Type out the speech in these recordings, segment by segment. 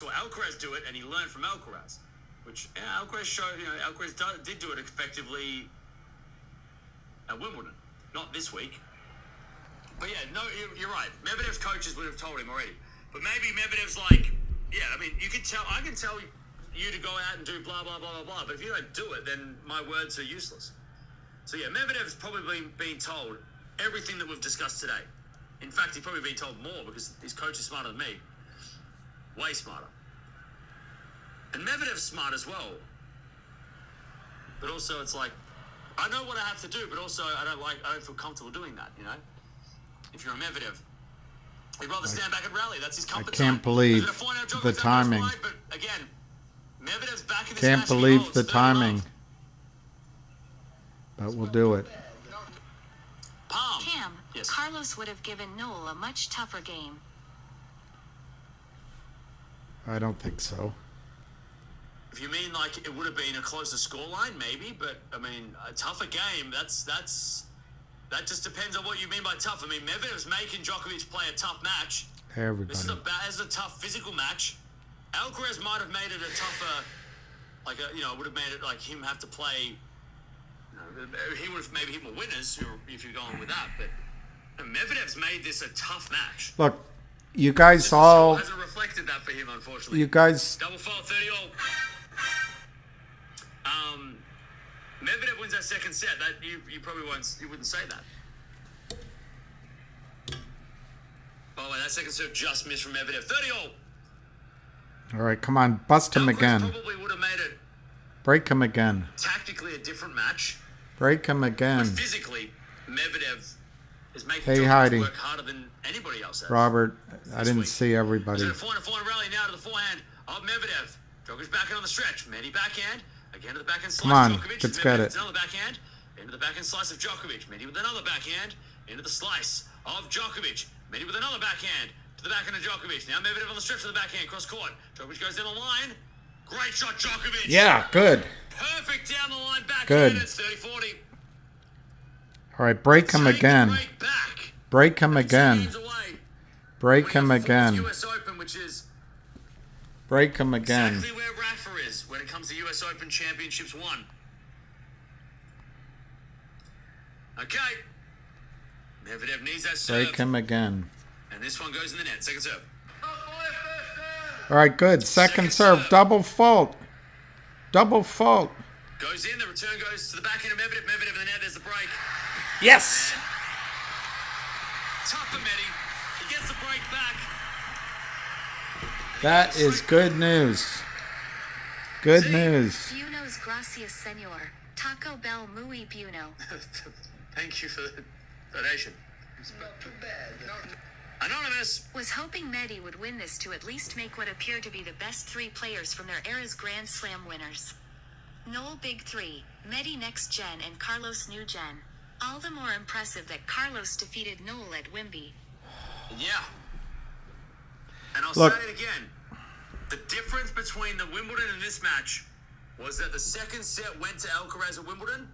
saw Alcaraz do it, and he learned from Alcaraz, which Alcaraz showed. Alcaraz did do it effectively at Wimbledon, not this week. But yeah, no, you're right. Medvedev's coaches would have told him already. But maybe Medvedev's like, yeah, I mean, you can tell. I can tell you to go out and do blah blah blah blah blah. But if you don't do it, then my words are useless. So yeah, Medvedev's probably been told everything that we've discussed today. In fact, he's probably been told more because his coach is smarter than me. Way smarter. And Medvedev's smart as well. But also, it's like, I know what I have to do, but also I don't feel comfortable doing that, you know? If you're a Medvedev, he'd rather stand back and rally. That's his comfort zone. I can't believe the timing. But again, Medvedev's back in this Can't match. believe the timing. But we'll do it. Palm. Cam, Yes. Carlos would have given Noel a much tougher game. I don't think so. If you mean like it would have been a closer scoreline, maybe, but I mean a tougher game. That just depends on what you mean by tough. I mean, Medvedev's making Djokovic play a tough match. Everybody. This is a tough physical match. Alcaraz might have made it a tougher, would have made it like him have to play. He would have maybe hit more winners if you're going with that. But Medvedev's made this a tough match. Look, you guys all. Hasn't reflected that for him, unfortunately. You guys. Double fault, 30-all. Medvedev wins that second set. That you probably wouldn't say that. By the way, that second serve just missed from Medvedev. 30-all. All right, come on, bust him again. Probably would have made it Break him again. tactically a different match. Break him But again. physically, Medvedev is making Hey, Djokovic Heidi. work harder than anybody else has. Robert, I didn't week. see everybody. So the forehand rally now to the forehand of Medvedev. Djokovic backhand on the stretch. Medi backhand. Again to the backhand slice. Come on, Djokovic. let's get it. Another backhand. Into the backhand slice of Djokovic. Medi with another backhand. Into the slice of Djokovic. Medi with another backhand. To the backhand of Djokovic. Now Medvedev on the stretch of the backhand. Cross court. Djokovic goes down the line. Great shot, Djokovic. Yeah, good. Perfect down the line backhand. Good. It's 30-40. All right, break him again. Break back. Break him 2 again. games away. Break him The again. US Open, which is Break him again. exactly where Rafa is when it comes to US Open Championships 1. Okay. Medvedev needs that serve. Break him again. And this one goes in the net. Second serve. All right, good. Second serve. Double fault. Double fault. Goes in. The return goes to the backhand of Medvedev. Medvedev in the net. There's the break. Yes. Tough for Medi. He gets the break back. That is good news. Good news. Buenos gracias, senor. Taco Bell muy bueno. Thank you for the donation. It's not too bad. Anonymous. Was hoping Medi would win this to at least make what appear to be the best 3 players from their era's Grand Slam winners. Noel Big 3, Medi Next Gen, and Carlos New Gen. All the more impressive that Carlos defeated Noel at Wimby. Yeah. And I'll Look. say it again. The difference between the Wimbledon and this match was that the second set went to Alcaraz at Wimbledon,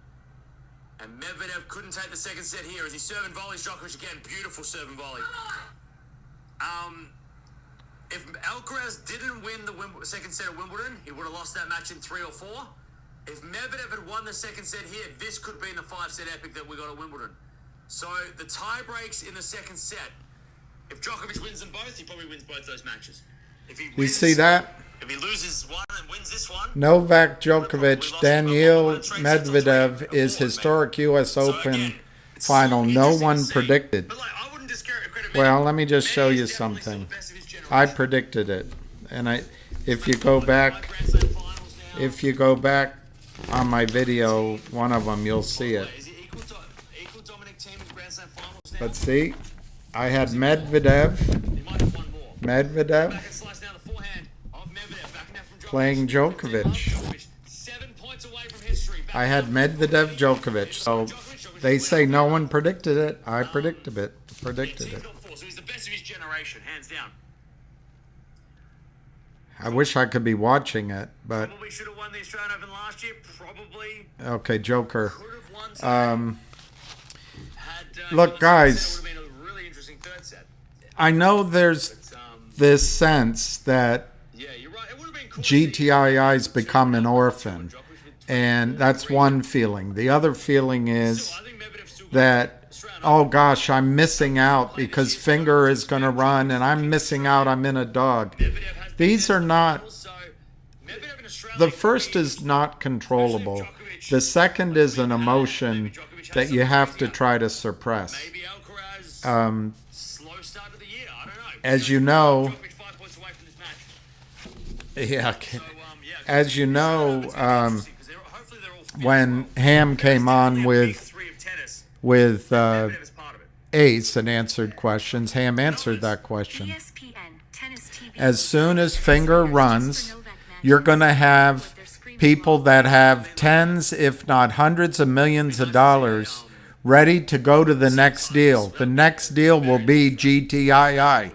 and Medvedev couldn't take the second set here as he serve and volleys Djokovic again. Beautiful serve and volley. If Alcaraz didn't win the second set at Wimbledon, he would have lost that match in 3 or 4. If Medvedev had won the second set here, this could be the 5-set epic that we got at Wimbledon. So the tie breaks in the second set. If Djokovic wins them both, he probably wins both those matches. If he You wins, see that? If he loses one and wins this one, Novak Djokovic, Daniil Medvedev is historic U.S. Open final. No one predicted. but like I wouldn't discredit credit. Well, let me just show Medi you is definitely still something. the best of his generation. I predicted it, and if you go back, Grand Slam finals now. if you go back on my video, one of them, you'll see it. Is it equal Dominic team in Grand Slam finals now? But see, I had Medvedev, He might have one more. Medvedev Back and slice down the forehand of Medvedev. Back now from Djokovic. playing Djokovic. 7 points away from history. Back I had now. Medvedev Djokovic. So they say no one predicted it. I predicted it. Predicted He's it. got 4, so he's the best of his generation, hands down. I wish I could be watching it, but Probably should have won the Australian Open last year. Probably okay, Joker. could have won. Had, Look, it guys, would have been a really interesting third set. I know there's But, this sense that yeah, GTII's become an orphan. And that's one feeling. The other feeling is that, oh gosh, I'm missing out because Finger is going to run and I'm missing out. I'm in a dog. These are not, the first is not controllable. The second is an emotion that you have to try to suppress. As you know, as you know, when Ham came on with Ace and answered questions, Ham answered that question. As soon as Finger runs, you're going to have people that have tens, if not hundreds of millions of dollars ready to go to the next deal. The next deal will be GTII.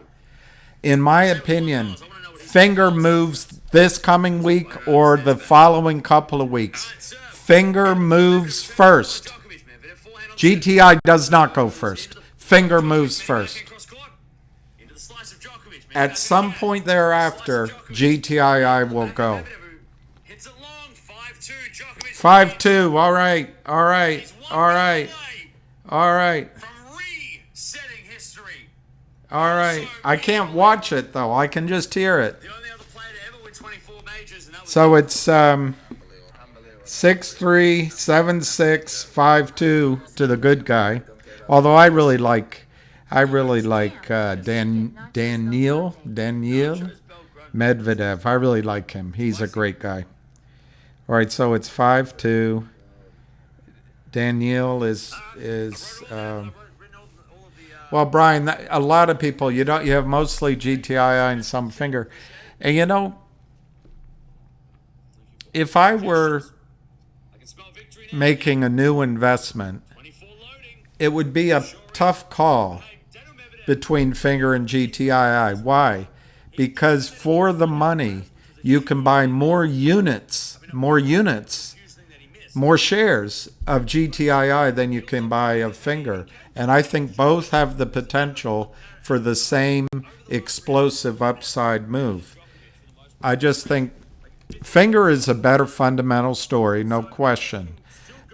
In my opinion, Finger moves this coming week or the following couple of weeks. Finger moves first. GTI does not go first. Finger moves first. At some point thereafter, GTII will go. 5-2. All right. All right. All right. All right. All right. I can't watch it, though. I can just hear it. So it's 6-3, 7-6, 5-2 to the good guy. Although I really like Daniil Medvedev. I really like him. He's a great guy. All right, so it's 5-2. Daniil is well, Brian, a lot of people, you have mostly GTII and some Finger. And you know, if I were making a new investment, it would be a tough call between Finger and GTII. Why? Because for the money, you can buy more shares of GTII than you can buy of Finger. And I think both have the potential for the same explosive upside move. I just think Finger is a better fundamental story, no question.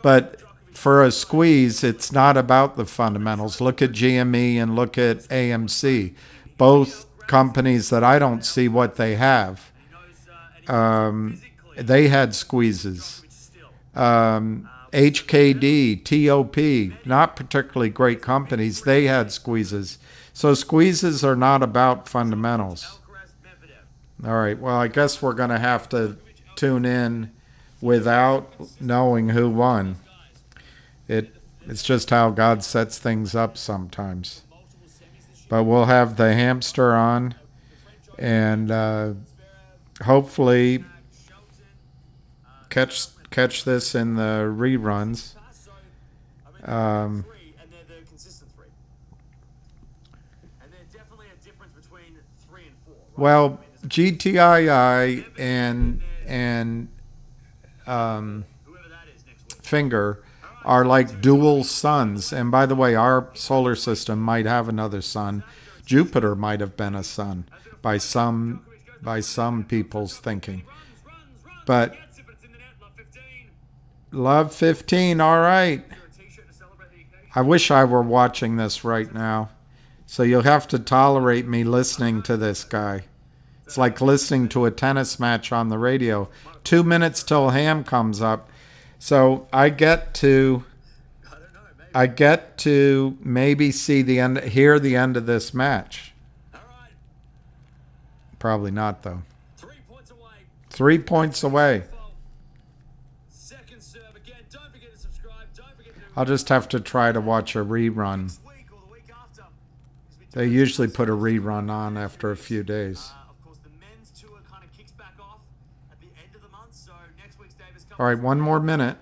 But for a squeeze, it's not about the fundamentals. Look at GME and look at AMC. Both companies that I don't see what they have. They had squeezes. HKD, TOP, not particularly great companies. They had squeezes. So squeezes are not about fundamentals. All right, well, I guess we're going to have to tune in without knowing who won. It's just how God sets things up sometimes. But we'll have the hamster on and hopefully catch this in the reruns. Well, GTII and Finger are like dual suns. And by the way, our solar system might have another sun. Jupiter might have been a sun by some people's thinking. But Love 15, all right. I wish I were watching this right now. So you'll have to tolerate me listening to this guy. It's like listening to a tennis match on the radio. 2 minutes till Ham comes up. So I get to maybe see the end, hear the end of this match. Probably not, though. 3 points away. I'll just have to try to watch a rerun. They usually put a rerun on after a few days. All right, 1 more minute.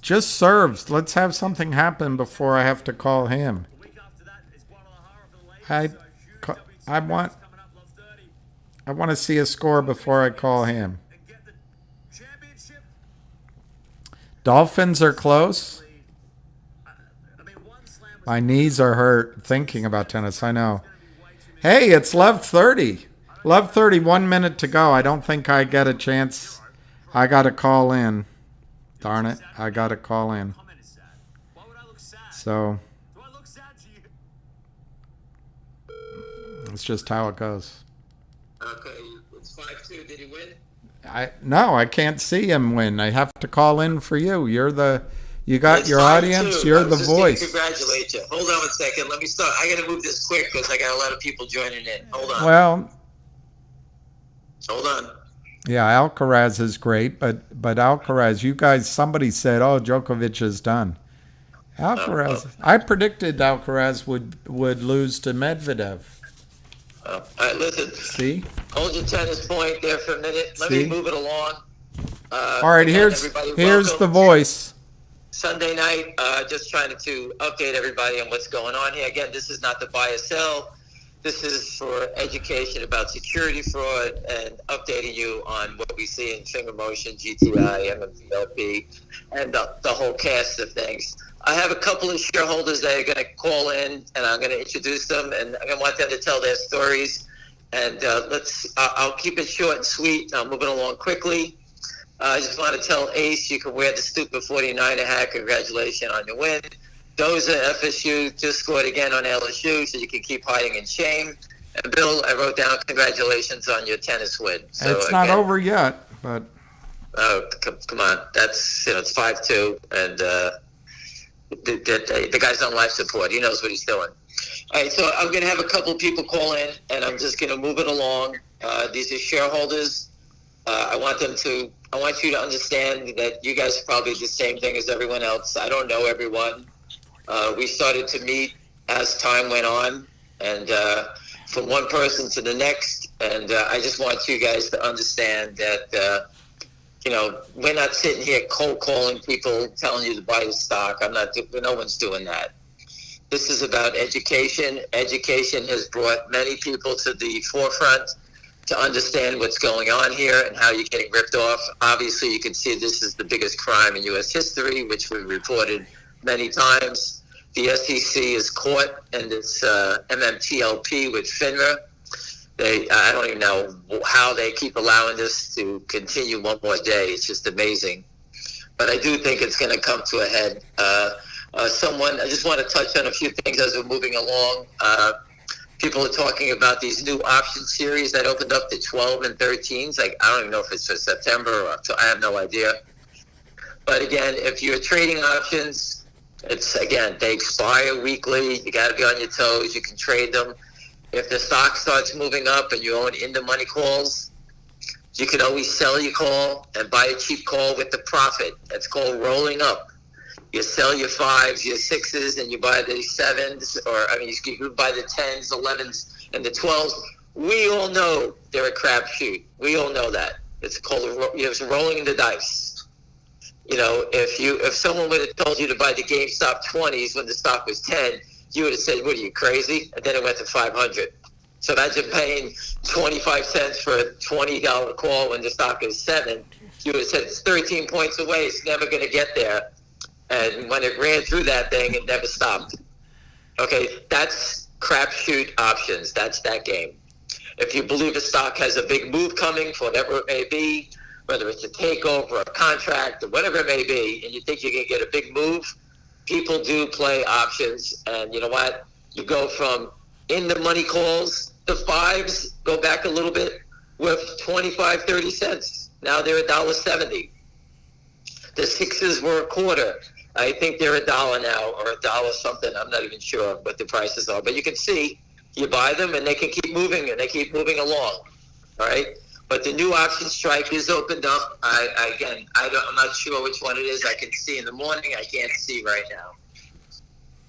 Just serves. Let's have something happen before I have to call him. I want to see a score before I call him. Dolphins are close. My knees are hurt thinking about tennis. I know. Hey, it's Love 30. Love 30, 1 minute to go. I don't think I get a chance. I got to call in. Darn it. I got to call in. So it's just how it goes. Okay, it's 5-2. Did he win? No, I can't see him win. I have to call in for you. You got It's your 5-2. audience. You're the just gonna voice. Congratulate you. Hold on 1 second. Let me start. I got to move this quick because I got a lot of people joining in. Hold on. Well, Hold on. yeah, Alcaraz is great, but Alcaraz, you guys, somebody said, "Oh, Djokovic is done." Alcaraz, I predicted Alcaraz would lose to Medvedev. All right, listen. See? Hold your tennis point there for a minute. Let See? me move it along. All right, again, here's everybody, the welcome. voice. Sunday night, just trying to update everybody on what's going on here. Again, this is not the buy or sell. This is for education about security fraud and updating you on what we see in finger motion, GTII, MMTLP, and the whole cast of things. I have a couple of shareholders that are going to call in, and I'm going to introduce them, and I'm going to want them to tell their stories. And I'll keep it short and sweet. I'll move it along quickly. I just want to tell Ace, you can wear the stupid 49er hat. Congratulations on your win. Doza, FSU, just scored again on LSU, so you can keep hiding in shame. And Bill, I wrote down congratulations on your tennis win. So It's not over yet, but oh, come on. That's, it's 5-2, and the guy's on life support. He knows what he's doing. All right, so I'm going to have a couple of people call in, and I'm just going to move it along. These are shareholders. I want you to understand that you guys are probably the same thing as everyone else. I don't know everyone. We started to meet as time went on, and from one person to the next. And I just want you guys to understand that, we're not sitting here cold calling people, telling you to buy the stock. No one's doing that. This is about education. Education has brought many people to the forefront to understand what's going on here and how you're getting ripped off. Obviously, you can see this is the biggest crime in U.S. history, which we reported many times. The SEC is caught, and it's MMTLP with FINRA. I don't even know how they keep allowing this to continue one more day. It's just amazing. But I do think it's going to come to a head. I just want to touch on a few things as we're moving along. People are talking about these new option series that opened up to 12 and 13s. Like, I don't even know if it's for September or October. I have no idea. But again, if you're trading options, they expire weekly. You got to be on your toes. You can trade them. If the stock starts moving up and you own in the money calls, you can always sell your call and buy a cheap call with the profit. That's called rolling up. You sell your 5s, your 6s, and you buy the 7s, you can buy the 10s, 11s, and the 12s. We all know they're a crapshoot. We all know that. It's called rolling the dice. If someone would have told you to buy the GameStop 20s when the stock was 10, you would have said, "What are you, crazy?" And then it went to 500. So imagine paying 25 cents for a $20 call when the stock is 7. You would have said, "It's 13 points away. It's never going to get there." And when it ran through that thing, it never stopped. Okay, that's crapshoot options. That's that game. If you believe a stock has a big move coming, for whatever it may be, whether it's a takeover, a contract, or whatever it may be, and you think you can get a big move, people do play options. And you know what? You go from in the money calls, the 5s go back a little bit with 25, 30 cents. Now they're $1.70. The 6s were a quarter. I think they're $1 now, or $1 something. I'm not even sure what the prices are. But you can see, you buy them, and they can keep moving, and they keep moving along. All right? But the new option strike is opened up. I'm not sure which one it is. I can see in the morning. I can't see right now.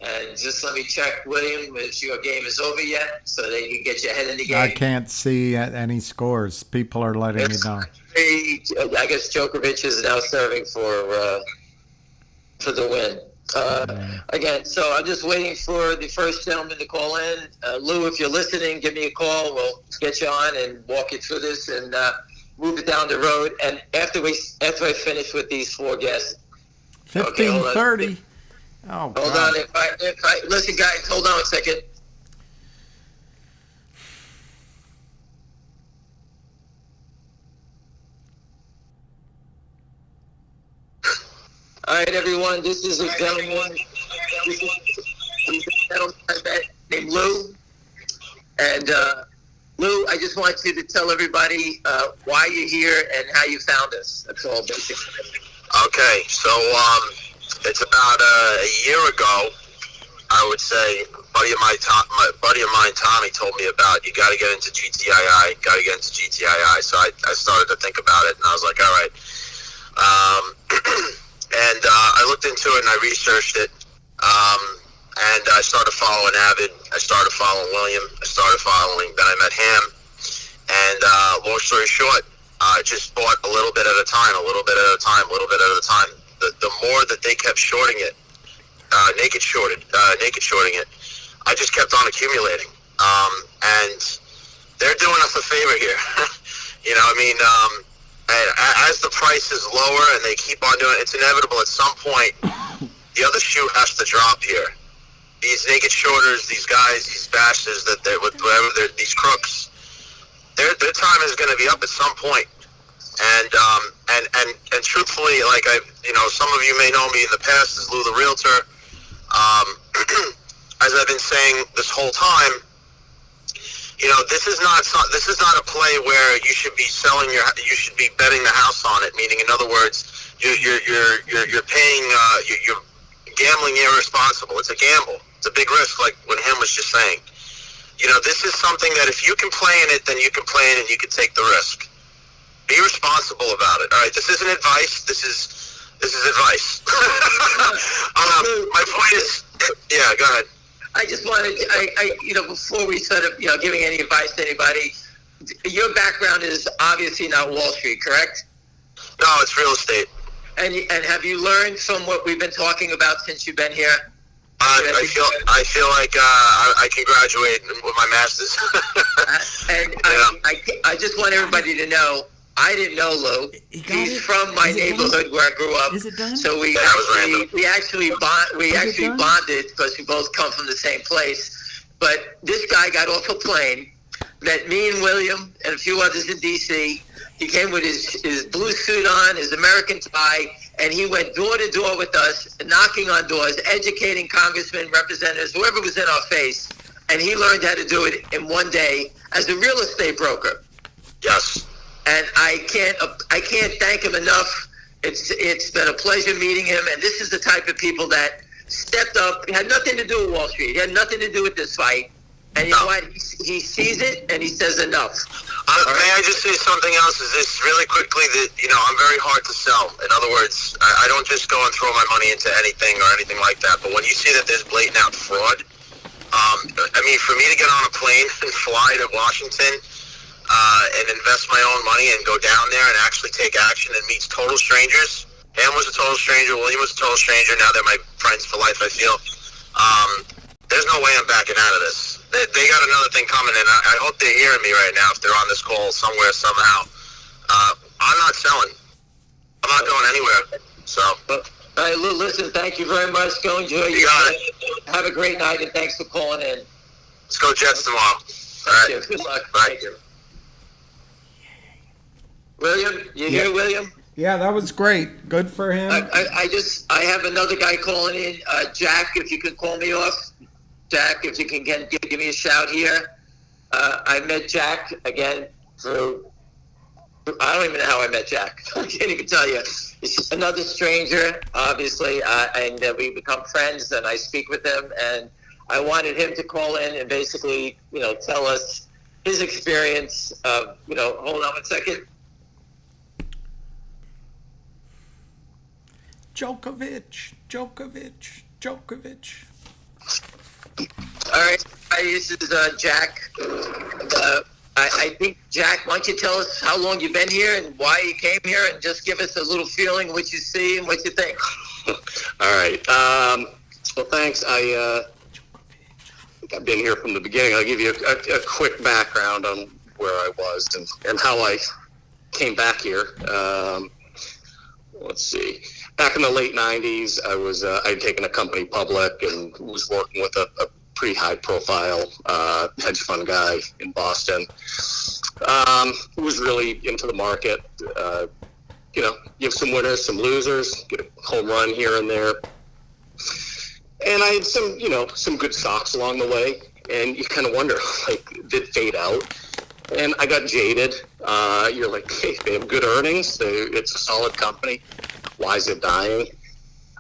And just let me check, William, if your game is over yet, so that you can get your head in the game. I can't see any scores. People are letting me know. I guess Djokovic is now serving for the win. Again, so I'm just waiting for the first gentleman to call in. Lou, if you're listening, give me a call. We'll get you on and walk you through this and move it down the road. And after I finish with these 4 guests, 15:30. Oh, hold God. on. If I listen, guys, hold on a second. All right, everyone. This is a gentleman. This is a gentleman I met named Lou. And Lou, I just want you to tell everybody why you're here and how you found us. That's all, basically. Okay, so it's about a year ago. I would say, a buddy of mine, Tommy, told me about you got to get into GTII. Got to get into GTII. So I started to think about it, and I was like, all right. And I looked into it and I researched it. And I started following Avid. I started following William. Then I met Ham. And long story short, I just bought a little bit at a time. The more that they kept shorting it, naked shorting it, I just kept on accumulating. And they're doing us a favor here. You know, I mean, as the price is lower and they keep on doing it, it's inevitable at some point the other shoe has to drop here. These naked shorters, these guys, these bastards that they're with whatever, these crooks, their time is going to be up at some point. And truthfully, like some of you may know me in the past as Lou the Realtor. As I've been saying this whole time, this is not a play where you should be you should be betting the house on it. Meaning, in other words, you're paying, you're gambling irresponsible. It's a gamble. It's a big risk, like what Ham was just saying. This is something that if you can play in it, then you can play in it and you can take the risk. Be responsible about it. All right, this isn't advice. This is advice. My point is, yeah, go ahead. I just wanted, before we sort of, giving any advice to anybody, your background is obviously not Wall Street, correct? No, it's real estate. And have you learned from what we've been talking about since you've been here? I feel like I can graduate with my master's. I just want everybody to know, I didn't know Lou. He's from my neighborhood where I grew up. Is it done? So we actually bonded because we both come from the same place. But this guy got off a plane, met me and William and a few others in D.C. He came with his blue suit on, his American tie, and he went door to door with us, knocking on doors, educating congressmen, representatives, whoever was in our face. And he learned how to do it in one day as a real estate broker. Yes. And I can't thank him enough. It's been a pleasure meeting him, and this is the type of people that stepped up. It had nothing to do with Wall Street. It had nothing to do with this fight. And you know what? He sees it, and he says enough. May I just say something else? Is this really quickly that, I'm very hard to sell. In other words, I don't just go and throw my money into anything or anything like that. But when you see that there's blatant out fraud, for me to get on a plane and fly to Washington and invest my own money and go down there and actually take action and meet total strangers. Ham was a total stranger. William was a total stranger. Now they're my friends for life, I feel. There's no way I'm backing out of this. They got another thing coming, and I hope they're hearing me right now if they're on this call somewhere, somehow. I'm not selling. I'm not going anywhere. So. All right, Lou, listen, thank you very much. Go enjoy you got it. Have a great night, and thanks for calling in. Let's go Jets tomorrow. All right. Good luck. Bye. Thank you. William, you here, William? Yeah, that was great. Good for him. I have another guy calling in. Jack, if you could call me off. Jack, if you can give me a shout here. I met Jack again through, I don't even know how I met Jack. I can't even tell you. He's another stranger, obviously, and we become friends, and I speak with him, and I wanted him to call in and basically, tell us his experience of, hold on one second. Djokovic. All right, this is Jack. I think, Jack, why don't you tell us how long you've been here and why you came here, and just give us a little feeling of what you see and what you think. All right. Well, thanks. I've been here from the beginning. I'll give you a quick background on where I was and how I came back here. Let's see. Back in the late 90s, I'd taken a company public and was working with a pretty high-profile hedge fund guy in Boston. Who was really into the market, you have some winners, some losers, get a home run here and there. And I had some good stocks along the way, and you kind of wonder, like, did it fade out? And I got jaded. You're like, hey, they have good earnings. It's a solid company. Why is it dying?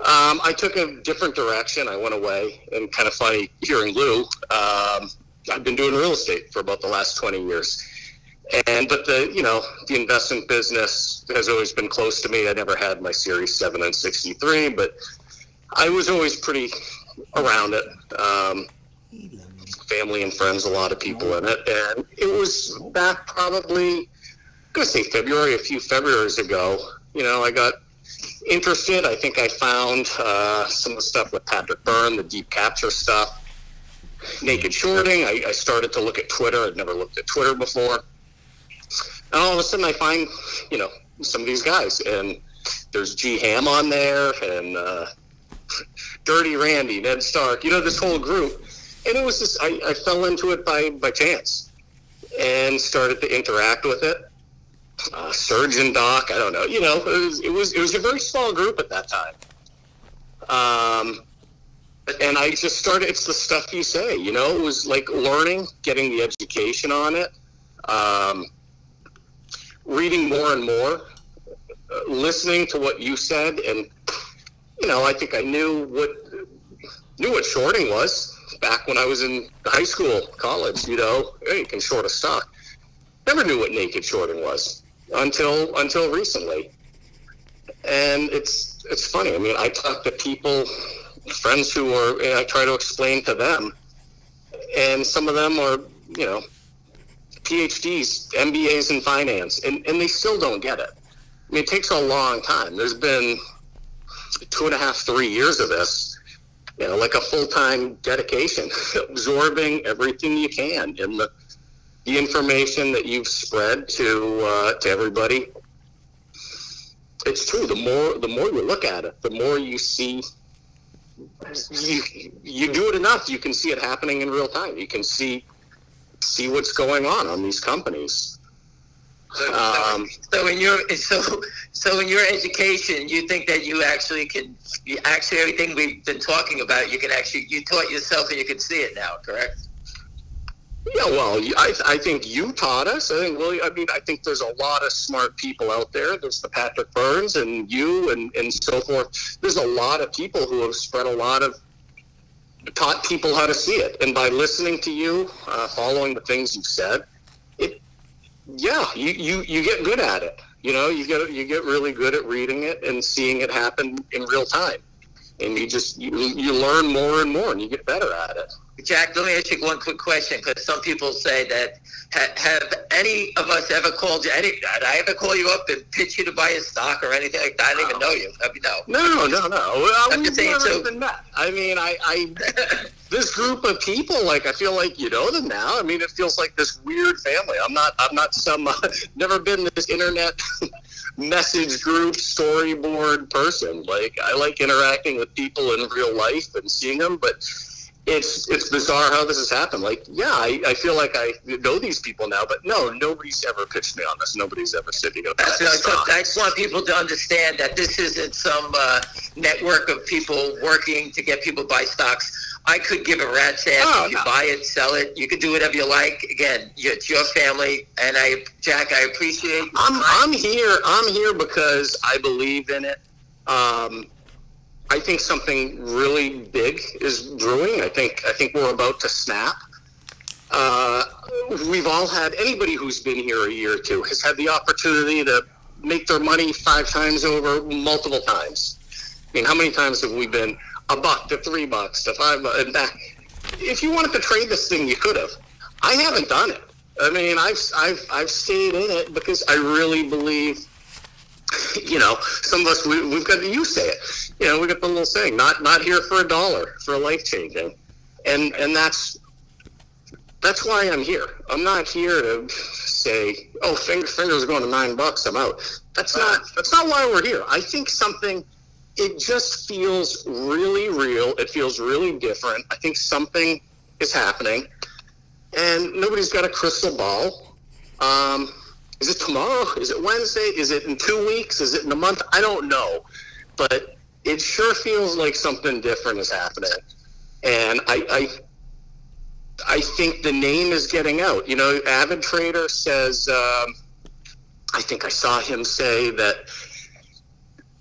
I took a different direction. I went away, and kind of funny hearing Lou. I've been doing real estate for about the last 20 years. But the investment business has always been close to me. I never had my Series 7 and 63, but I was always pretty around it. Family and friends, a lot of people in it. And it was back probably, I'm going to say February, a few Februarys ago. I got interested. I think I found some of the stuff with Patrick Byrne, the deep capture stuff, naked shorting. I started to look at Twitter. I'd never looked at Twitter before. And all of a sudden I find, some of these guys. And there's G Ham on there, and Dirty Randy, Ned Stark, this whole group. And it was just, I fell into it by chance and started to interact with it. Surgeon Doc, I don't know, it was a very small group at that time. And I just started, it's the stuff you say, it was like learning, getting the education on it, reading more and more, listening to what you said. And, I think I knew what shorting was back when I was in high school, college, hey, you can short a stock. Never knew what naked shorting was until recently. And it's funny. I mean, I talk to people, friends who are, and I try to explain to them, and some of them are, PhDs, MBAs in finance, and they still don't get it. I mean, it takes a long time. There's been 2.5, 3 years of this, like a full-time dedication, absorbing everything you can in the information that you've spread to everybody. It's true. The more you look at it, the more you see. You do it enough, you can see it happening in real time. You can see what's going on these companies. So in your education, you think that you actually everything we've been talking about, you taught yourself and you can see it now, correct? Yeah, well, I think you taught us. I think there's a lot of smart people out there. There's the Patrick Burns and you and so forth. There's a lot of people who have taught people how to see it. And by listening to you, following the things you've said, you get good at it. You get really good at reading it and seeing it happen in real time. And you learn more and more, and you get better at it. Jack, let me ask you one quick question, because some people say that, have any of us ever called you, did I ever call you up and pitch you to buy a stock or anything like that? I didn't even know you. No. I'm just saying, never even met. I mean, I this group of people, like, I feel like you know them now. I mean, it feels like this weird family. I'm not some, never been this internet message group storyboard person. Like, I like interacting with people in real life and seeing them, but it's bizarre how this has happened. Like, I feel like I know these people now, but no, nobody's ever pitched me on this. Nobody's ever said, I just want people to understand that this isn't some network of people working to get people to buy stocks. I could give a rat's ass if you buy it, sell it. You could do whatever you like. Again, it's your family, and Jack, I appreciate. I'm here because I believe in it. I think something really big is brewing. I think we're about to snap. We've all had, anybody who's been here a year or two has had the opportunity to make their money 5 times over multiple times. I mean, how many times have we been $1 to $3 to $5 and back? If you wanted to trade this thing, you could have. I haven't done it. I mean, I've stayed in it because I really believe. Some of us, we've got, you say it, we got the little saying, not here for $1, for a life changing. And that's why I'm here. I'm not here to say, oh, fingers are going to $9, I'm out. That's not why we're here. I think it just feels really real. It feels really different. I think something is happening, and nobody's got a crystal ball. Is it tomorrow? Is it Wednesday? Is it in 2 weeks? Is it in a month? I don't know. But it sure feels like something different is happening. And I think the name is getting out. You know, Avid Trader says, I think I saw him say that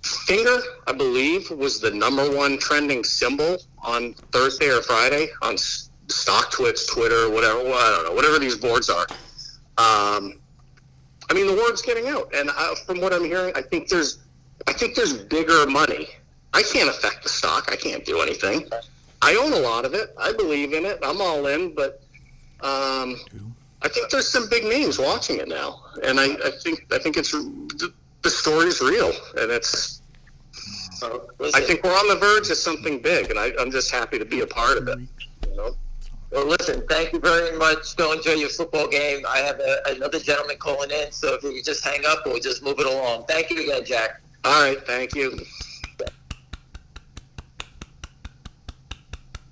finger, I believe, was the #1 trending symbol on Thursday or Friday on StockTwits, Twitter, whatever. Well, I don't know, whatever these boards are. I mean, the word's getting out, and from what I'm hearing, I think there's bigger money. I can't affect the stock. I can't do anything. I own a lot of it. I believe in it. I'm all in, but I think there's some big names watching it now, and I think it's the story's real, and it's. I think we're on the verge of something big, and I'm just happy to be a part of it. You know. Well, listen, thank you very much. Go enjoy your football game. I have another gentleman calling in, so if you could just hang up, we'll just move it along. Thank you again, Jack. All right, thank you.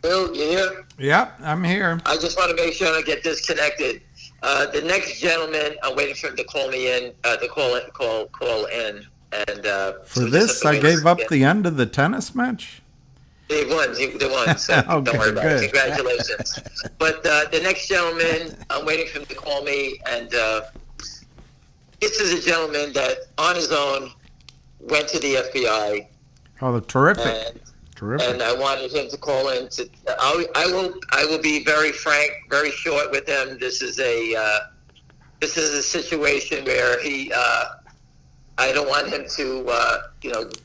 Bill, you here? Yeah, I'm here. I just want to make sure I don't get disconnected. The next gentleman, I'm waiting for him to call me in, call in. And For this, I gave up the end of the tennis match? They won, so Okay, don't worry about good. it. Congratulations. But the next gentleman, I'm waiting for him to call me, and this is a gentleman that, on his own, went to the FBI. Oh, terrific. And, Terrific. And I wanted him to call in. I will be very frank, very short with him. This is a situation where I don't want him to,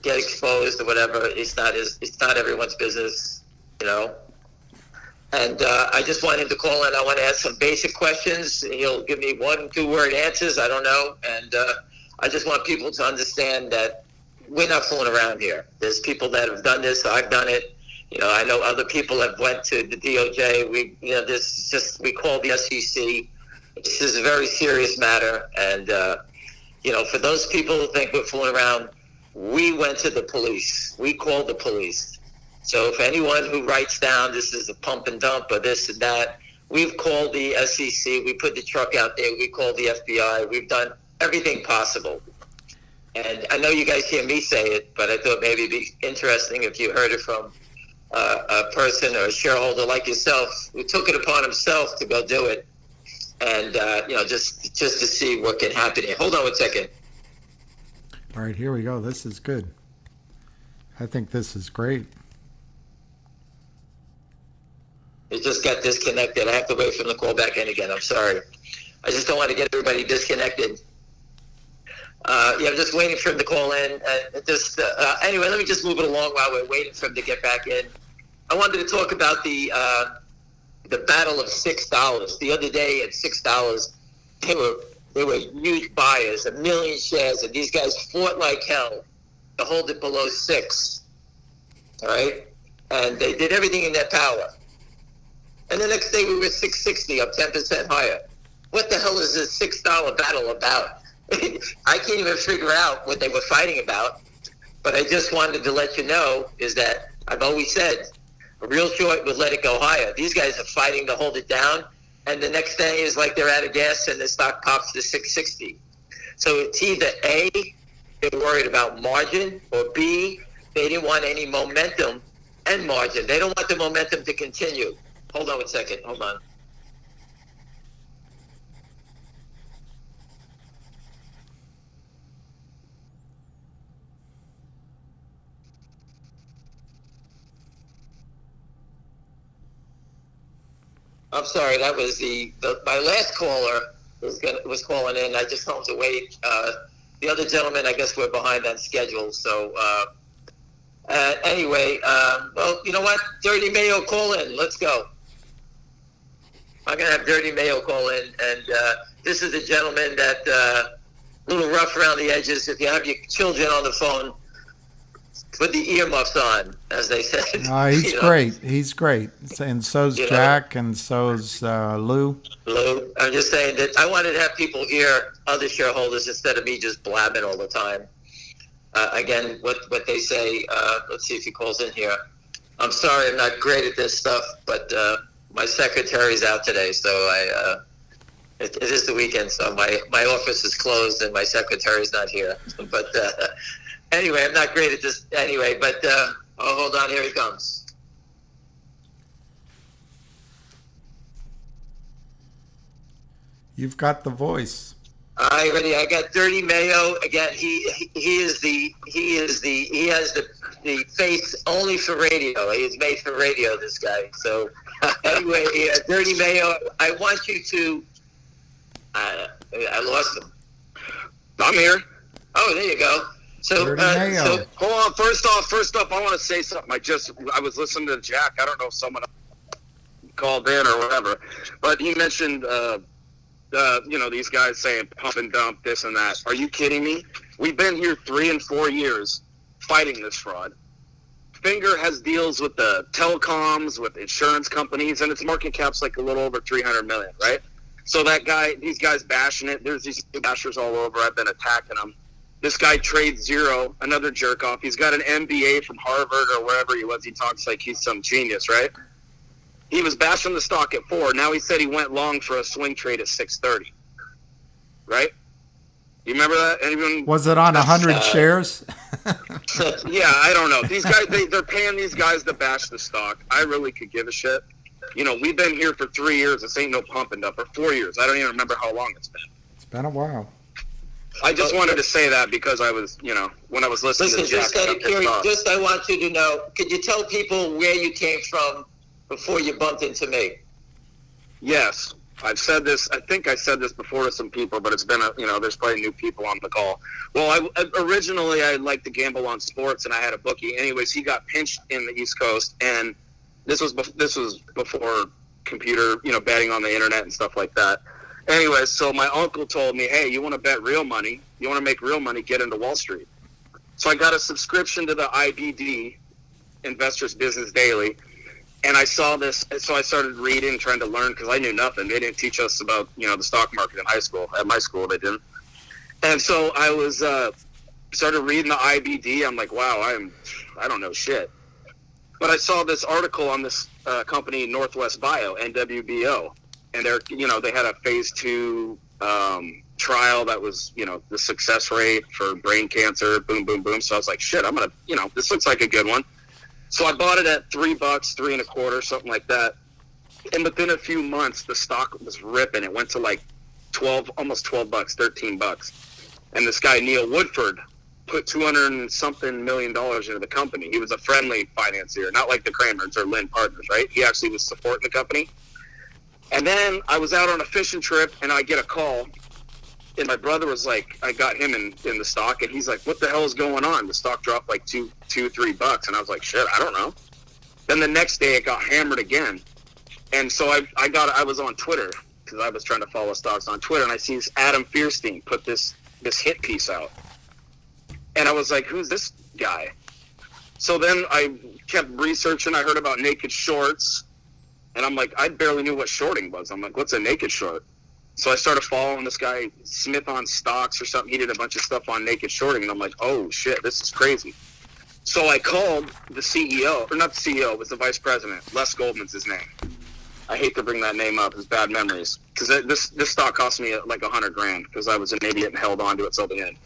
get exposed or whatever. It's not everyone's business, you know. And I just want him to call in. I want to ask some basic questions. He'll give me 1-2 word answers. I don't know. And I just want people to understand that we're not fooling around here. There's people that have done this. I've done it. You know, I know other people have went to the DOJ. We call the SEC. This is a very serious matter. And, for those people who think we're fooling around, we went to the police. We called the police. So if anyone who writes down this is a pump and dump or this and that, we've called the SEC. We put the truck out there. We called the FBI. We've done everything possible. And I know you guys hear me say it, but I thought maybe it'd be interesting if you heard it from a person or a shareholder like yourself who took it upon himself to go do it. And, just to see what can happen here. Hold on 1 second. All right, here we go. This is good. I think this is great. It just got disconnected. I have to wait for him to call back in again. I'm sorry. I just don't want to get everybody disconnected. I'm just waiting for him to call in. Anyway, let me just move it along while we're waiting for him to get back in. I wanted to talk about the battle of $6. The other day at $6, they were huge buyers, 1 million shares, and these guys fought like hell to hold it below 6. All right, and they did everything in their power. And the next day we were 660, up 10% higher. What the hell is this $6 battle about? I can't even figure out what they were fighting about. But I just wanted to let you know is that I've always said a real short would let it go higher. These guys are fighting to hold it down, and the next day is like they're out of gas and the stock pops to 660. So it's either A, they're worried about margin, or B, they didn't want any momentum and margin. They don't want the momentum to continue. Hold on 1 second. Hold on. I'm sorry, that was my last caller was calling in. I just told him to wait. The other gentleman, I guess we're behind on schedule. So anyway, well, you know what? Dirty Mayo, call in. Let's go. I'm gonna have Dirty Mayo call in, and this is a gentleman that a little rough around the edges. If you have your children on the phone, put the earmuffs on, as they said. He's great. He's great. And so's Jack, and so's Lou. Lou, I'm just saying that I wanted to have people hear other shareholders instead of me just blabbing all the time. Again, what they say, let's see if he calls in here. I'm sorry, I'm not great at this stuff, but my secretary's out today, so It is the weekend, so my office is closed and my secretary's not here. But anyway, I'm not great at this anyway. But hold on, here he comes. You've got the voice. I got Dirty Mayo again. He has the face only for radio. He is made for radio. This guy. So anyway, Dirty Mayo. I want you to. I lost him. I'm here. Oh, there you go. So, Dirty Mayo. so Hold on. First off, I want to say something. I was listening to Jack. I don't know if someone called in or whatever, but he mentioned, these guys saying pump and dump, this and that. Are you kidding me? We've been here 3 and 4 years fighting this fraud. Finger has deals with the telecoms, with insurance companies, and its market cap's like a little over 300 million, right? So these guys bashing it. There's these bashers all over. I've been attacking them. This guy trades zero, another jerk off. He's got an MBA from Harvard or wherever he was. He talks like he's some genius, right? He was bashing the stock at 4. Now he said he went long for a swing trade at 630. Right? You remember that? Anyone? Was it on 100 shares? Yeah, I don't know. These guys, they're paying these guys to bash the stock. I really could give a shit. We've been here for 3 years. This ain't no pump and dump. Or 4 years. I don't even remember how long it's been. It's been a while. I just wanted to say that because I was, when I was listening to Jack. Just I want you to know, could you tell people where you came from before you bumped into me? Yes. I've said this, I think I said this before to some people, but it's been, there's probably new people on the call. Well, originally I liked to gamble on sports, and I had a bookie. Anyways, he got pinched in the East Coast, and this was before computer, betting on the internet and stuff like that. Anyways, so my uncle told me, hey, you want to bet real money? You want to make real money? Get into Wall Street. So I got a subscription to the IBD, Investors Business Daily, and I saw this, so I started reading, trying to learn, because I knew nothing. They didn't teach us about, the stock market in high school. At my school, they didn't. And so I was started reading the IBD. I'm like, wow, I don't know shit. But I saw this article on this company, Northwest Bio, NWBO, and they had a phase 2 trial that was, the success rate for brain cancer, boom, boom, boom. So I was like, shit, I'm gonna, this looks like a good one. So I bought it at $3, $3.25, something like that. And within a few months, the stock was ripping. It went to like 12, almost $12, $13. And this guy, Neil Woodford, put $200 and something million into the company. He was a friendly financier, not like the Kramers or Lynn Partners, right? He actually was supporting the company. And then I was out on a fishing trip, and I get a call. And my brother was like, I got him in the stock, and he's like, what the hell is going on? The stock dropped like $2, $3. And I was like, shit, I don't know. Then the next day it got hammered again. And so I was on Twitter, because I was trying to follow stocks on Twitter, and I see Adam Fierstein put this hit piece out. And I was like, who's this guy? So then I kept researching. I heard about naked shorts, and I'm like, I barely knew what shorting was. I'm like, what's a naked short? So I started following this guy, Smith on Stocks or something. He did a bunch of stuff on naked shorting, and I'm like, oh, shit, this is crazy. So I called the CEO, or not the CEO, it was the vice president. Les Goldman's his name. I hate to bring that name up. It's bad memories. Because this stock cost me like $100,000 because I was an idiot and held on to it till the end.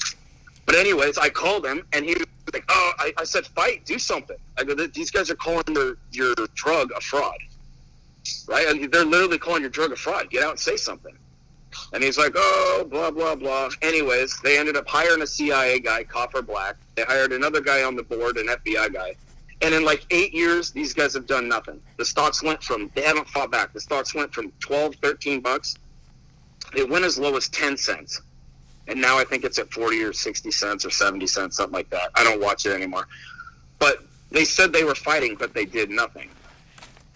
But anyways, I called him, and he was like, oh, I said, fight, do something. I go, these guys are calling your drug a fraud. Right? And they're literally calling your drug a fraud. Get out and say something. And he's like, oh, blah, blah, blah. Anyways, they ended up hiring a CIA guy, Coffer Black. They hired another guy on the board, an FBI guy. And in like 8 years, these guys have done nothing. The stocks they haven't fought back. The stocks went from $12, $13. It went as low as 10 cents. And now I think it's at 40 or 60 cents or 70 cents, something like that. I don't watch it anymore. But they said they were fighting, but they did nothing.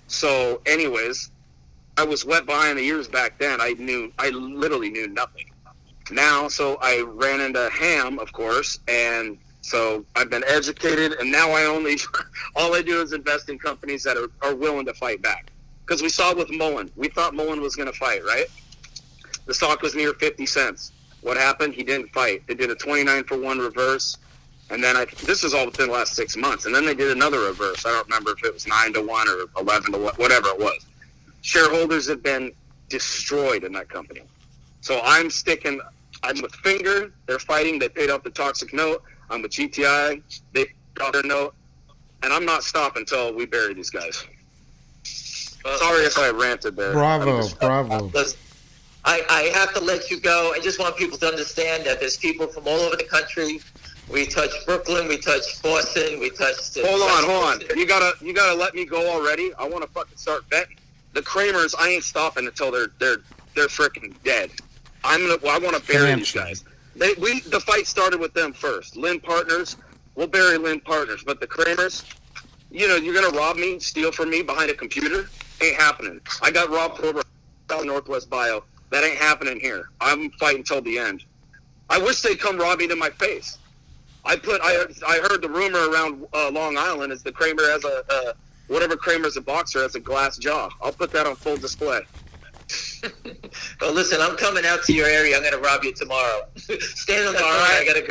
So anyways, I was wet behind the ears back then. I literally knew nothing. Now, so I ran into Ham, of course, and so I've been educated, and now all I do is invest in companies that are willing to fight back. Because we saw with Mullen. We thought Mullen was going to fight, right? The stock was near 50 cents. What happened? He didn't fight. They did a 29-for-1 reverse, and then this was all within the last 6 months, and then they did another reverse. I don't remember if it was 9-1 or 11-1, whatever it was. Shareholders have been destroyed in that company. So I'm with Finger. They're fighting. They paid off the toxic note. I'm with GTI. They paid off their note. And I'm not stopping until we bury these guys. Sorry if I ranted there. Bravo. I have to let you go. I just want people to understand that there's people from all over the country. We touch Brooklyn, we touch Boston, we touch. Hold on. You gotta let me go already. I want to fucking start betting. The Kramers, I ain't stopping until they're freaking dead. I want to bury these guys. The fight started with them first. Lynn Partners, we'll bury Lynn Partners, but the Kramers, you're gonna rob me, steal from me behind a computer? Ain't happening. I got robbed over South Northwest Bio. That ain't happening here. I'm fighting till the end. I wish they'd come rob me to my face. I heard the rumor around Long Island is the Kramer has whatever Kramer's a boxer has a glass jaw. I'll put that on full display. Well, listen, I'm coming out to your area. I'm going to rob you tomorrow. Stand on the phone. I got to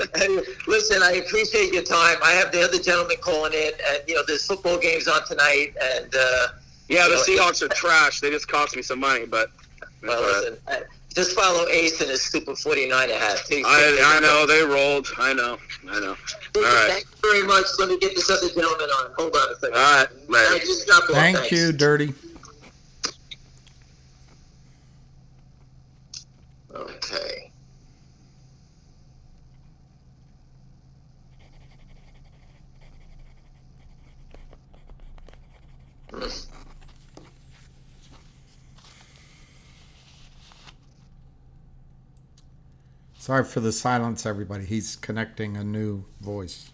go. Hey, listen, I appreciate your time. I have the other gentleman calling in, and there's football games on tonight, and the Seahawks are trash. They just cost me some money, but listen. Just follow Ace and his stupid 49 hat. I know they rolled. I know. All right. Thank you very much. Let me get this other gentleman on. Hold on a second. All right, later. Thank you, Dirty. Okay. Sorry for the silence, everybody. He's connecting a new voice.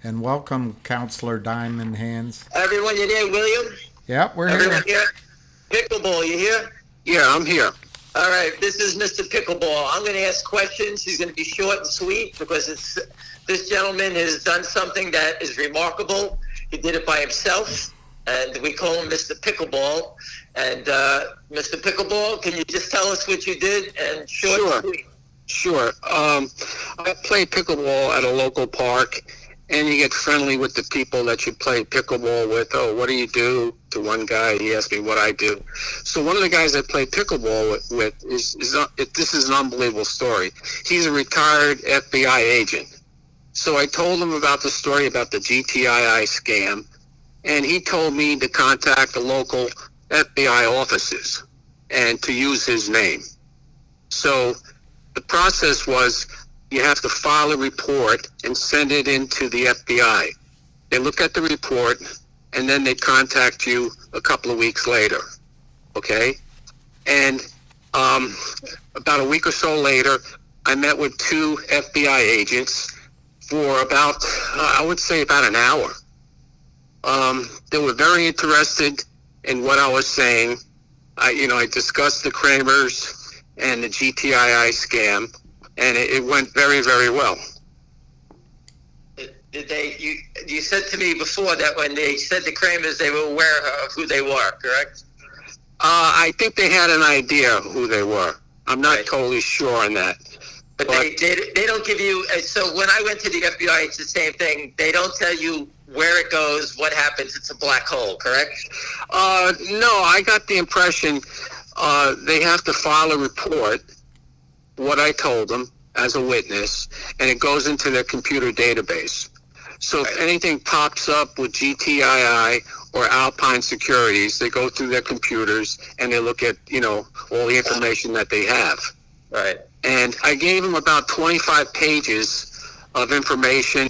And welcome, Counselor Diamond Hands. Everyone, you there, William? Yep, we're Everyone here. Pickleball, you here? Yeah, I'm here. All right, this is Mr. Pickleball. I'm going to ask questions. He's going to be short and sweet because this gentleman has done something that is remarkable. He did it by himself, and we call him Mr. Pickleball. And Mr. Pickleball, can you just tell us what you did and short and sweet? Sure. I play pickleball at a local park, and you get friendly with the people that you play pickleball with. Oh, what do you do? To one guy, he asked me what I do. So one of the guys I play pickleball with this is an unbelievable story. He's a retired FBI agent. So I told him about the story about the GTII scam, and he told me to contact the local FBI offices and to use his name. So the process was you have to file a report and send it into the FBI. They look at the report, and then they contact you a couple of weeks later, okay? And about a week or so later, I met with two FBI agents for about, I would say about an hour. They were very interested in what I was saying. I discussed the Kramers and the GTII scam, and it went very, very well. You said to me before that when they said the Kramers, they were aware of who they were, correct? I think they had an idea who they were. I'm not totally sure on that. But they don't give you. So when I went to the FBI, it's the same thing. They don't tell you where it goes, what happens. It's a black hole, correct? No, I got the impression they have to file a report, what I told them as a witness, and it goes into their computer database. So if anything pops up with GTII or Alpine Securities, they go through their computers and they look at, all the information that they have. Right. And I gave them about 25 pages of information,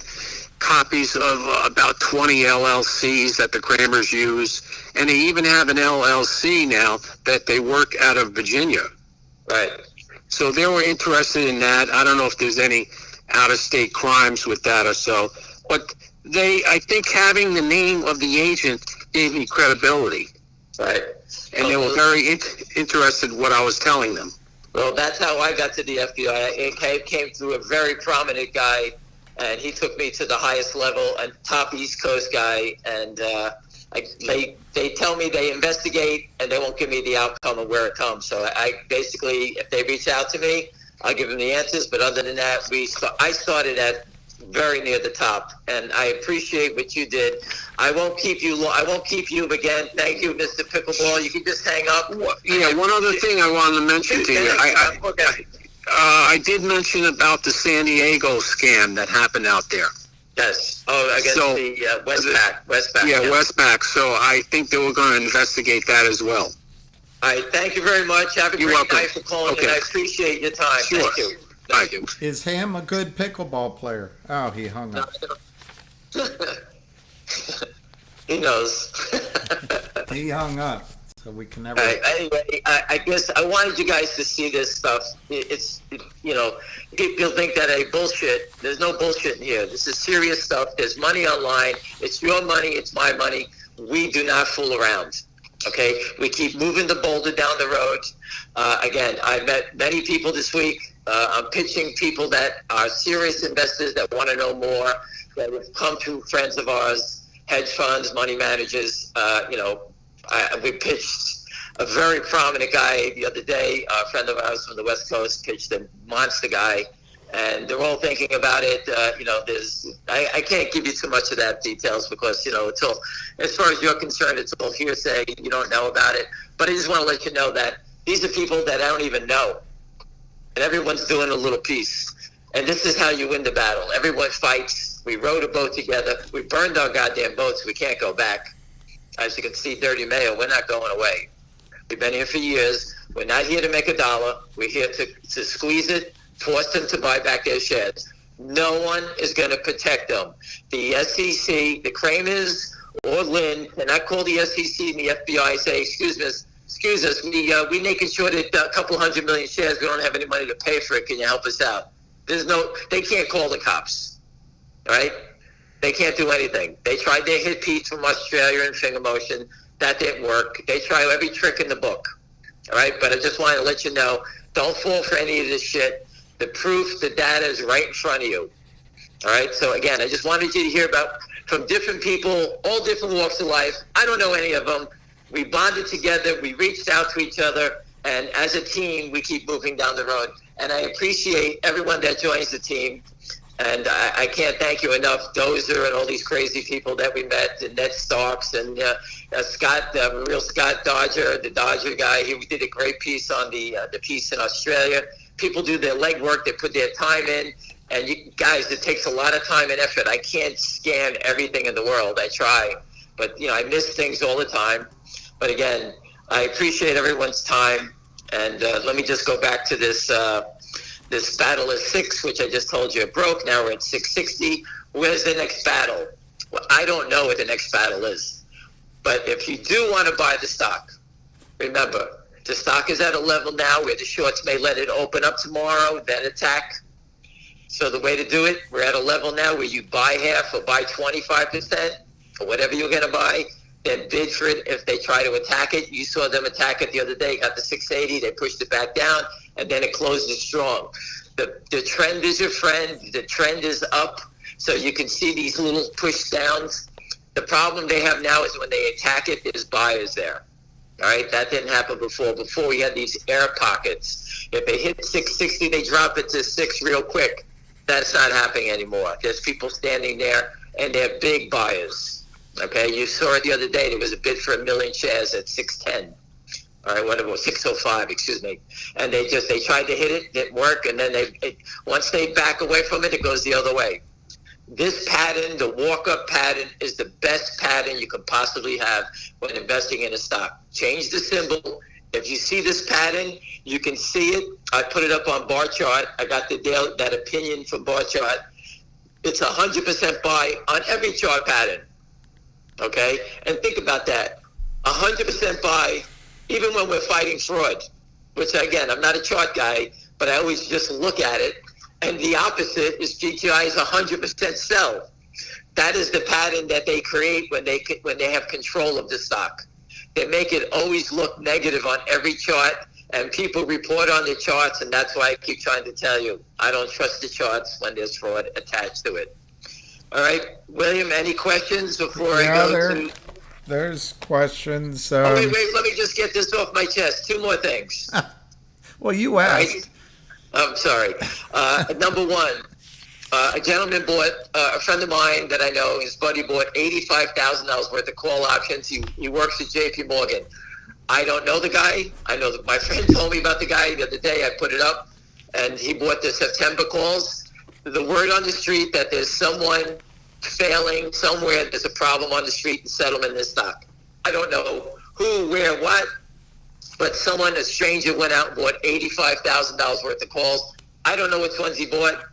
copies of about 20 LLCs that the Kramers use, and they even have an LLC now that they work out of Virginia. Right. So they were interested in that. I don't know if there's any out-of-state crimes with that or so, but I think having the name of the agent gave me credibility. Right. And they were very interested in what I was telling them. Well, that's how I got to the FBI. It came through a very prominent guy, and he took me to the highest level, a top East Coast guy. And they tell me they investigate, and they won't give me the outcome of where it comes. So I basically, if they reach out to me, I'll give them the answers. But other than that, I started at very near the top, and I appreciate what you did. I won't keep you. I won't keep you again. Thank you, Mr. Pickleball. You can just hang up. Yeah, one other thing I wanted to mention to you. I did mention about the San Diego scam that happened out there. Yes. Oh, against the Westpac. Yeah, Westpac. So I think they were going to investigate that as well. All right. Thank you very much. Have a You're great welcome. night for calling, and I appreciate your time. Sure. Thank you. Thank you. Is Ham a good pickleball player? Oh, he hung up. He knows. He hung up. So we can never. Anyway, I guess I wanted you guys to see this stuff. People think that bullshit. There's no bullshit in here. This is serious stuff. There's money online. It's your money. It's my money. We do not fool around. Okay? We keep moving the boulder down the road. Again, I met many people this week. I'm pitching people that are serious investors that want to know more, that have come to friends of ours, hedge funds, money managers. We pitched a very prominent guy the other day, a friend of ours from the West Coast, pitched a monster guy, and they're all thinking about it. I can't give you too much of that details because, it's all, as far as you're concerned, it's all hearsay. You don't know about it. But I just want to let you know that these are people that I don't even know. And everyone's doing a little piece. And this is how you win the battle. Everyone fights. We rowed a boat together. We burned our goddamn boats. We can't go back. As you can see, Dirty Mayo, we're not going away. We've been here for years. We're not here to make a dollar. We're here to squeeze it, force them to buy back their shares. No one is going to protect them. The SEC, the Kramers, or Lynn, and I call the SEC and the FBI and say, excuse us, we making sure that a couple 100 million shares, we don't have any money to pay for it. Can you help us out? They can't call the cops, all right? They can't do anything. They tried their hit piece from Australia and finger motion. That didn't work. They try every trick in the book, all right? But I just wanted to let you know, don't fall for any of this shit. The proof, the data is right in front of you, all right? So, again, I just wanted you to hear about from different people, all different walks of life. I don't know any of them. We bonded together. We reached out to each other. And as a team, we keep moving down the road. And I appreciate everyone that joins the team. And I can't thank you enough, Dozer and all these crazy people that we met, and Ned Starks and Scott, real Scott Dodger, the Dodger guy. He did a great piece on the piece in Australia. People do their legwork. They put their time in. And you guys, it takes a lot of time and effort. I can't scan everything in the world. I try. But, I miss things all the time. But again, I appreciate everyone's time. And let me just go back to this battle of 6, which I just told you it broke. Now we're at 660. Where's the next battle? Well, I don't know what the next battle is. But if you do want to buy the stock, remember, the stock is at a level now where the shorts may let it open up tomorrow, then attack. So the way to do it, we're at a level now where you buy half or buy 25% or whatever you're going to buy, then bid for it if they try to attack it. You saw them attack it the other day, got the 680, they pushed it back down, and then it closes strong. The trend is your friend. The trend is up. So you can see these little push downs. The problem they have now is when they attack it, there's buyers there. All right, that didn't happen before. Before we had these air pockets. If they hit 660, they drop it to 6 real quick. That's not happening anymore. There's people standing there, and they're big buyers. Okay, you saw it the other day. There was a bid for 1 million shares at 610. All right, whatever, 605, excuse me. And they tried to hit it, didn't work, and then once they back away from it, it goes the other way. This pattern, the walk-up pattern, is the best pattern you could possibly have when investing in a stock. Change the symbol. If you see this pattern, you can see it. I put it up on bar chart. I got that opinion from bar chart. It's 100% buy on every chart pattern. Okay? And think about that. 100% buy, even when we're fighting fraud, which, again, I'm not a chart guy, but I always just look at it. And the opposite is GTI is 100% sell. That is the pattern that they create when they have control of the stock. They make it always look negative on every chart, and people report on the charts, and that's why I keep trying to tell you, I don't trust the charts when there's fraud attached to it. All right, William, any questions before I go to... There's questions. wait, let me just get this off my chest. 2 more things. Well, you asked. Right? I'm sorry. Number 1, A gentleman bought, a friend of mine that I know, his buddy bought $85,000 worth of call options. He works at JP Morgan. I don't know the guy. I know that my friend told me about the guy the other day. I put it up, and he bought the September calls. The word on the street that there's someone failing somewhere, there's a problem on the street in settlement in this stock. I don't know who, where, what, but a stranger went out and bought $85,000 worth of calls. I don't know which ones he bought,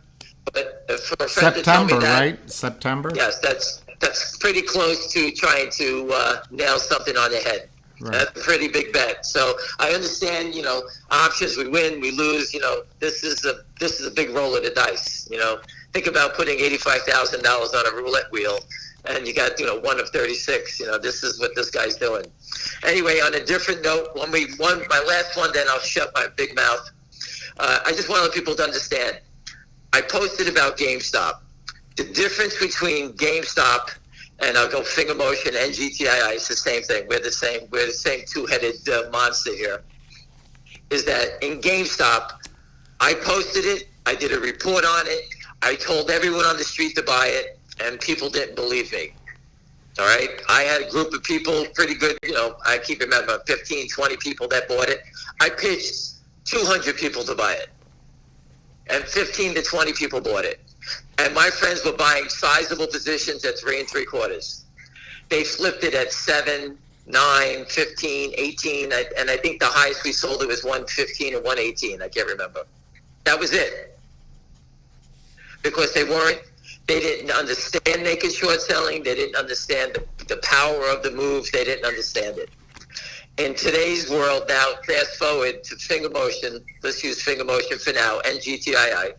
but for a friend to tell me September, that, right? September? yes, that's pretty close to trying to nail something on the head. Right. That's a pretty big bet. So I understand, options, we win, we lose, this is a big roll of the dice, Think about putting $85,000 on a roulette wheel and you got, 1 of 36, this is what this guy's doing. Anyway, on a different note, my last one, then I'll shut my big mouth. I just want people to understand. I posted about GameStop. The difference between GameStop and I'll go finger motion and GTII, it's the same thing. We're the same two-headed monster here. Is that in GameStop, I posted it, I did a report on it, I told everyone on the street to buy it, and people didn't believe me. All right? I had a group of people, pretty good, I keep remember 15, 20 people that bought it. I pitched 200 people to buy it. And 15 to 20 people bought it. And my friends were buying sizable positions at 3 3/4. They flipped it at 7, 9, 15, 18, and I think the highest we sold it was 115 or 118. I can't remember. That was it. Because they didn't understand naked short selling. They didn't understand the power of the move. They didn't understand it. In today's world now, fast forward to finger motion, let's use finger motion for now, and GTII.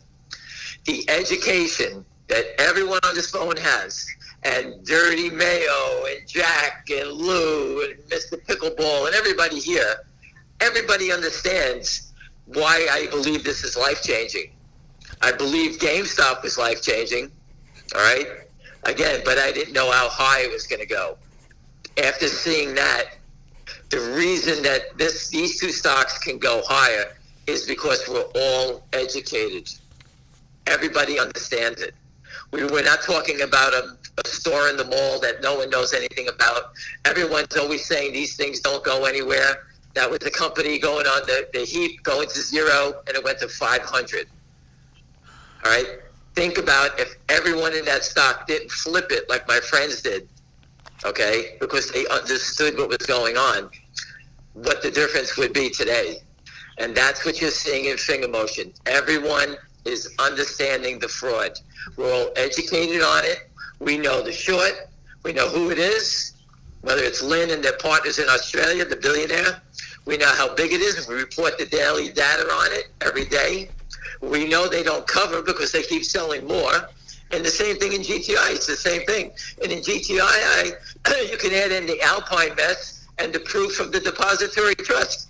The education that everyone on this phone has, and Dirty Mayo, and Jack, and Lou, and Mr. Pickleball, and everybody here, everybody understands why I believe this is life-changing. I believe GameStop was life-changing, all right? Again, but I didn't know how high it was going to go. After seeing that, the reason that these two stocks can go higher is because we're all educated. Everybody understands it. We're not talking about a store in the mall that no one knows anything about. Everyone's always saying these things don't go anywhere. That was the company going on the heap, going to 0, and it went to 500. All right? Think about if everyone in that stock didn't flip it like my friends did, okay, because they understood what was going on, what the difference would be today. And that's what you're seeing in finger motion. Everyone is understanding the fraud. We're all educated on it. We know the short. We know who it is, whether it's Lynn and their partners in Australia, the billionaire. We know how big it is. We report the daily data on it every day. We know they don't cover because they keep selling more. And the same thing in GTI. It's the same thing. And in GTI, you can add in the Alpine mess and the proof from the depository trust.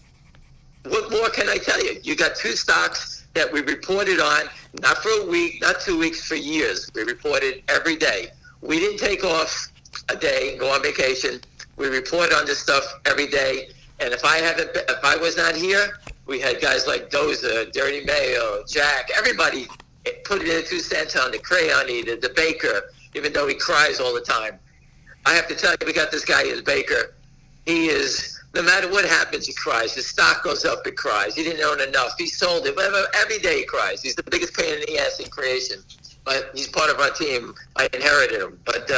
What more can I tell you? You got two stocks that we reported on, not for a week, not 2 weeks, for years. We reported every day. We didn't take off a day, go on vacation. We report on this stuff every day. And if I was not here, we had guys like Dozer, Dirty Mayo, Jack, everybody put it in 2 cents on the crayon eater, the baker, even though he cries all the time. I have to tell you, we got this guy as baker. He is, no matter what happens, he cries. His stock goes up, he cries. He didn't own enough. He sold it. Every day he cries. He's the biggest pain in the ass in creation. But he's part of our team. I inherited him. But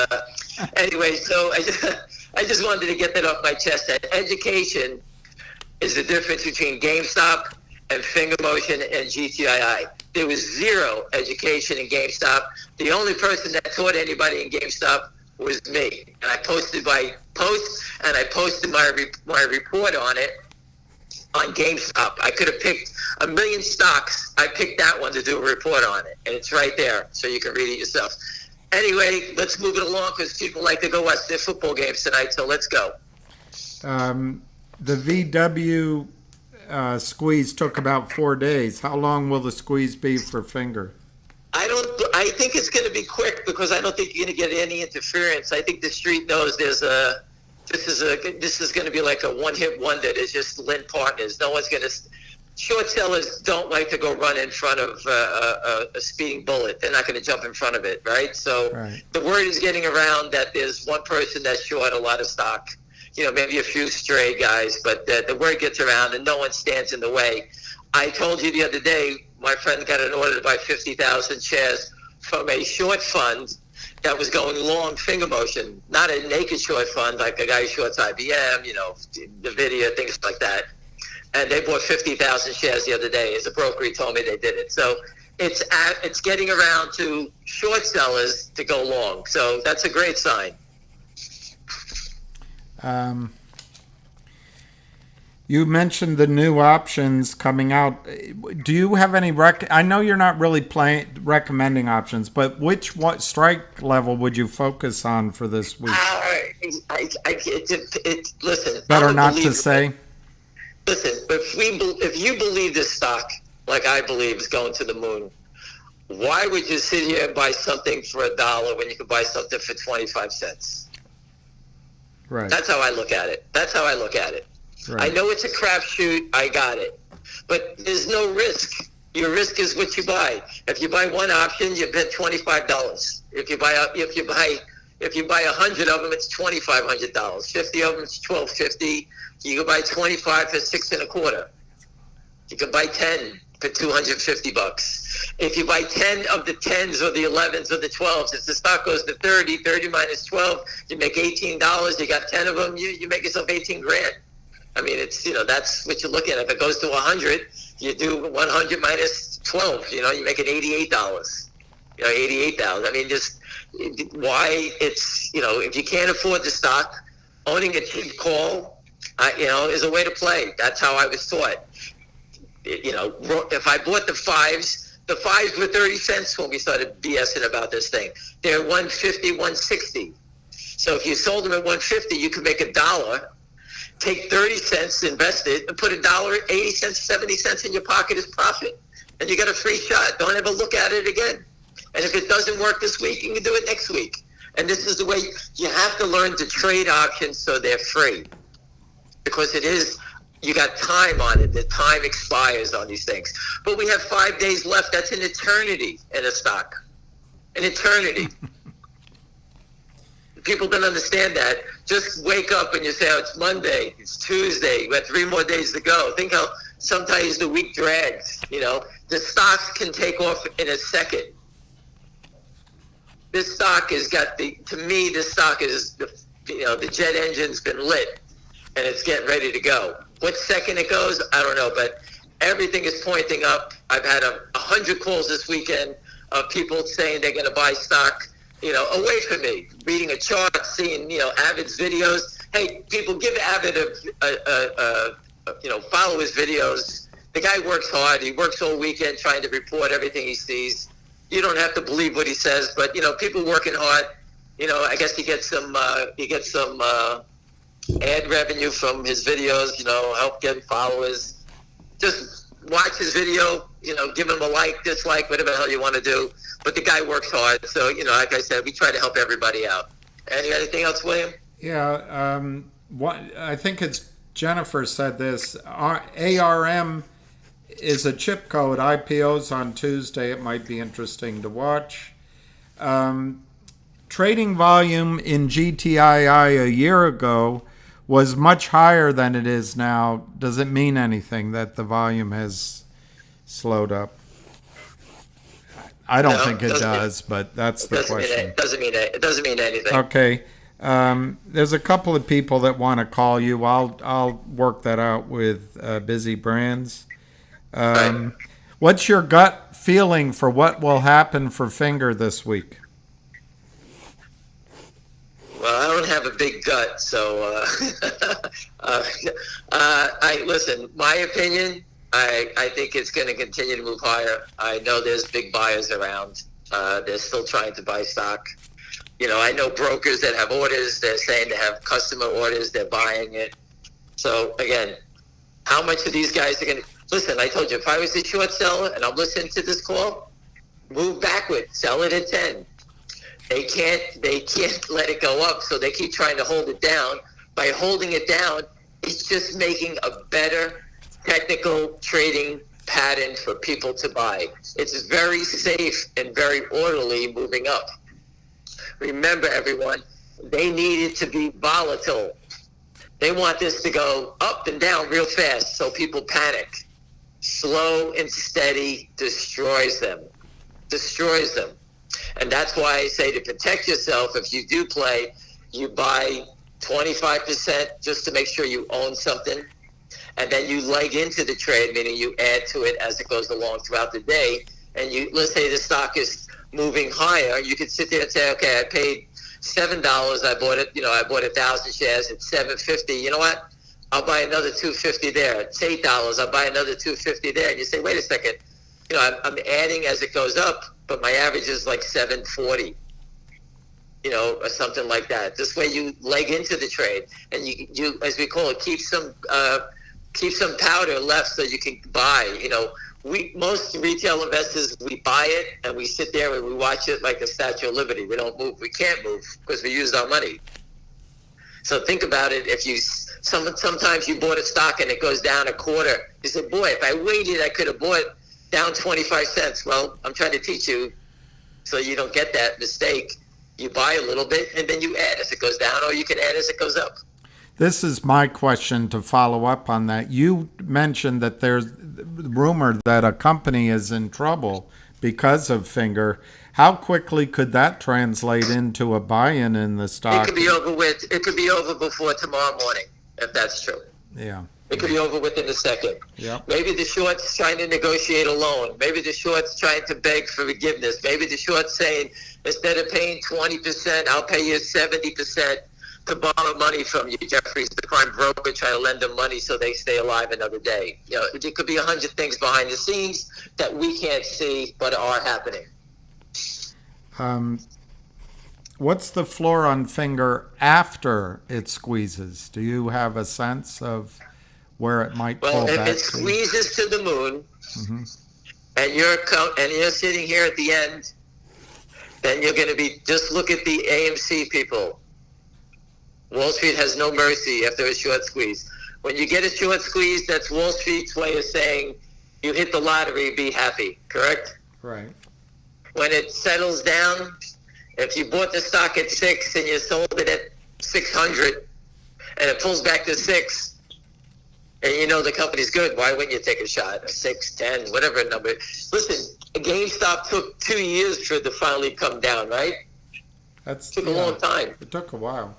anyway, so I just wanted to get that off my chest. That education is the difference between GameStop and finger motion and GTII. There was zero education in GameStop. The only person that taught anybody in GameStop was me. And I posted my post, and I posted my report on it on GameStop. I could have picked a million stocks. I picked that one to do a report on it, and it's right there, so you can read it yourself. Anyway, let's move it along because people like to go watch their football games tonight, so let's go. The VW squeeze took about 4 days. How long will the squeeze be for finger? I think it's going to be quick because I don't think you're going to get any interference. I think the street knows this is going to be like a one-hit wonder. There's just Lynn Partners. No one's going to short sellers don't like to go run in front of a speeding bullet. They're not going to jump in front of it, right? So the word is getting around that there's one person that's short a lot of stock. Maybe a few stray guys, but the word gets around and no one stands in the way. I told you the other day, my friend got an order to buy 50,000 shares from a short fund that was going long finger motion, not a naked short fund like a guy who shorts IBM, NVIDIA, things like that. And they bought 50,000 shares the other day. As a broker, he told me they did it. So it's getting around to short sellers to go long. So that's a great sign. You mentioned the new options coming out. Do you have any I know you're not really recommending options, but what strike level would you focus on for this week? Listen. Better not to say. Listen, if you believe this stock, like I believe, is going to the moon, why would you sit here and buy something for $1 when you could buy something for 25 cents? Right. That's how I look at it. Right. I know it's a crapshoot. I got it. But there's no risk. Your risk is what you buy. If you buy one option, you bet $25. If you buy 100 of them, it's $2,500. 50 of them, it's $1,250. You can buy 25 for $6.25. You can buy 10 for $250. If you buy 10 of the 10s or the 11s or the 12s, if the stock goes to 30 minus 12, you make $18. You got 10 of them, you make yourself 18 grand. I mean, it's, that's what you look at. If it goes to 100, you do 100 minus 12, you make it $88. $88,000. I mean, just why it's, if you can't afford the stock, owning a cheap call, is a way to play. That's how I was taught. If I bought the fives were 30 cents when we started BSing about this thing. They're 150, 160. So if you sold them at 150, you could make $1. Take 30 cents, invest it, and put $1, 80 cents, 70 cents in your pocket as profit. And you got a free shot. Don't ever look at it again. And if it doesn't work this week, you can do it next week. And this is the way you have to learn to trade options so they're free. Because you got time on it. The time expires on these things. But we have 5 days left. That's an eternity in a stock. An eternity. People don't understand that. Just wake up and you say, oh, it's Monday, it's Tuesday, we have 3 more days to go. Think how sometimes the week drags, The stocks can take off in a second. This stock has got this stock is, the jet engine's been lit and it's getting ready to go. What second it goes, I don't know, but everything is pointing up. I've had 100 calls this weekend of people saying they're going to buy stock, away from me, reading a chart, seeing, Avid's videos. Hey, people, give Avid follow his videos. The guy works hard. He works all weekend trying to report everything he sees. You don't have to believe what he says, but, people working hard, I guess he gets some ad revenue from his videos, help get followers. Just watch his video, give him a like, dislike, whatever the hell you want to do. But the guy works hard. So, like I said, we try to help everybody out. Anything else, William? Yeah. I think it's Jennifer said this. ARM is a chip code. IPOs on Tuesday. It might be interesting to watch. Trading volume in GTII a year ago was much higher than it is now. Does it mean anything that the volume has slowed up? I don't think it does, but that's the question. It doesn't mean anything. Okay. There's a couple of people that want to call you. I'll work that out with Busy Brands. Right. What's your gut feeling for what will happen for Finger this week? Well, I don't have a big gut, so listen. My opinion, I think it's going to continue to move higher. I know there's big buyers around. They're still trying to buy stock. I know brokers that have orders. They're saying they have customer orders. They're buying it. So again, how much of these guys are going to listen? I told you, if I was a short seller and I'm listening to this call, move backward, sell it at 10. They can't let it go up, so they keep trying to hold it down. By holding it down, it's just making a better technical trading pattern for people to buy. It's very safe and very orderly moving up. Remember, everyone, they need it to be volatile. They want this to go up and down real fast so people panic. Slow and steady destroys them. And that's why I say to protect yourself, if you do play, you buy 25% just to make sure you own something. And then you leg into the trade, meaning you add to it as it goes along throughout the day. And let's say the stock is moving higher. You could sit there and say, okay, I paid $7. I bought it, I bought 1,000 shares at $7.50. You know what? I'll buy another $2.50 there. It's $8. I'll buy another $2.50 there. And you say, wait a second. I'm adding as it goes up, but my average is like $7.40. Or something like that. This way you leg into the trade, and you as we call it, keep some powder left so you can buy. Most retail investors, we buy it and we sit there and we watch it like the Statue of Liberty. We don't move. We can't move because we used our money. So think about it. If you sometimes you bought a stock and it goes down a quarter, you say, boy, if I waited, I could have bought down 25 cents. Well, I'm trying to teach you so you don't get that mistake. You buy a little bit and then you add as it goes down, or you can add as it goes up. This is my question to follow up on that. You mentioned that there's rumor that a company is in trouble because of Finger. How quickly could that translate into a buy-in in the stock? It could be over with. It could be over before tomorrow morning, if that's true. Yeah. It could be over within a second. Yep. Maybe the short's trying to negotiate a loan. Maybe the short's trying to beg for forgiveness. Maybe the short's saying, instead of paying 20%, I'll pay you 70% to borrow money from you. Jeffrey's the prime broker trying to lend them money so they stay alive another day. It could be 100 things behind the scenes that we can't see but are happening. What's the floor on Finger after it squeezes? Do you have a sense of where it might pull back? Well, if it squeezes to the moon, mm-hmm. and you're sitting here at the end, then you're going to be, just look at the AMC people. Wall Street has no mercy after a short squeeze. When you get a short squeeze, that's Wall Street's way of saying you hit the lottery, be happy, correct? Right. When it settles down, if you bought the stock at 6 and you sold it at 600 and it pulls back to 6, and the company's good, why wouldn't you take a shot? A 6, 10, whatever number. Listen, GameStop took 2 years for it to finally come down, right? It took a long time. It took a while.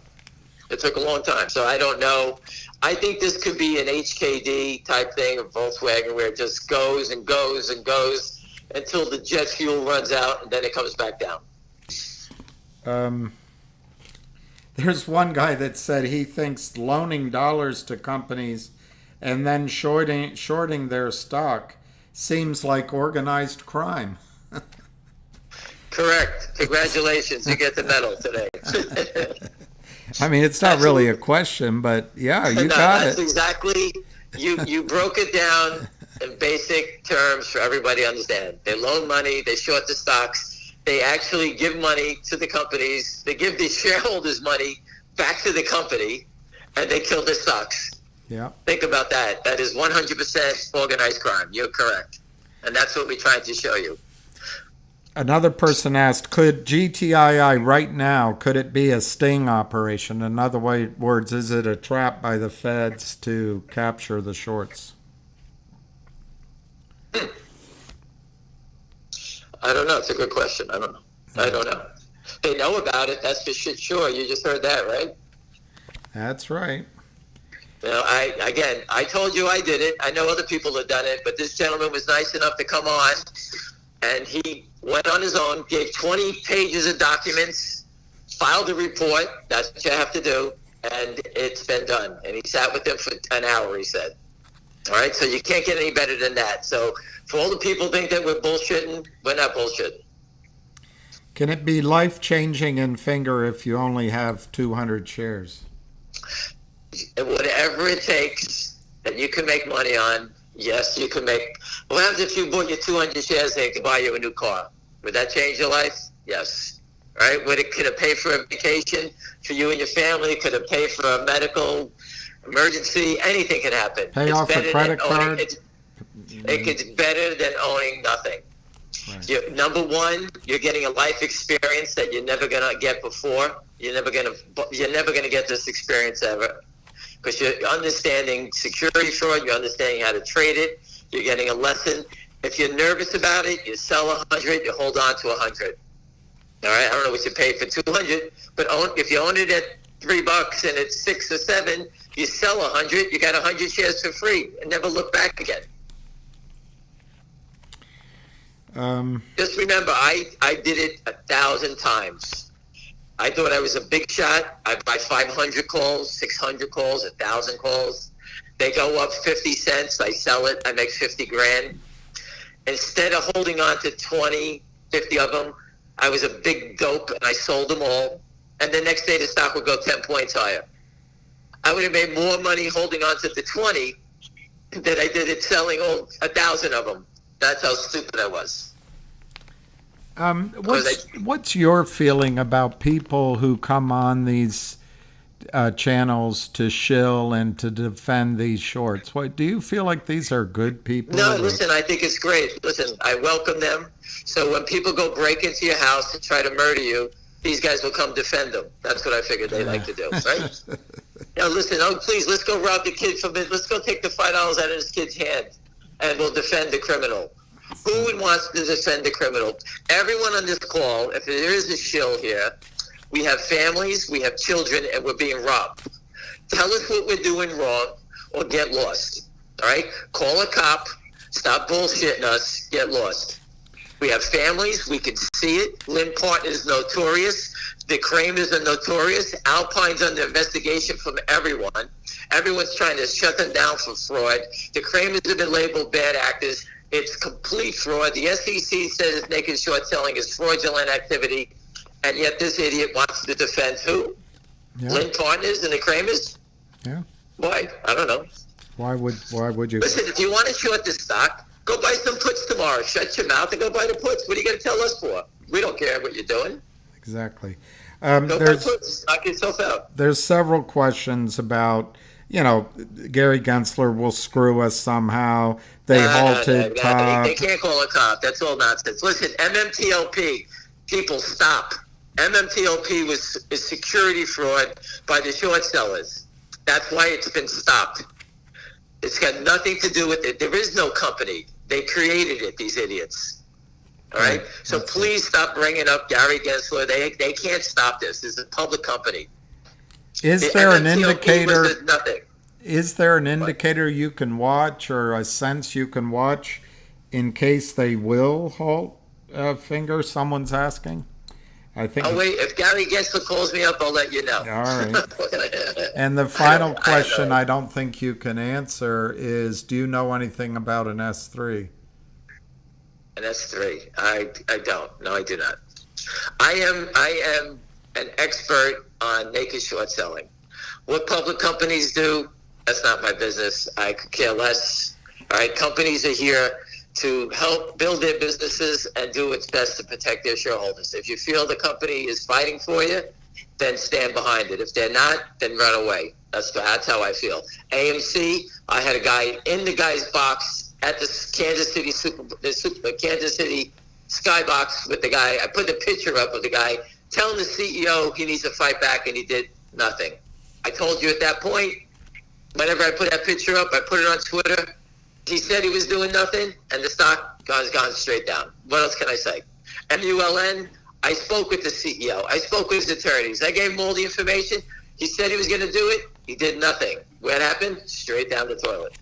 It took a long time. So I don't know. I think this could be an HKD type thing, of Volkswagen, where it just goes and goes and goes until the jet fuel runs out, and then it comes back down. There's one guy that said he thinks loaning dollars to companies and then shorting their stock seems like organized crime. Correct. Congratulations. You get the medal today. I mean, it's not really a question, but yeah, you got that's it. Exactly. You broke it down in basic terms for everybody to understand. They loan money. They short the stocks. They actually give money to the companies. They give the shareholders money back to the company, and they kill the stocks. Yeah. Think about that. That is 100% organized crime. You're correct. And that's what we tried to show you. Another person asked, could GTII right now, could it be a sting operation? In other words, is it a trap by the feds to capture the shorts? I don't know. It's a good question. I don't know. They know about it. That's for sure. You just heard that, right? That's right. I told you I did it. I know other people have done it, but this gentleman was nice enough to come on, and he went on his own, gave 20 pages of documents, filed a report. That's what you have to do, and it's been done. And he sat with them for an hour, he said. All right, so you can't get any better than that. So for all the people think that we're bullshitting, we're not bullshitting. Can it be life-changing in Finger if you only have 200 shares? Whatever it takes that you can make money on, yes, you can make. What happens if you bought your 200 shares and it could buy you a new car? Would that change your life? Yes. Right? Could it pay for a vacation for you and your family? Could it pay for a medical emergency, anything can happen. Pay It's off a better credit than owning- card. It's better than owning nothing. Right. Number one, you're getting a life experience that you're never gonna get before. You're never gonna get this experience ever, because you're understanding security fraud. You're understanding how to trade it. You're getting a lesson. If you're nervous about it, you sell 100. You hold on to 100. All right. I don't know what you paid for 200, but if you own it at $3 and it's 6 or 7, you sell 100. You got 100 shares for free and never look back again. Just remember, I did it 1,000 times. I thought I was a big shot. I buy 500 calls, 600 calls, 1,000 calls. They go up 50 cents. I sell it. I make 50 grand. Instead of holding on to 20, 50 of them, I was a big dope and I sold them all. And the next day the stock would go 10 points higher. I would have made more money holding on to the 20 than I did it selling all 1,000 of them. That's how stupid I was. What's your feeling about people who come on these channels to shill and to defend these shorts? Do you feel like these are good people? No, listen, I think it's great. Listen, I welcome them. So when people go break into your house and try to murder you, these guys will come defend them. That's what I figured they like to do, right? Now, listen, please, let's go rob the kid from it. Let's go take the $5 out of this kid's hand, and we'll defend the criminal. Who would want to defend the criminal? Everyone on this call, if there is a shill here, we have families, we have children, and we're being robbed. Tell us what we're doing wrong or get lost. All right? Call a cop. Stop bullshitting us. Get lost. We have families. We can see it. Lynn Parton is notorious. The Kramers are notorious. Alpine's under investigation from everyone. Everyone's trying to shut them down for fraud. The Kramers have been labeled bad actors. It's complete fraud. The SEC says naked short selling is fraudulent activity, and yet this idiot wants to defend who? Yeah. Lynn Partners and the Kramers? Yeah. Why? I don't know. Why would you? Listen, if you want to short the stock, go buy some puts tomorrow. Shut your mouth and go buy the puts. What are you going to tell us for? We don't care what you're doing. Exactly. Go buy puts. Knock yourself out. There's several questions about, Gary Gensler will screw us somehow. They halted top. They can't call a cop. That's all nonsense. Listen, MMTLP, people, stop. MMTLP is security fraud by the short sellers. That's why it's been stopped. It's got nothing to do with it. There is no company. They created it, these idiots. All right? So please stop bringing up Gary Gensler. They can't stop this. This is a public company. Is there an indicator? Nothing. Is there an indicator you can watch or a sense you can watch in case they will halt finger? Someone's asking. I think. Oh wait, if Gary Gensler calls me up, I'll let you know. All right. And the final question I don't think you can answer is: do you know anything about an S3? An S3? I don't. No, I do not. I am an expert on naked short selling. What public companies do, that's not my business. I could care less. All right, companies are here to help build their businesses and do its best to protect their shareholders. If you feel the company is fighting for you, then stand behind it. If they're not, then run away. That's how I feel. AMC, I had a guy in the guy's box at the Kansas City Kansas City Skybox with the guy. I put the picture up of the guy telling the CEO he needs to fight back, and he did nothing. I told you at that point, whenever I put that picture up, I put it on Twitter. He said he was doing nothing, and the stock has gone straight down. What else can I say? MULN, I spoke with the CEO. I spoke with his attorneys. I gave him all the information. He said he was going to do it. He did nothing. What happened? Straight down the toilet.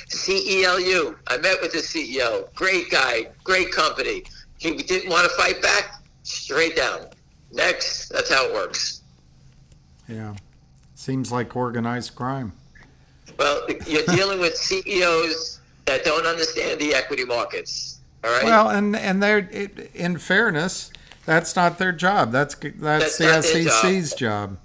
CELU, I met with the CEO. Great guy, great company. He didn't want to fight back. Straight down. Next. That's how it works. Yeah. Seems like organized crime. Well, you're dealing with CEOs that don't understand the equity markets. All right. Well, and they're, in fairness, that's not their job. That's the SEC's job.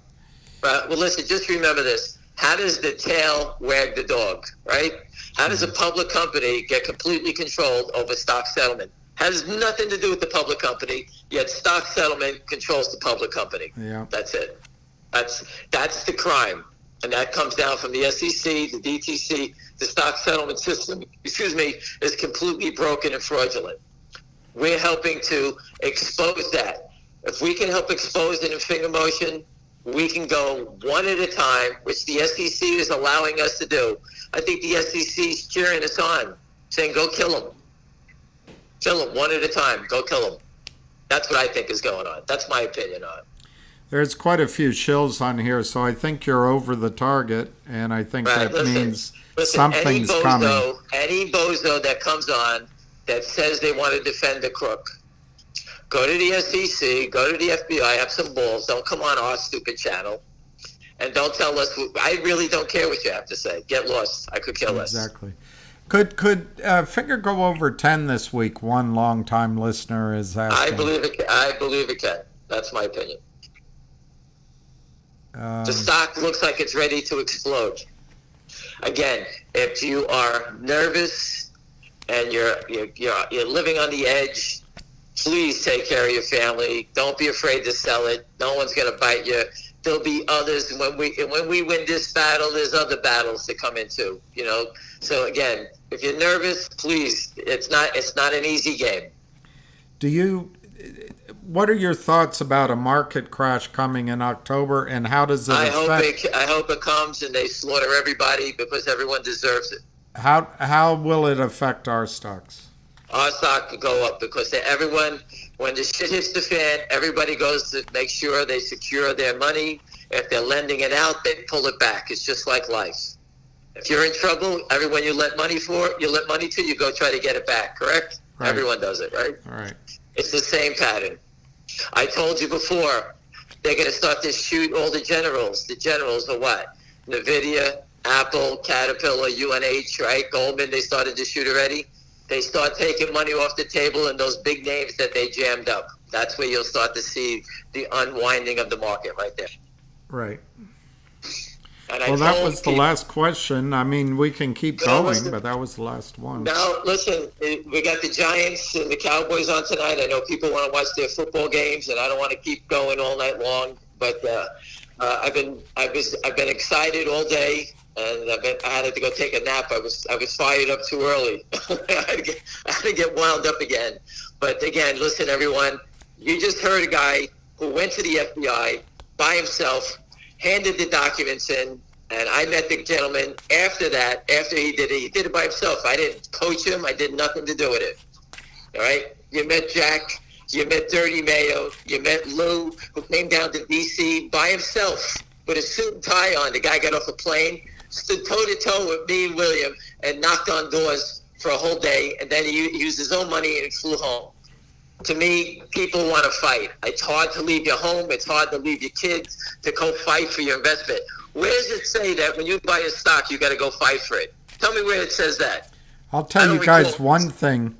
Well, listen. Just remember this. How does the tail wag the dog? Right? How does a public company get completely controlled over stock settlement? Has nothing to do with the public company. Yet stock settlement controls the public company. Yeah. That's it. That's the crime. And that comes down from the SEC, the DTC, the stock settlement system, is completely broken and fraudulent. We're helping to expose that. If we can help expose it in finger motion, we can go one at a time, which the SEC is allowing us to do. I think the SEC is cheering us on, saying, go kill them. Kill them one at a time. Go kill them. That's what I think is going on. That's my opinion on it. There's quite a few shills on here, so I think you're over the target, and I think that means something's coming. Any bozo that comes on that says they want to defend the crook, go to the SEC, go to the FBI, have some balls. Don't come on our stupid channel, and don't tell us. I really don't care what you have to say. Get lost. I could care less. Exactly. Could Finger go over 10 this week? One long-time listener is asking. I believe it can. That's my opinion. The stock looks like it's ready to explode. Again, if you are nervous and you're living on the edge, please take care of your family. Don't be afraid to sell it. No one's going to bite you. There'll be others. When we win this battle, there's other battles to come into. So again, if you're nervous, please. It's not an easy game. What are your thoughts about a market crash coming in October, and how does it affect? I hope it comes and they slaughter everybody because everyone deserves it. How will it affect our stocks? Our stock could go up because everyone, when the shit hits the fan, everybody goes to make sure they secure their money. If they're lending it out, they pull it back. It's just like life. If you're in trouble, everyone you lent money to, you go try to get it back, correct? Right. Everyone does it, right? All right. It's the same pattern. I told you before, they're going to start to shoot all the generals. The generals are what? NVIDIA, Apple, Caterpillar, UNH, right? Goldman, they started to shoot already. They start taking money off the table and those big names that they jammed up. That's where you'll start to see the unwinding of the market right there. Right. Well, that was the last question. I mean, we can keep going, but that was the last one. Now, listen, we got the Giants and the Cowboys on tonight. I know people want to watch their football games, and I don't want to keep going all night long. But I've been excited all day, and I had to go take a nap. I was fired up too early. I had to get wound up again. But again, listen, everyone, you just heard a guy who went to the FBI by himself, handed the documents in, and I met the gentleman after that. After he did it by himself. I didn't coach him. I did nothing to do with it. All right? You met Jack. You met Dirty Mayo. You met Lou, who came down to D.C. by himself with a suit and tie on. The guy got off a plane, stood toe-to-toe with me and William, and knocked on doors for a whole day, and then he used his own money and he flew home. To me, people want to fight. It's hard to leave your home. It's hard to leave your kids to go fight for your investment. Where does it say that when you buy a stock, you got to go fight for it? Tell me where it says that. I'll tell you guys one thing.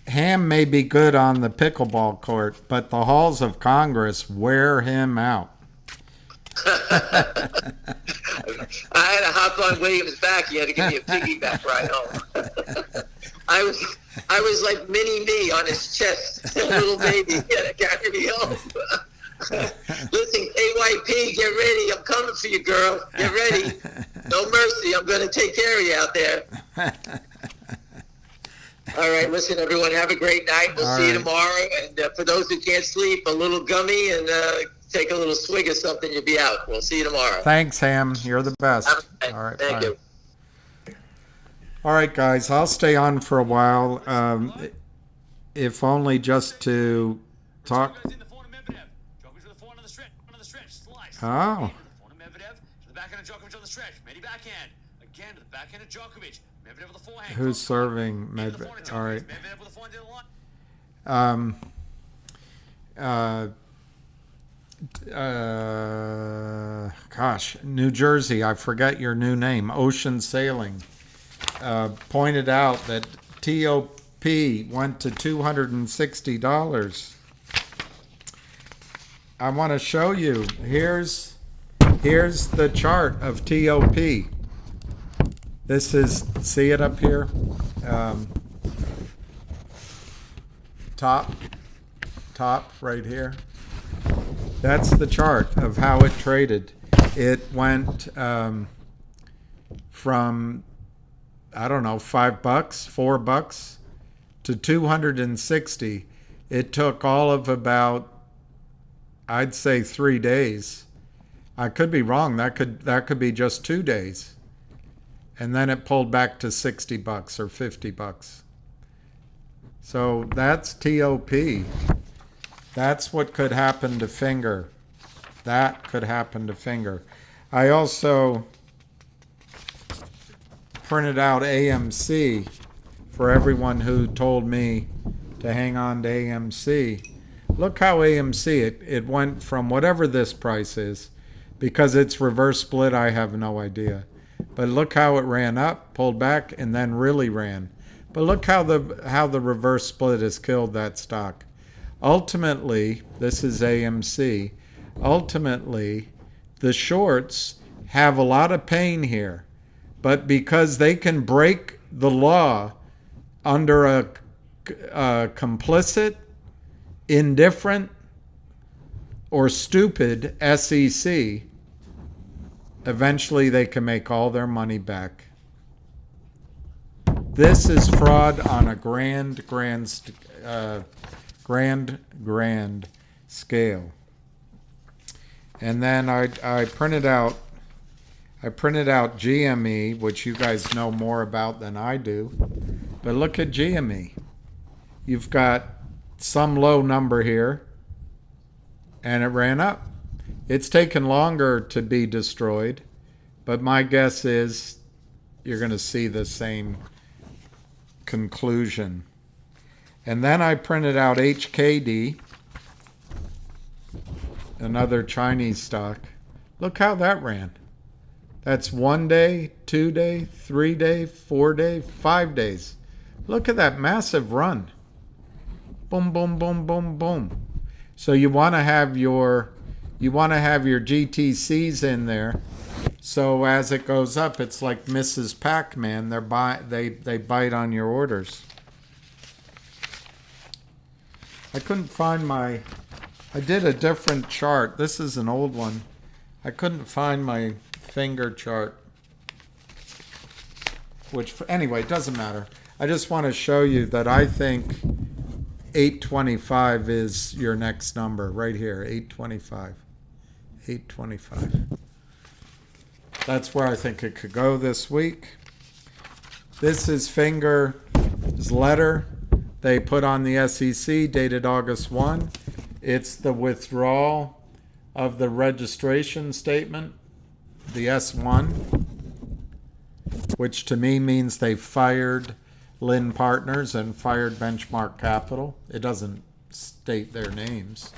Ham may be good on the pickleball court, but the halls of Congress wear him out. I had to hop on William's back. He had to give me a piggyback ride home. I was like mini me on his chest, a little baby. He had to carry me home. Listen, AYP, get ready. I'm coming for you, girl. Get ready. No mercy. I'm going to take care of you out there. All right, listen, everyone, have a great night. We'll see you tomorrow. And for those who can't sleep, a little gummy and take a little swig of something, you'll be out. We'll see you tomorrow. Thanks, Ham. You're the best. All right, thank you. All right, guys, I'll stay on for a while, if only just to talk. Oh. Who's serving Medvedev? All right. Gosh, New Jersey, I forget your new name, Ocean Sailing, pointed out that TOP went to $260. I want to show you. Here's the chart of TOP. This is, see it up here? Top right here. That's the chart of how it traded. it went from, I don't know, $5, $4 to 260. It took all of about, I'd say, 3 days. I could be wrong. That could be just 2 days. And then it pulled back to $60 or $50. So that's TOP. That's what could happen to Finger. That could happen to Finger. I also printed out AMC for everyone who told me to hang on to AMC. Look how AMC, it went from whatever this price is, because it's reverse split, I have no idea. But look how it ran up, pulled back, and then really ran. But look how the reverse split has killed that stock. Ultimately, this is AMC. Ultimately, the shorts have a lot of pain here. But because they can break the law under a complicit, indifferent, or stupid SEC, eventually they can make all their money back. This is fraud on a grand scale. And then I printed out GME, which you guys know more about than I do. But look at GME. You've got some low number here, and it ran up. It's taken longer to be destroyed, but my guess is you're going to see the same conclusion. And then I printed out HKD, another Chinese stock. Look how that ran. That's 1 day, 2 day, 3 day, 4 day, 5 days. Look at that massive run. Boom, boom, boom, boom, boom. So you want to have your GTCs in there. So as it goes up, it's like Mrs. Pac-Man. They bite on your orders. I couldn't find I did a different chart. This is an old one. I couldn't find my Finger chart. Anyway, it doesn't matter. I just want to show you that I think 825 is your next number right here, 825. 825. That's where I think it could go this week. This is Finger's letter they put on the SEC dated August 1. It's the withdrawal of the registration statement, the S1, which to me means they fired Lynn Partners and fired Benchmark Capital. It doesn't state their names,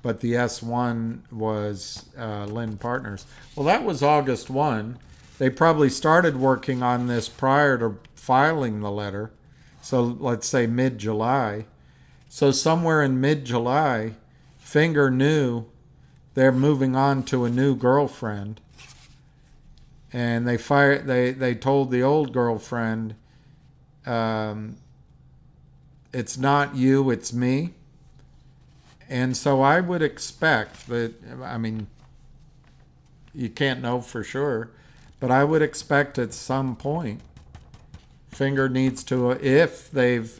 but the S1 was Lynn Partners. Well, that was August 1. They probably started working on this prior to filing the letter. So let's say mid-July. So somewhere in mid-July, Finger knew they're moving on to a new girlfriend. And they told the old girlfriend, it's not you, it's me. And so I would expect that, I mean, you can't know for sure, but I would expect at some point Finger needs to, if they've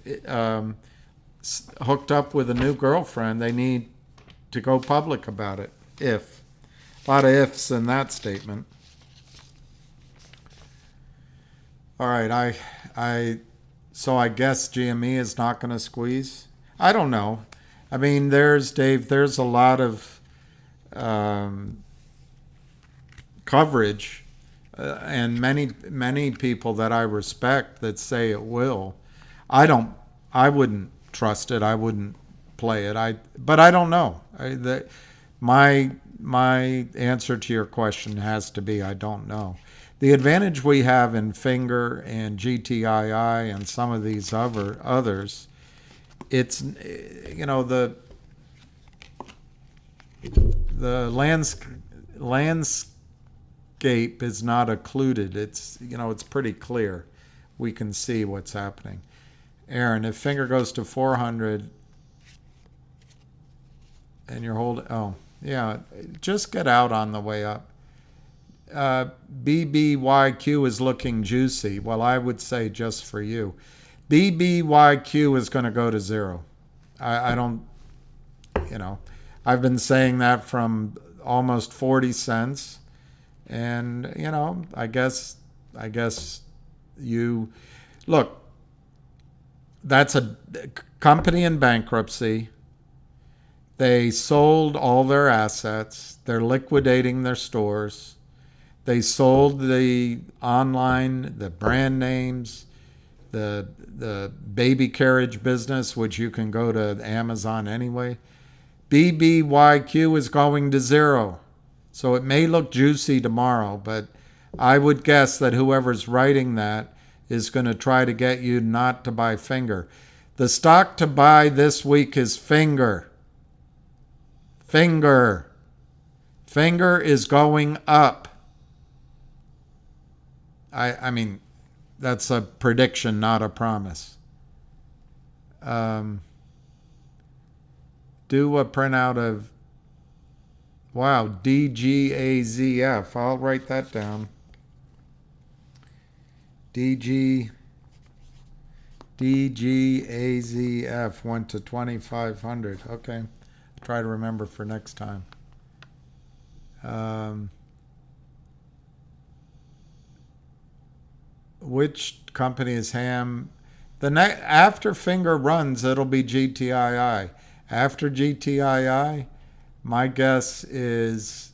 hooked up with a new girlfriend, they need to go public about it. If. A lot of ifs in that statement. All right, so I guess GME is not going to squeeze. I don't know. I mean, there's a lot of coverage and many people that I respect that say it will. I wouldn't trust it. I wouldn't play it. But I don't know. My answer to your question has to be I don't know. The advantage we have in Finger and GTII and some of these others, it's, you know, the landscape is not occluded. It's, you know, it's pretty clear. We can see what's happening. Aaron, if Finger goes to 400 and you're holding, oh, yeah, just get out on the way up. BBYQ is looking juicy. Well, I would say just for you. BBYQ is going to go to zero. I don't, I've been saying that from almost 40 cents. And, I guess you look, that's a company in bankruptcy. They sold all their assets. They're liquidating their stores. They sold the online, the brand names, the baby carriage business, which you can go to Amazon anyway. BBYQ is going to zero. So it may look juicy tomorrow, but I would guess that whoever's writing that is going to try to get you not to buy Finger. The stock to buy this week is Finger. Finger is going up. I mean, that's a prediction, not a promise. Do a printout of, wow, DGAZF. I'll write that down. DGAZF went to 2,500. Okay. Try to remember for next time. Which company is Ham? After Finger runs, it'll be GTII. After GTII, my guess is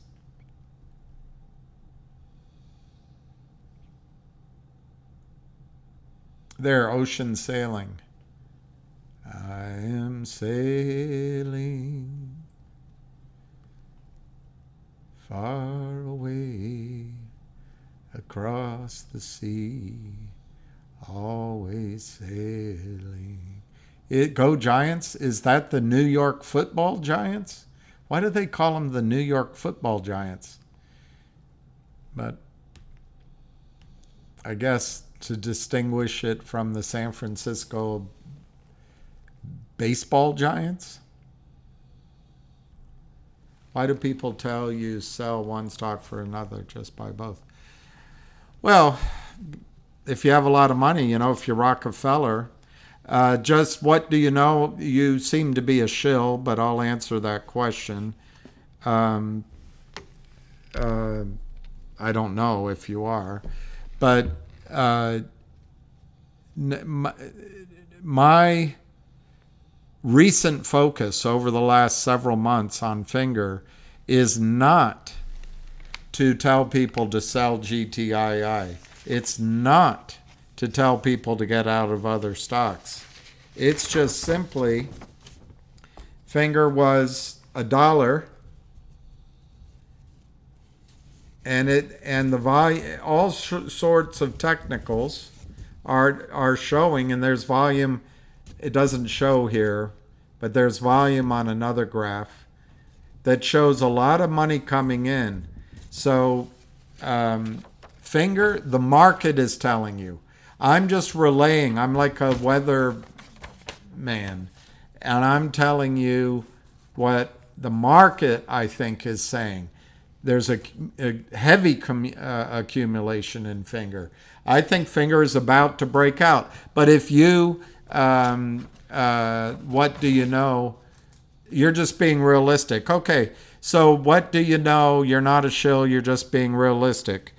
they're ocean sailing. I am sailing far away across the sea, always sailing. Go Giants? Is that the New York Football Giants? Why do they call them the New York Football Giants? But I guess to distinguish it from the San Francisco Baseball Giants? Why do people tell you sell one stock for another? Just buy both. Well, if you have a lot of money, if you're Rockefeller, just what do you know? You seem to be a shill, but I'll answer that question. I don't know if you are, but my recent focus over the last several months on Finger is not to tell people to sell GTII. It's not to tell people to get out of other stocks. It's just simply Finger was $1, and the volume, all sorts of technicals are showing, and there's volume. It doesn't show here, but there's volume on another graph that shows a lot of money coming in. So Finger, the market is telling you. I'm just relaying. I'm like a weather man, and I'm telling you what the market, I think, is saying. There's a heavy accumulation in Finger. I think Finger is about to break out. But if you, what do you know? You're just being realistic. Okay, so what do you know? You're not a shill. You're just being realistic.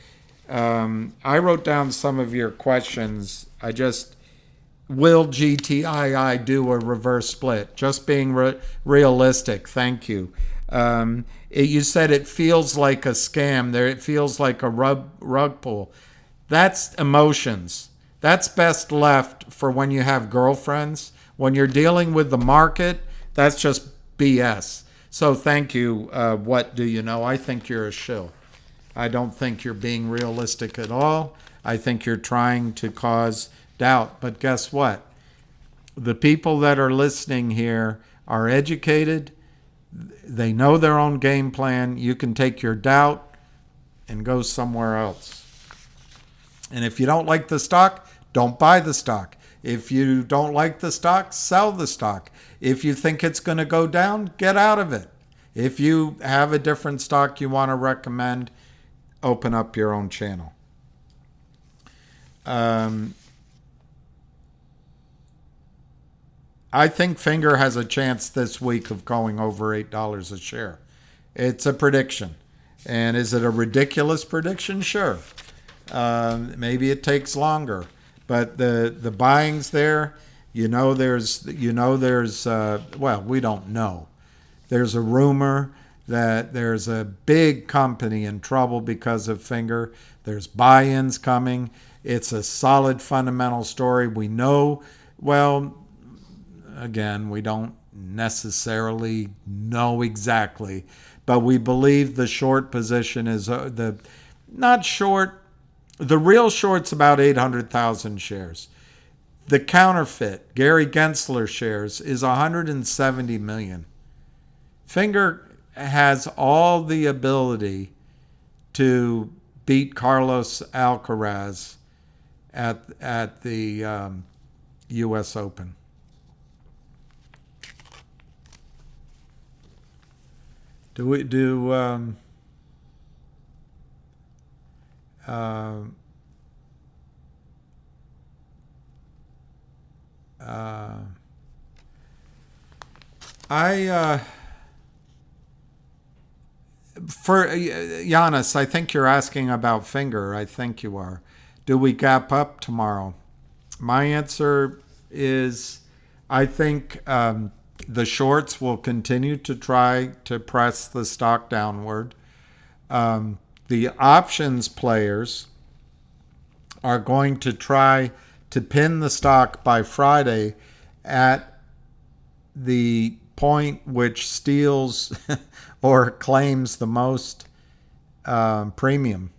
I wrote down some of your questions. Will GTII do a reverse split? Just being realistic. Thank you. You said it feels like a scam. It feels like a rug pull. That's emotions. That's best left for when you have girlfriends. When you're dealing with the market, that's just BS. So thank you. What do you know? I think you're a shill. I don't think you're being realistic at all. I think you're trying to cause doubt. But guess what? The people that are listening here are educated. They know their own game plan. You can take your doubt and go somewhere else. And if you don't like the stock, don't buy the stock. If you don't like the stock, sell the stock. If you think it's going to go down, get out of it. If you have a different stock you want to recommend, open up your own channel. I think Finger has a chance this week of going over $8 a share. It's a prediction. And is it a ridiculous prediction? Sure. Maybe it takes longer. But the buying's there. There's well, we don't know. There's a rumor that there's a big company in trouble because of Finger. There's buy-ins coming. It's a solid fundamental story. We know, well, again, we don't necessarily know exactly, but we believe the short position is not short. The real short's about 800,000 shares. The counterfeit, Gary Gensler shares, is 170 million. Finger has all the ability to beat Carlos Alcaraz at the U.S. Open. For Giannis, I think you're asking about Finger. I think you are. Do we gap up tomorrow? My answer is I think the shorts will continue to try to press the stock downward. The options players are going to try to pin the stock by Friday at the point which steals or claims the most premium.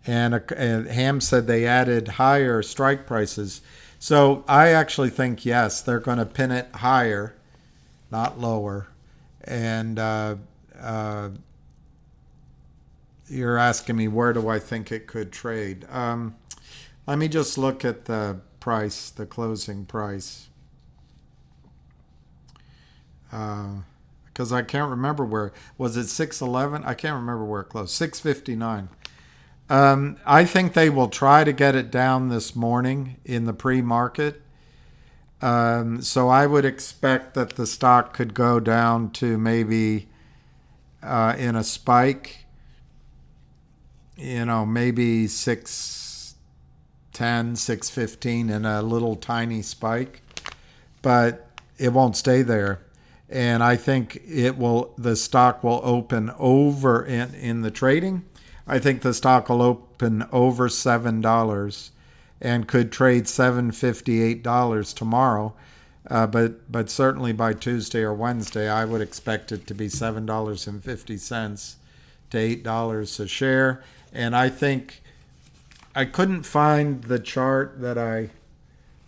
And Ham said they added higher strike prices. So I actually think, yes, they're going to pin it higher, not lower. And you're asking me, where do I think it could trade? Let me just look at the price, the closing price. Because I can't remember where. Was it 611? I can't remember where it closed. 659. I think they will try to get it down this morning in the pre-market. So I would expect that the stock could go down to maybe in a spike, maybe 610, 615 in a little tiny spike. But it won't stay there. And I think the stock will open over in the trading. I think the stock will open over $7 and could trade $7.58 tomorrow. But certainly by Tuesday or Wednesday, I would expect it to be $7.50 to $8 a share. And I think I couldn't find the chart that I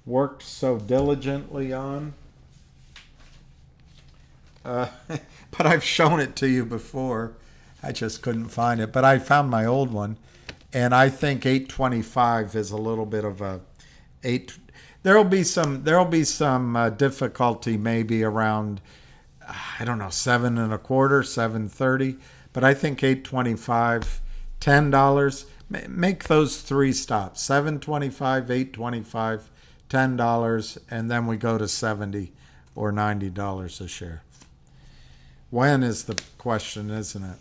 worked so diligently on. But I've shown it to you before. I just couldn't find it. But I found my old one. And I think 825 is a little bit of a 8. There'll be some difficulty maybe around, I don't know, 7.25, 7.30. But I think 825, $10. Make those three stops: 7.25, 8.25, $10, and then we go to $70 or $90 a share. When is the question, isn't it?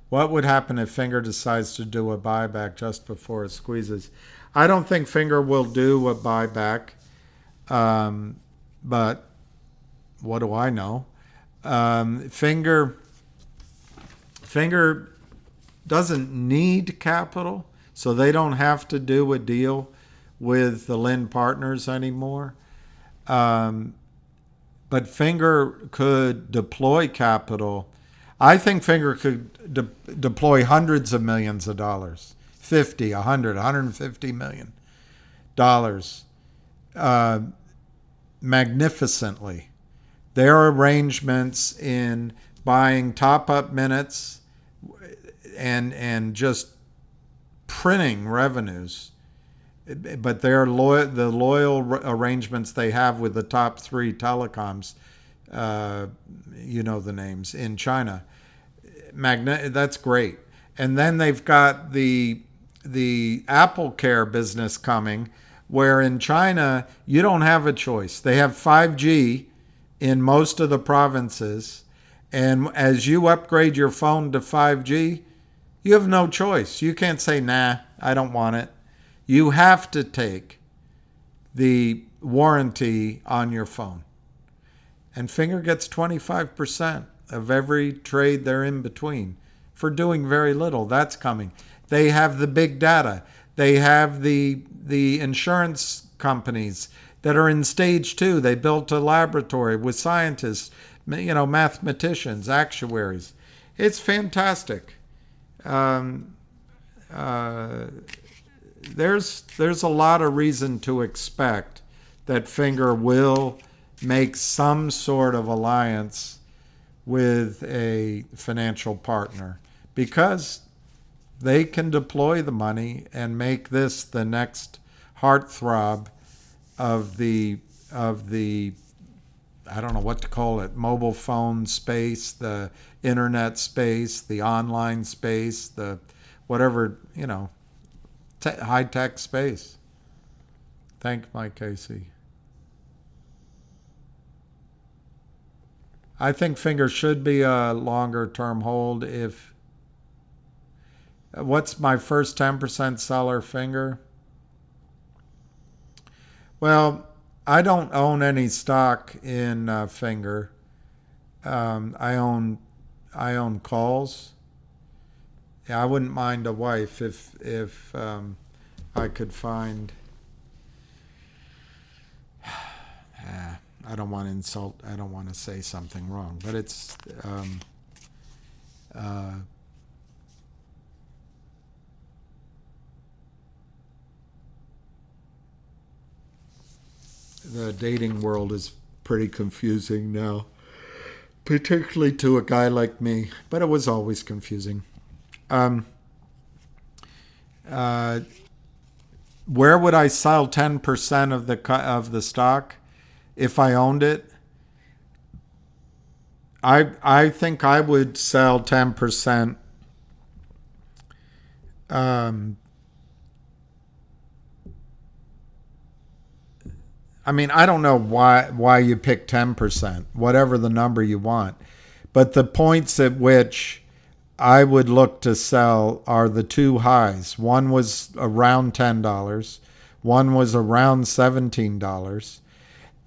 What would happen if Finger decides to do a buyback just before it squeezes? I don't think Finger will do a buyback, but what do I know? Finger doesn't need capital, so they don't have to do a deal with the Lynn Partners anymore. But Finger could deploy capital. I think Finger could deploy hundreds of millions of dollars, 50, 100, 150 million dollars, magnificently. Their arrangements in buying top-up minutes and just printing revenues, but the loyal arrangements they have with the top three telecoms, the names in China, That's great. And then they've got the Apple Care business coming, where in China you don't have a choice. They have 5G in most of the provinces, and as you upgrade your phone to 5G, you have no choice. You can't say, nah, I don't want it. You have to take the warranty on your phone. And Finger gets 25% of every trade they're in between for doing very little. That's coming. They have the big data. They have the insurance companies that are in stage 2. They built a laboratory with scientists, mathematicians, actuaries. It's fantastic. There's a lot of reason to expect that Finger will make some sort of alliance with a financial partner, because they can deploy the money and make this the next heartthrob of the I don't know what to call it, mobile phone space, the internet space, the online space, the whatever, high-tech space. Thank you, Mike Casey. I think Finger should be a longer-term hold. What's my first 10% seller, Finger? Well, I don't own any stock in Finger. I own calls. Yeah, I wouldn't mind a wife if I could find. I don't want to insult. I don't want to say something wrong, but it's. The dating world is pretty confusing now, particularly to a guy like me, but it was always confusing. Where would I sell 10% of the stock if I owned it? I think I would sell 10%. I don't know why you pick 10%, whatever the number you want. But the points at which I would look to sell are the two highs. One was around $10. One was around $17.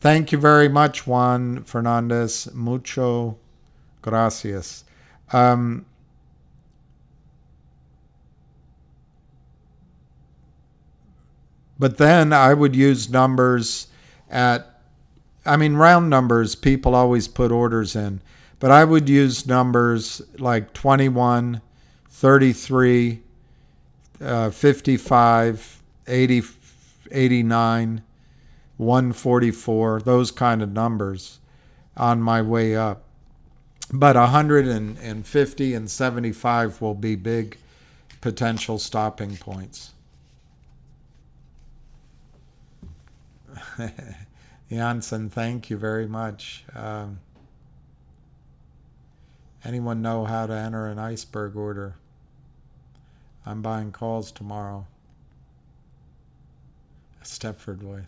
Thank you very much, Juan Fernandez. Mucho gracias. But then I would use numbers round numbers, people always put orders in. But I would use numbers like 21, 33, 55, 80, 89, 144, those kind of numbers on my way up. But 150 and 75 will be big potential stopping points. Janssen, thank you very much. Anyone know how to enter an iceberg order? I'm buying calls tomorrow. Stepford Way.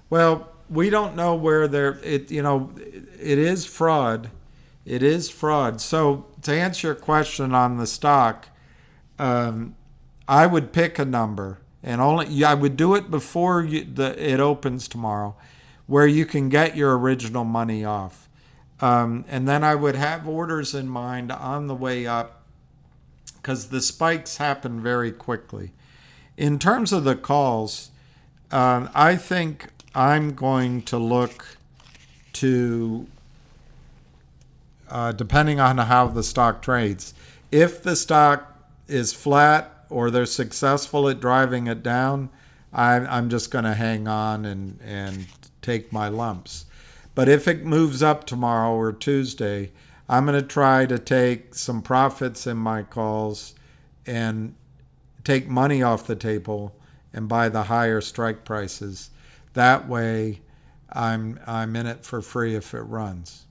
Well, we don't know where it is fraud. It is fraud. So to answer your question on the stock, I would pick a number, and I would do it before it opens tomorrow, where you can get your original money off. And then I would have orders in mind on the way up, because the spikes happen very quickly. In terms of the calls, I think I'm going to look to, depending on how the stock trades, if the stock is flat or they're successful at driving it down, I'm just going to hang on and take my lumps. But if it moves up tomorrow or Tuesday, I'm going to try to take some profits in my calls and take money off the table and buy the higher strike prices. That way, I'm in it for free if it runs.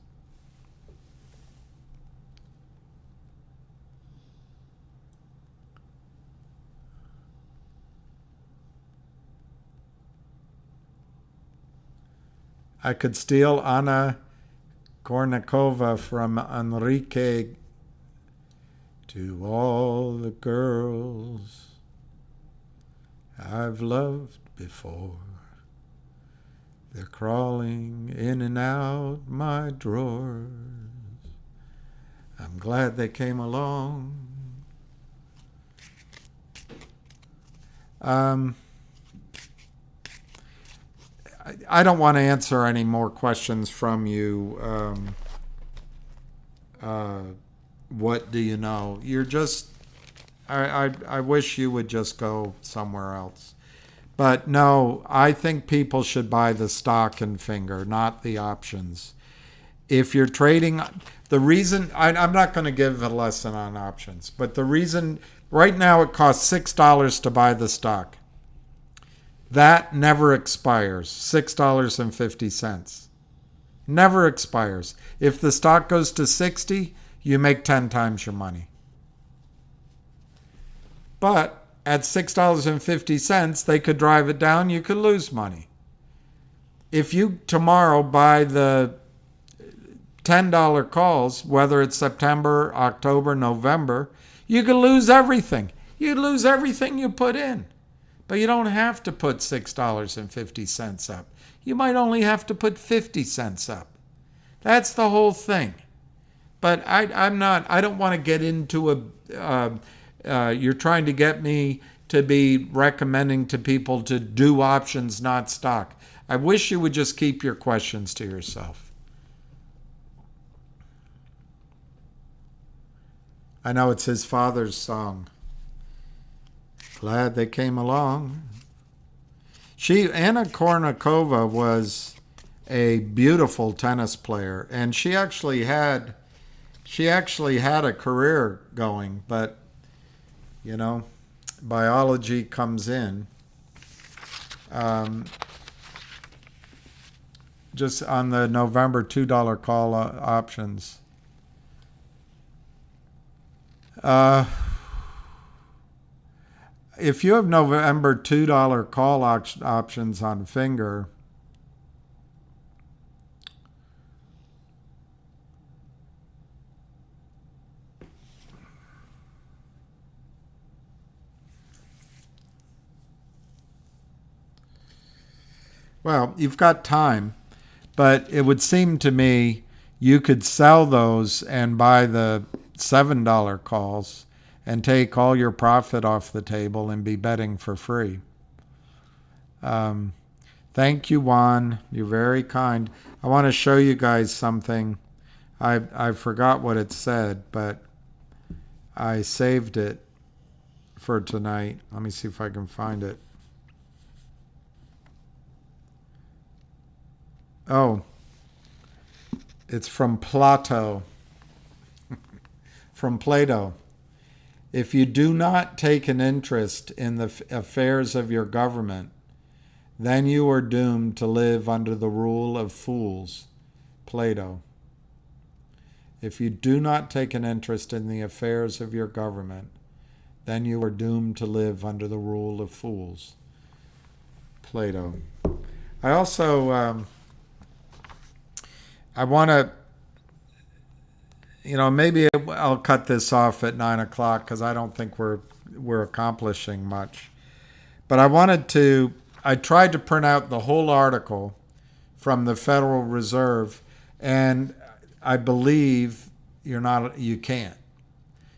I could steal Anna Kournikova from Enrique. To all the girls I've loved before, they're crawling in and out my drawers. I'm glad they came along. I don't want to answer any more questions from you. What do you know? You're just, I wish you would just go somewhere else. But no, I think people should buy the stock and finger, not the options. If you're trading, the reason, I'm not going to give a lesson on options, but the reason, right now it costs $6 to buy the stock. That never expires, $6.50. Never expires. If the stock goes to 60, you make 10 times your money. But at $6.50, they could drive it down, you could lose money. If you tomorrow buy the $10 calls, whether it's September, October, November, you could lose everything. You'd lose everything you put in. But you don't have to put $6.50 up. You might only have to put 50 cents up. That's the whole thing. But I don't want to get into you're trying to get me to be recommending to people to do options, not stock. I wish you would just keep your questions to yourself. I know it's his father's song. Glad they came along. Anna Kournikova was a beautiful tennis player, and she actually had a career going, but you know, biology comes in. Just on the November $2 call options. If you have November $2 call options on finger, well, you've got time, but it would seem to me you could sell those and buy the $7 calls and take all your profit off the table and be betting for free. Thank you, Juan. You're very kind. I want to show you guys something. I forgot what it said, but I saved it for tonight. Let me see if I can find it. Oh, it's from Plato. From Plato. If you do not take an interest in the affairs of your government, then you are doomed to live under the rule of fools. Plato. If you do not take an interest in the affairs of your government, then you are doomed to live under the rule of fools. Plato. I also, I want to, maybe I'll cut this off at 9 o'clock because I don't think we're accomplishing much. But I tried to print out the whole article from the Federal Reserve, and I believe you can't.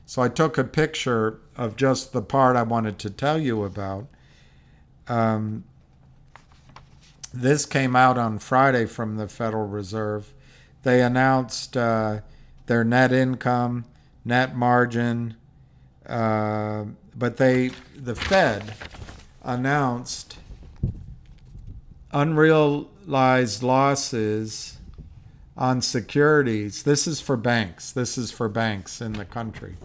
So I took a picture of just the part I wanted to tell you about. This came out on Friday from the Federal Reserve. They announced their net income, net margin, but the Fed announced unrealized losses on securities. This is for banks. This is for banks in the country.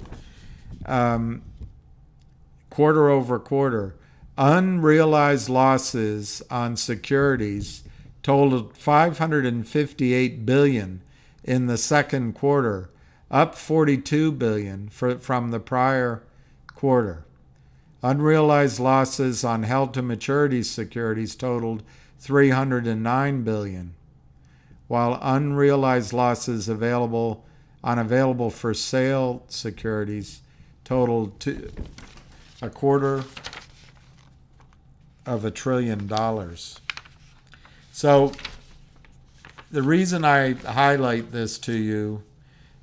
Quarter over quarter, unrealized losses on securities totaled $558 billion in the second quarter, up $42 billion from the prior quarter. Unrealized losses on held-to-maturity securities totaled $309 billion. while unrealized losses unavailable for sale securities totaled $250 billion. So the reason I highlight this to you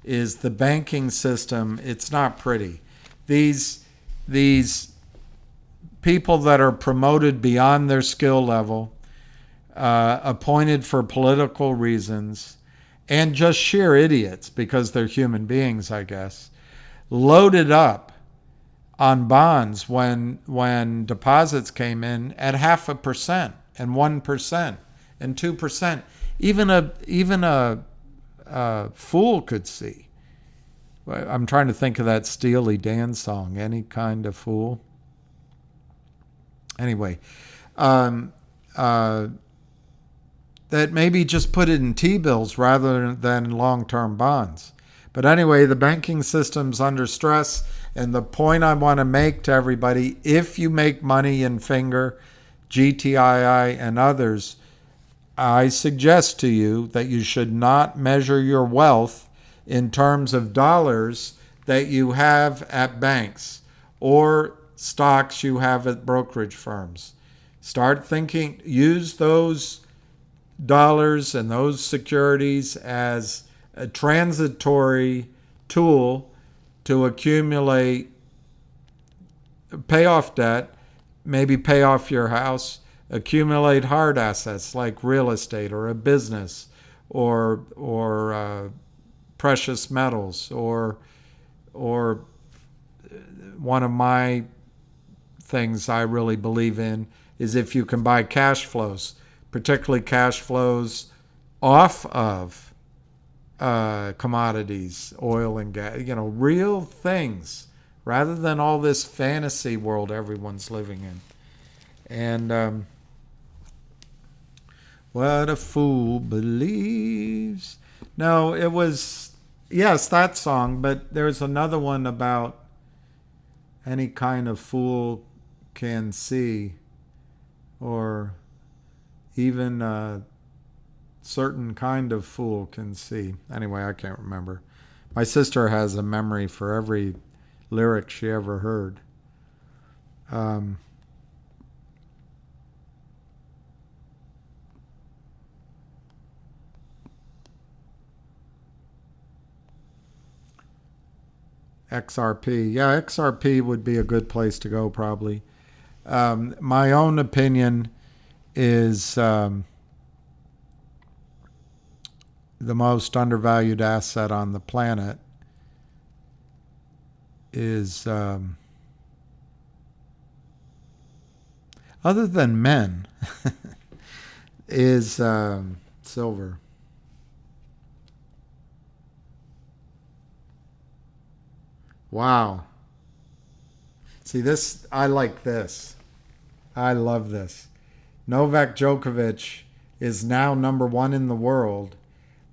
is the banking system. It's not pretty. These people that are promoted beyond their skill level, appointed for political reasons, and just sheer idiots because they're human beings, I guess, loaded up on bonds when deposits came in at 0.5% and 1% and 2%. Even a fool could see. I'm trying to think of that Steely Dan song, Any Kind of Fool. Anyway, that maybe just put it in T-bills rather than long-term bonds. But anyway, the banking system's under stress. And the point I want to make to everybody, if you make money in Finger, GTII, and others, I suggest to you that you should not measure your wealth in terms of dollars that you have at banks or stocks you have at brokerage firms. Start thinking, use those dollars and those securities as a transitory tool to accumulate, pay off debt, maybe pay off your house, accumulate hard assets like real estate or a business or precious metals or one of my things I really believe in is if you can buy cash flows, particularly cash flows off of commodities, oil and gas, real things, rather than all this fantasy world everyone's living in. And what a fool believes. No, it was, yes, that song, but there's another one about any kind of fool can see, or even certain kind of fool can see. Anyway, I can't remember. My sister has a memory for every lyric she ever heard. XRP. Yeah, XRP would be a good place to go probably. My own opinion is the most undervalued asset on the planet is, other than men, is silver. Wow. See, this, I like this. I love this. Novak Djokovic is now number one in the world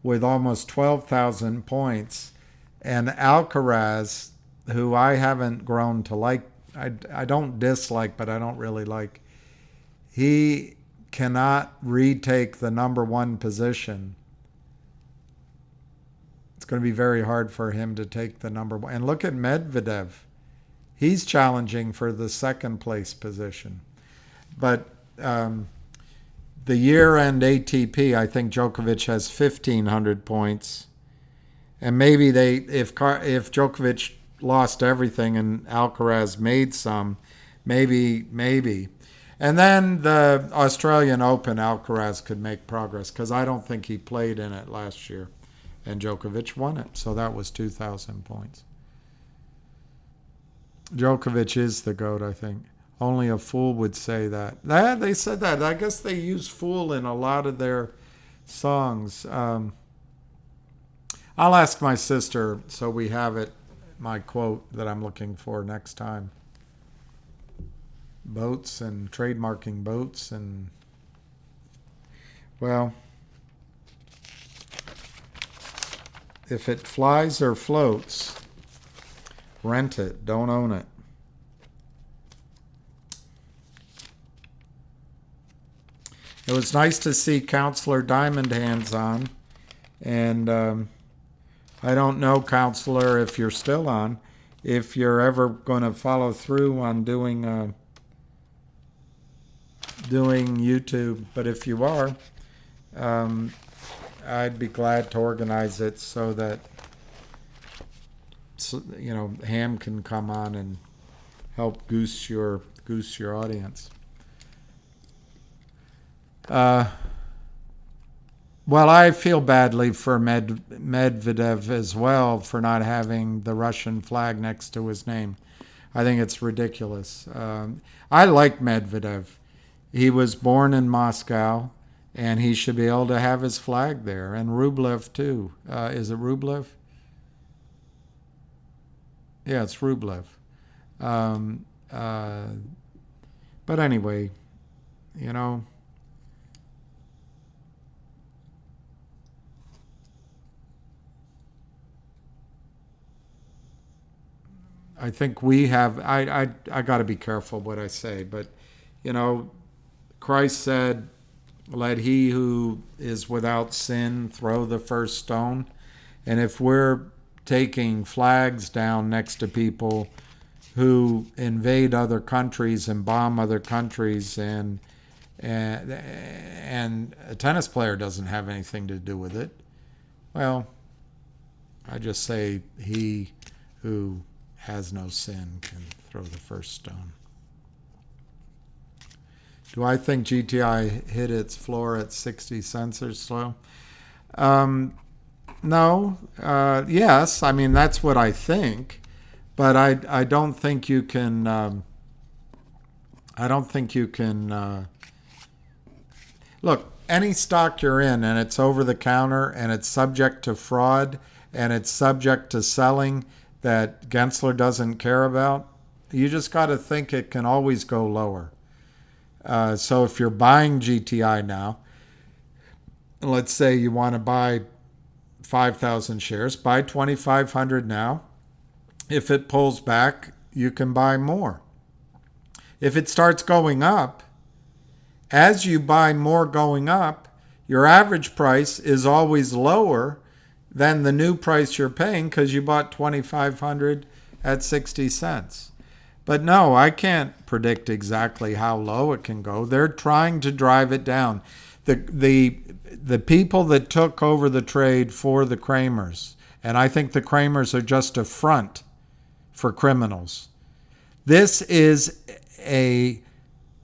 with almost 12,000 points. And Alcaraz, who I haven't grown to like, I don't dislike, but I don't really like, he cannot retake the number one position. It's going to be very hard for him to take the number one. And look at Medvedev. He's challenging for the second place position. But the year-end ATP, I think Djokovic has 1,500 points. And maybe if Djokovic lost everything and Alcaraz made some, maybe. And then the Australian Open, Alcaraz could make progress because I don't think he played in it last year. And Djokovic won it. So that was 2,000 points. Djokovic is the GOAT, I think. Only a fool would say that. They said that. I guess they use fool in a lot of their songs. I'll ask my sister so we have it, my quote that I'm looking for next time. Boats and trademarking boats and, well, if it flies or floats, rent it, don't own it. It was nice to see Counselor Diamond Hands on. And I don't know, Counselor, if you're still on, if you're ever going to follow through on doing YouTube. But if you are, I'd be glad to organize it so that Ham can come on and help goose your audience. Well, I feel badly for Medvedev as well for not having the Russian flag next to his name. I think it's ridiculous. I like Medvedev. He was born in Moscow, and he should be able to have his flag there. And Rublev, too. Is it Rublev? Yeah, it's Rublev. But anyway, I think we have, I got to be careful what I say, but, Christ said, let he who is without sin throw the first stone. And if we're taking flags down next to people who invade other countries and bomb other countries, and a tennis player doesn't have anything to do with it, well, I just say he who has no sin can throw the first stone. Do I think GTI hit its floor at 60 cents or so? No. Yes, I mean, that's what I think. But I don't think you can... Look, any stock you're in and it's over the counter and it's subject to fraud and it's subject to selling that Gensler doesn't care about, you just got to think it can always go lower. So if you're buying GTI now, let's say you want to buy 5,000 shares, buy 2,500 now. If it pulls back, you can buy more. If it starts going up, as you buy more going up, your average price is always lower than the new price you're paying because you bought 2,500 at 60 cents. But no, I can't predict exactly how low it can go. They're trying to drive it down. The people that took over the trade for the Kramers, and I think the Kramers are just a front for criminals. This is a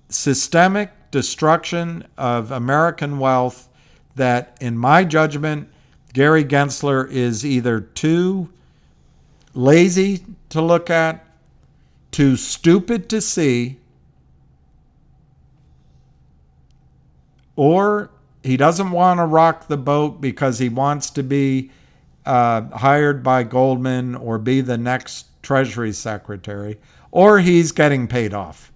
systemic destruction of American wealth that, in my judgment, Gary Gensler is either too lazy to look at, too stupid to see, or he doesn't want to rock the boat because he wants to be hired by Goldman or be the next Treasury Secretary, or he's getting paid off.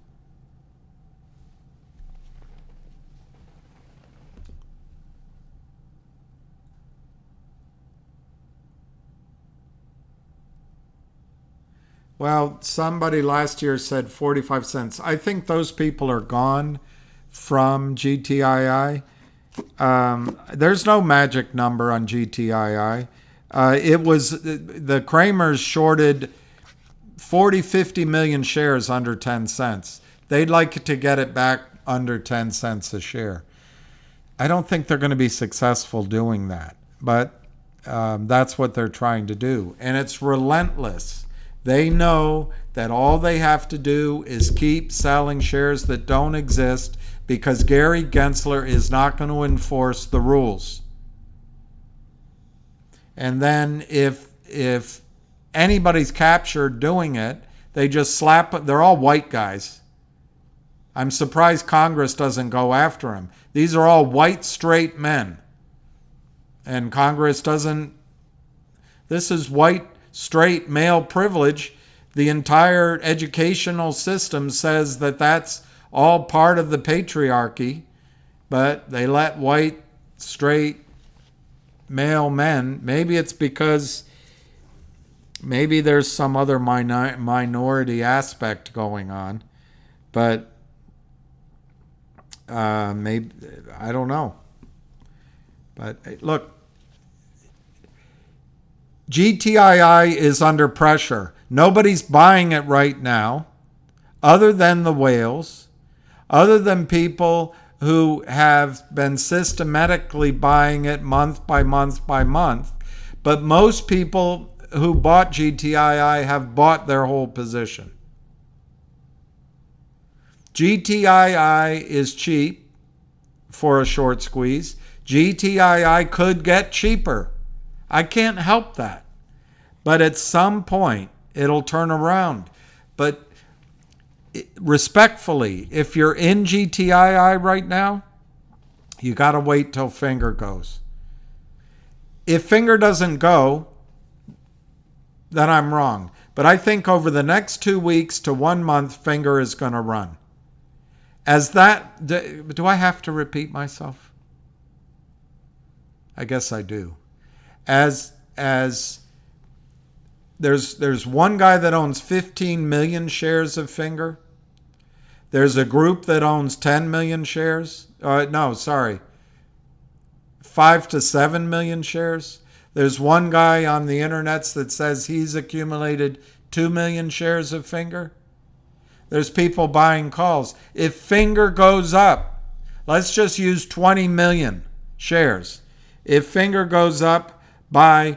Well, somebody last year said 45 cents. I think those people are gone from GTII. There's no magic number on GTII. It was the Kramers shorted 40, 50 million shares under 10 cents. They'd like to get it back under 10 cents a share. I don't think they're going to be successful doing that, but that's what they're trying to do. And it's relentless. They know that all they have to do is keep selling shares that don't exist because Gary Gensler is not going to enforce the rules. And then if anybody's captured doing it, they just slap. They're all white guys. I'm surprised Congress doesn't go after them. These are all white, straight men. And Congress doesn't. This is white, straight male privilege. The entire educational system says that that's all part of the patriarchy, but they let white, straight male men. Maybe it's because maybe there's some other minority aspect going on, but maybe, I don't know. But look, GTII is under pressure. Nobody's buying it right now, other than the whales, other than people who have been systematically buying it month by month by month. But most people who bought GTII have bought their whole position. GTII is cheap for a short squeeze. GTII could get cheaper. I can't help that. But at some point, it'll turn around. But respectfully, if you're in GTII right now, you got to wait till finger goes. If finger doesn't go, then I'm wrong. But I think over the next 2 weeks to 1 month, finger is going to run. As that, do I have to repeat myself? I guess I do. As there's one guy that owns 15 million shares of finger. There's a group that owns 10 million shares. 5 to 7 million shares. There's one guy on the internet that says he's accumulated 2 million shares of finger. There's people buying calls. If finger goes up, let's just use 20 million shares. If finger goes up by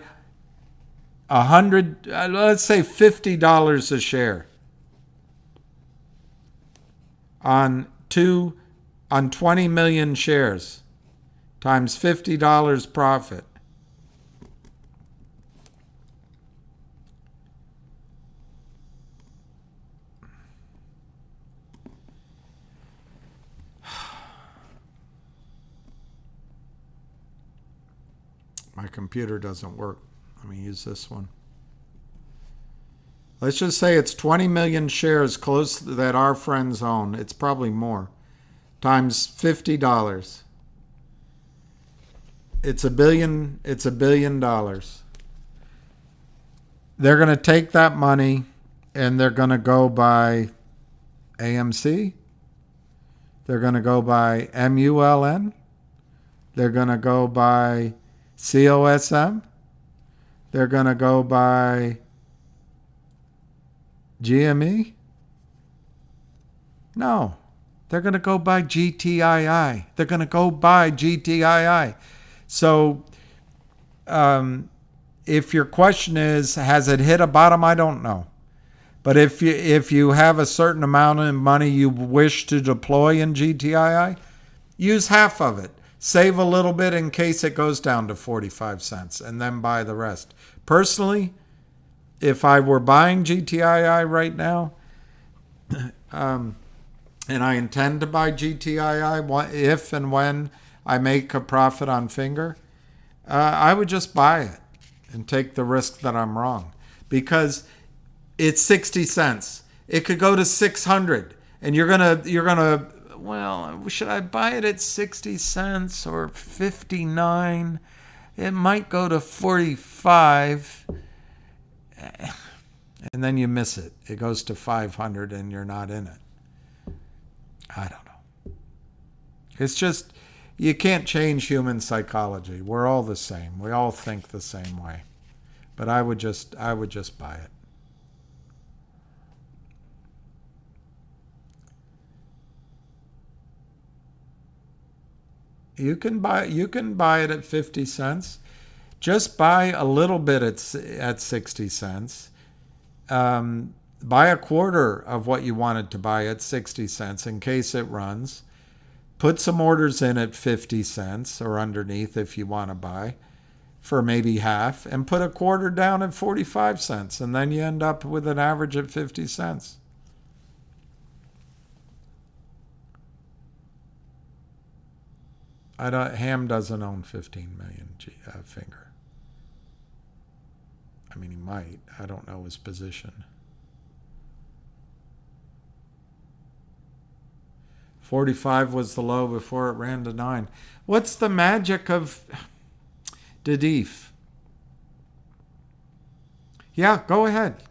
let's say $50 a share on 20 million shares times $50 profit. My computer doesn't work. Let me use this one. Let's just say it's 20 million shares close that our friends own. It's probably more. Times $50. It's $1 billion. It's $1 billion. They're going to take that money and they're going to go buy AMC. They're going to go buy MULN. They're going to go buy COSM. They're going to go buy GME. No, they're going to go buy GTII. They're going to go buy GTII. So if your question is, has it hit a bottom? I don't know. But if you have a certain amount of money you wish to deploy in GTII, use half of it. Save a little bit in case it goes down to 45 cents and then buy the rest. Personally, if I were buying GTII right now, and I intend to buy GTII if and when I make a profit on finger, I would just buy it and take the risk that I'm wrong. Because it's 60 cents. It could go to 600 and you're gonna well, should I buy it at 60 cents or 59? It might go to 45. And then you miss it. It goes to 500 and you're not in it. I don't know. It's just, you can't change human psychology. We're all the same. We all think the same way. But I would just buy it. You can buy it at 50 cents. Just buy a little bit at 60 cents. Buy a quarter of what you wanted to buy at 60 cents in case it runs. Put some orders in at 50 cents or underneath if you want to buy for maybe half, and put a quarter down at 45 cents, and then you end up with an average at 50 cents. Ham doesn't own 15 million finger. I mean, he might. I don't know his position. 45 was the low before it ran to 9. What's the magic of Dadif? Yeah, go ahead.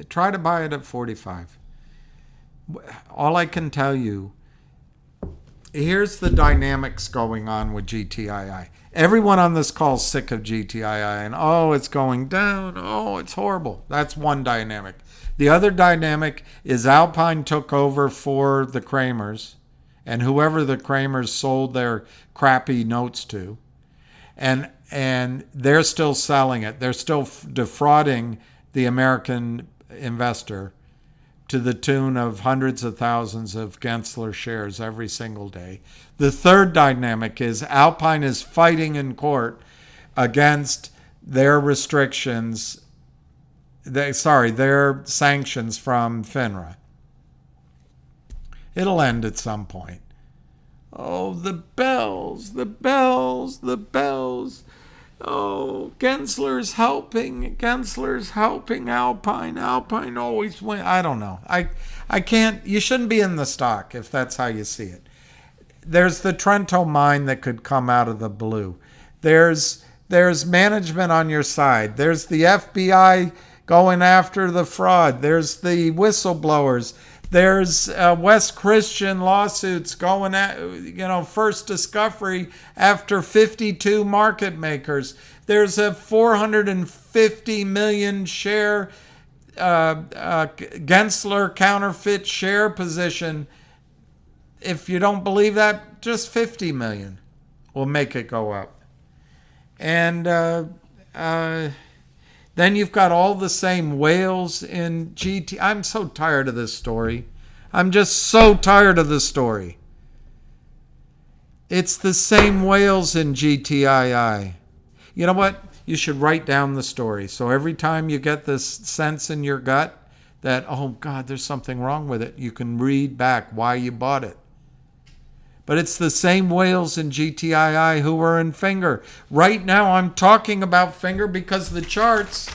Try to buy it at 45. All I can tell you, here's the dynamics going on with GTII. Everyone on this call is sick of GTII and, oh, it's going down. Oh, it's horrible. That's one dynamic. The other dynamic is Alpine took over for the Kramers and whoever the Kramers sold their crappy notes to. And they're still selling it. They're still defrauding the American investor to the tune of hundreds of thousands of Gensler shares every single day. The third dynamic is Alpine is fighting in court against their restrictions, their sanctions from FINRA. It'll end at some point. Oh, the bells, the bells, the bells. Oh, Gensler's helping Alpine. Alpine always wins. I don't know. I can't, you shouldn't be in the stock if that's how you see it. There's the Trento mine that could come out of the blue. There's management on your side. There's the FBI going after the fraud. There's the whistleblowers. There's West Christian lawsuits going at, first discovery after 52 market makers. There's a 450 million share Gensler counterfeit share position. If you don't believe that, just 50 million will make it go up. And then you've got all the same whales in GT. I'm so tired of this story. I'm just so tired of this story. It's the same whales in GTII. You know what? You should write down the story. So every time you get this sense in your gut that, oh God, there's something wrong with it, you can read back why you bought it. But it's the same whales in GTII who were in Finger. Right now I'm talking about Finger because the charts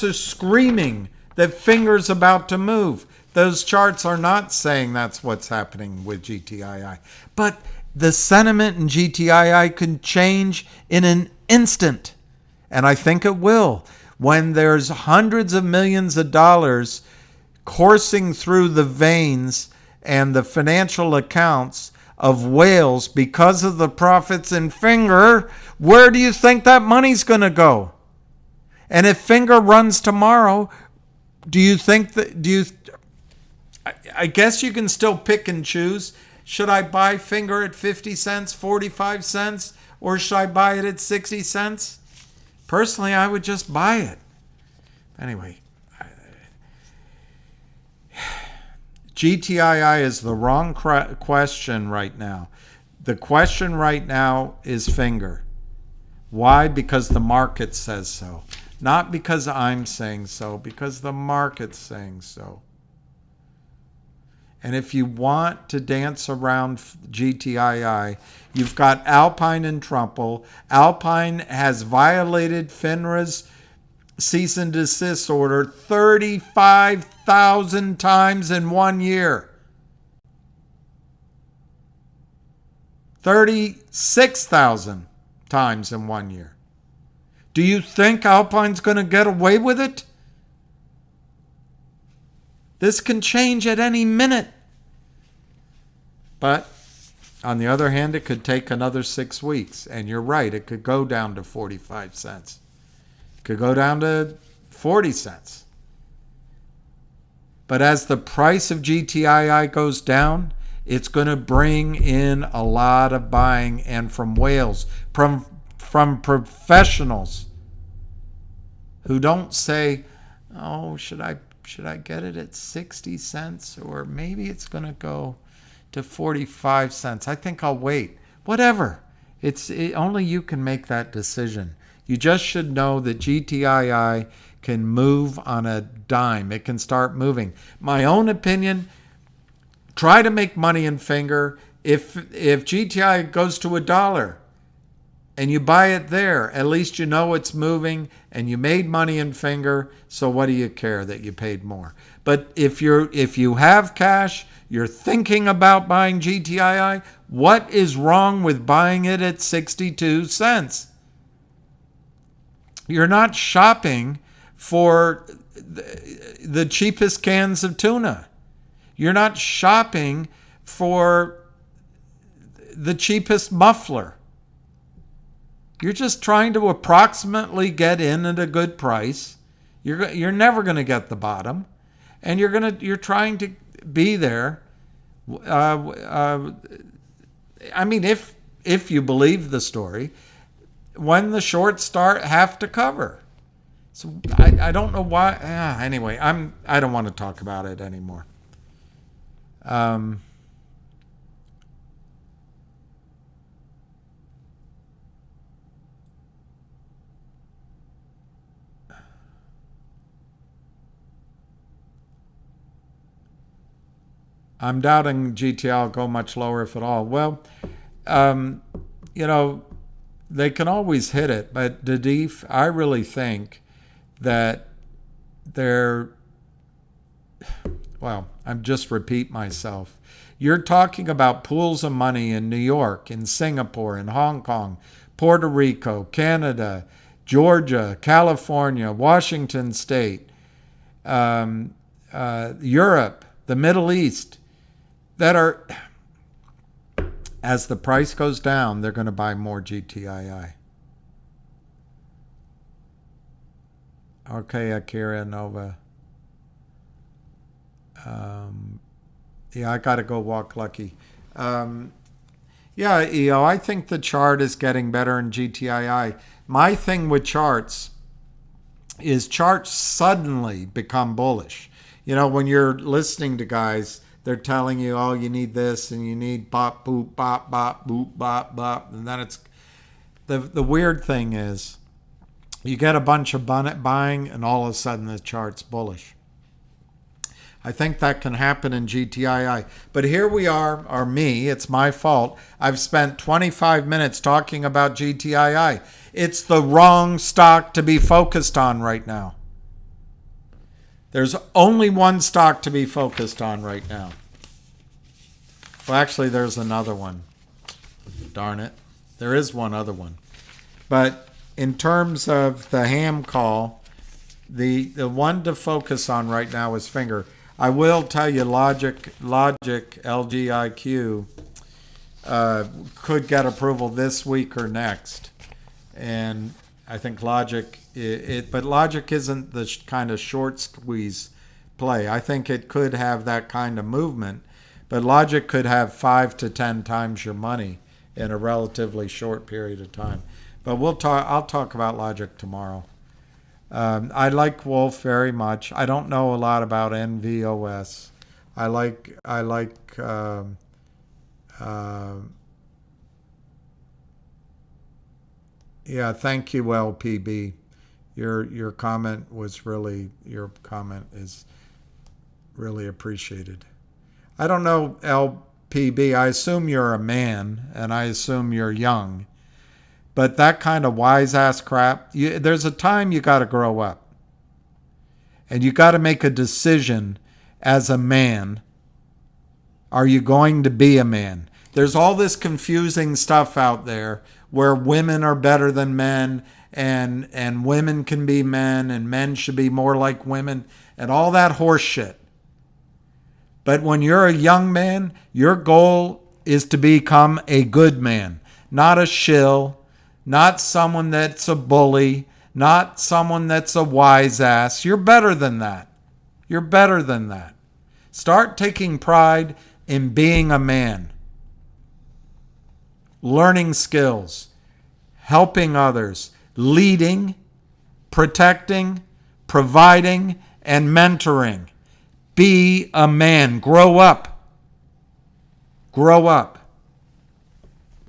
are screaming that Finger's about to move. Those charts are not saying that's what's happening with GTII. But the sentiment in GTII can change in an instant. And I think it will. When there's hundreds of millions of dollars coursing through the veins and the financial accounts of whales because of the profits in Finger, where do you think that money's going to go? And if Finger runs tomorrow, I guess you can still pick and choose. Should I buy Finger at 50 cents, 45 cents, or should I buy it at 60 cents? Personally, I would just buy it. Anyway, GTII is the wrong question right now. The question right now is Finger. Why? Because the market says so. Not because I'm saying so, because the market's saying so. And if you want to dance around GTII, you've got Alpine in trouble. Alpine has violated FINRA's cease and desist order 35,000 times in 1 year. 36,000 times in 1 year. Do you think Alpine's going to get away with it? This can change at any minute. But on the other hand, it could take another 6 weeks. And you're right, it could go down to 45 cents. It could go down to 40 cents. But as the price of GTII goes down, it's going to bring in a lot of buying, and from whales, from professionals who don't say, oh, should I get it at 60 cents, or maybe it's going to go to 45 cents. I think I'll wait. Whatever. Only you can make that decision. You just should know that GTII can move on a dime. It can start moving. My own opinion, try to make money in Finger. If GTI goes to $1 and you buy it there, at least you know it's moving and you made money in Finger, so what do you care that you paid more? But if you have cash, you're thinking about buying GTII, what is wrong with buying it at 62 cents? You're not shopping for the cheapest cans of tuna. You're not shopping for the cheapest muffler. You're just trying to approximately get in at a good price. You're never going to get the bottom, and you're trying to be there. I mean, if you believe the story, when the shorts have to cover. So I don't know why. Anyway, I don't want to talk about it anymore. I'm doubting GTII will go much lower, if at all. Well, they can always hit it, but Dadif, I really think that I'm just repeat myself. You're talking about pools of money in New York, in Singapore, in Hong Kong, Puerto Rico, Canada, Georgia, California, Washington State, Europe, the Middle East, that are, as the price goes down, they're going to buy more GTII. Okay, Akira Nova. I got to go walk Lucky. EO, I think the chart is getting better in GTII. My thing with charts is charts suddenly become bullish. When you're listening to guys, they're telling you, oh, you need this and you need bop, boop, bop, bop, boop, bop, bop. And then it's the weird thing is you get a bunch of buying and all of a sudden the chart's bullish. I think that can happen in GTII. But here we are, or me, it's my fault. I've spent 25 minutes talking about GTII. It's the wrong stock to be focused on right now. There's only one stock to be focused on right now. Well, actually, there's another one. Darn it. There is one other one. But in terms of the ham call, the one to focus on right now is Finger. I will tell you, Logic LGIQ could get approval this week or next. And I think Logic, but Logic isn't the kind of short squeeze play. I think it could have that kind of movement, but Logic could have 5 to 10 times your money in a relatively short period of time. But I'll talk about Logic tomorrow. I like Wolf very much. I don't know a lot about NVOS. I like yeah, thank you, LPB. Your comment is really appreciated. I don't know, LPB. I assume you're a man, and I assume you're young. But that kind of wise-ass crap, there's a time you got to grow up. And you got to make a decision as a man. Are you going to be a man? There's all this confusing stuff out there where women are better than men and women can be men and men should be more like women and all that horse shit. But when you're a young man, your goal is to become a good man, not a shill, not someone that's a bully, not someone that's a wise ass. You're better than that. You're better than that. Start taking pride in being a man. Learning skills, helping others, leading, protecting, providing, and mentoring. Be a man. Grow up. Grow up.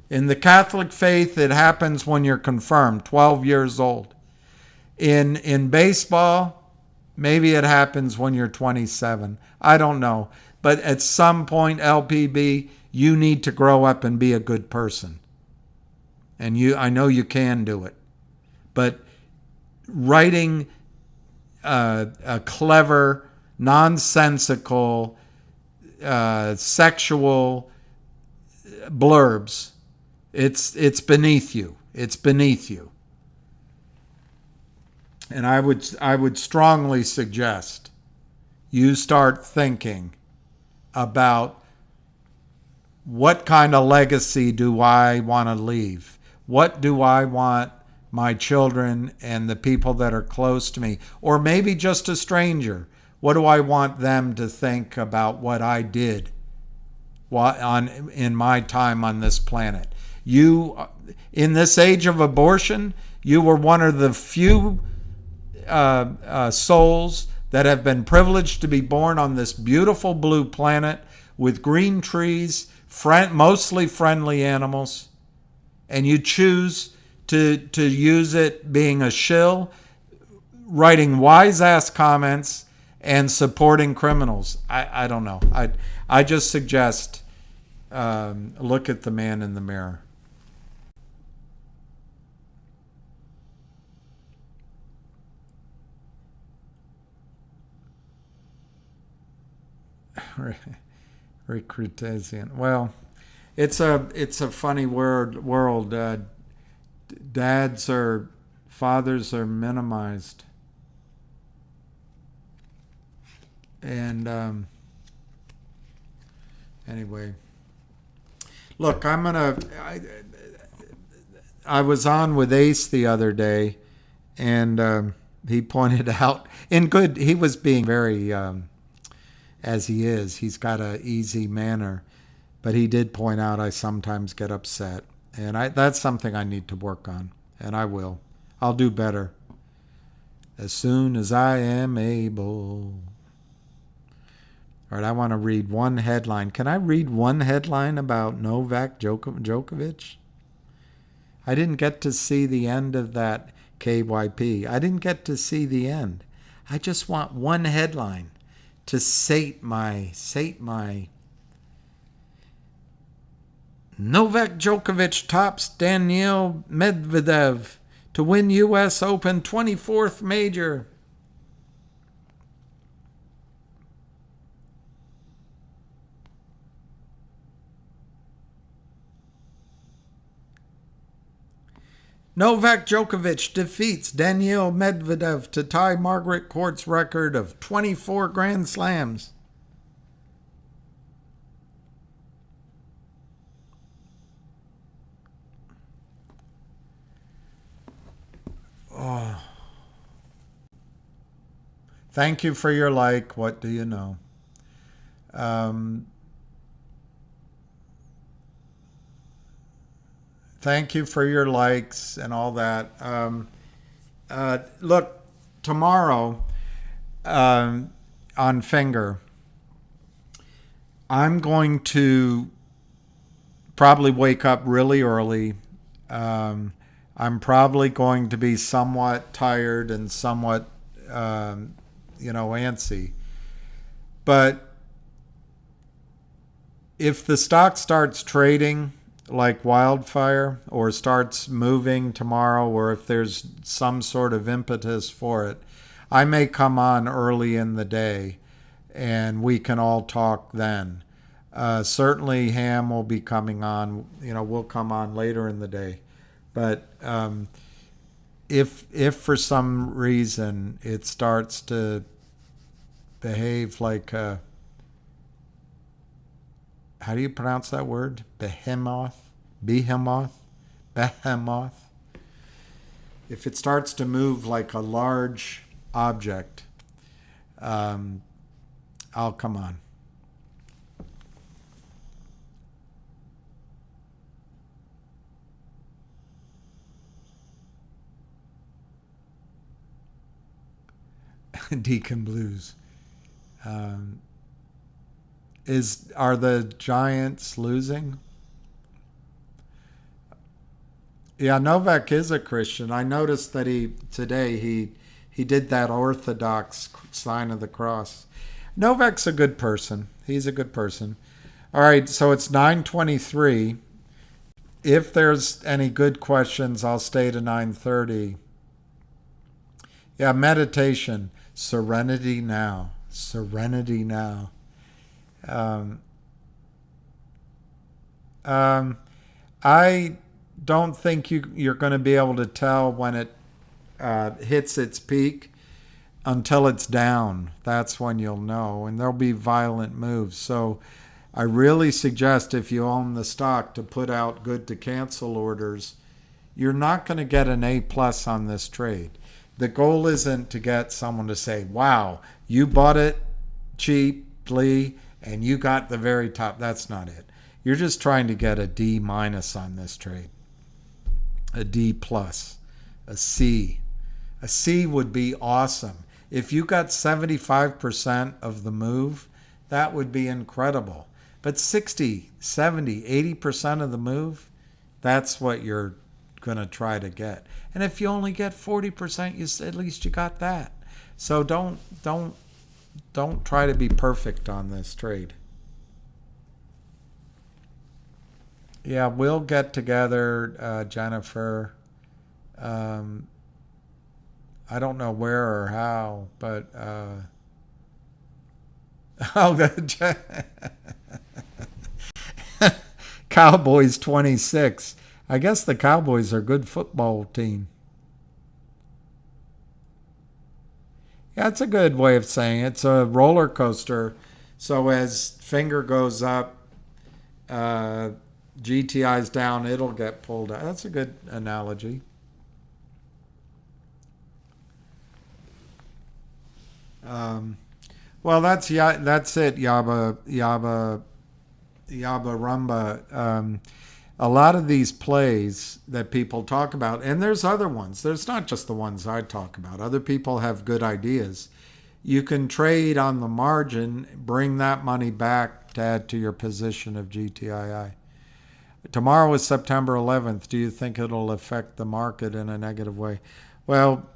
In the Catholic faith, it happens when you're confirmed, 12 years old. In baseball, maybe it happens when you're 27. I don't know. But at some point, LPB, you need to grow up and be a good person. And I know you can do it. But writing a clever, nonsensical, sexual blurbs, it's beneath you. It's beneath you. And I would strongly suggest you start thinking about what kind of legacy do I want to leave? What do I want my children and the people that are close to me, or maybe just a stranger, what do I want them to think about what I did in my time on this planet? You, in this age of abortion, you were one of the few souls that have been privileged to be born on this beautiful blue planet with green trees, mostly friendly animals, and you choose to use it being a shill, writing wise-ass comments, and supporting criminals. I don't know. I just suggest look at the man in the mirror. Recrutasian. Well, it's a funny world. Fathers are minimized, and anyway, look, I was on with Ace the other day, and he pointed out he was being very as he is. He's got an easy manner, but he did point out I sometimes get upset, and that's something I need to work on, and I will. I'll do better as soon as I am able. All right, I want to read one headline. Can I read one headline about Novak Djokovic? I didn't get to see the end of that KYP. I didn't get to see the end. I just want one headline to sate my Novak Djokovic tops Daniil Medvedev to win U.S. Open 24th major. Novak Djokovic defeats Daniil Medvedev to tie Margaret Court's record of 24 Grand Slams. Oh. Thank you for your like. What do you know? Thank you for your likes and all that. Look, tomorrow on Finger, I'm going to probably wake up really early. I'm probably going to be somewhat tired and somewhat, antsy. But if the stock starts trading like wildfire or starts moving tomorrow, or if there's some sort of impetus for it, I may come on early in the day and we can all talk then. Certainly Ham will be coming on, we'll come on later in the day. But if for some reason it starts to behave like how do you pronounce that word? Behemoth? Behemoth. If it starts to move like a large object, I'll come on. Deacon Blues. Are the Giants losing? Yeah, Novak is a Christian. I noticed that today he did that Orthodox sign of the cross. Novak's a good person. He's a good person. All right, so it's 9:23. If there's any good questions, I'll stay to 9:30. Yeah, meditation. Serenity now. Serenity now. I don't think you're going to be able to tell when it hits its peak, until it's down. That's when you'll know, and there'll be violent moves. So I really suggest, if you own the stock, to put out good to cancel orders. You're not going to get an A plus on this trade. The goal isn't to get someone to say, wow, you bought it cheaply and you got the very top. That's not it. You're just trying to get a D minus on this trade, a D plus, a C. A C would be awesome. If you got 75% of the move, that would be incredible. But 60, 70, 80% of the move, that's what you're going to try to get. And if you only get 40%, at least you got that. So don't try to be perfect on this trade. Yeah, we'll get together, Jennifer. I don't know where or how, but Cowboys 26. I guess the Cowboys are a good football team. Yeah, it's a good way of saying it. It's a roller coaster. So as finger goes up, GTI's down, it'll get pulled out. That's a good analogy. Well, that's it, Yaba Rumba. A lot of these plays that people talk about, and there's other ones. There's not just the ones I talk about. Other people have good ideas. You can trade on the margin, bring that money back to add to your position of GTII. Tomorrow is September 11th. Do you think it'll affect the market in a negative way? Well,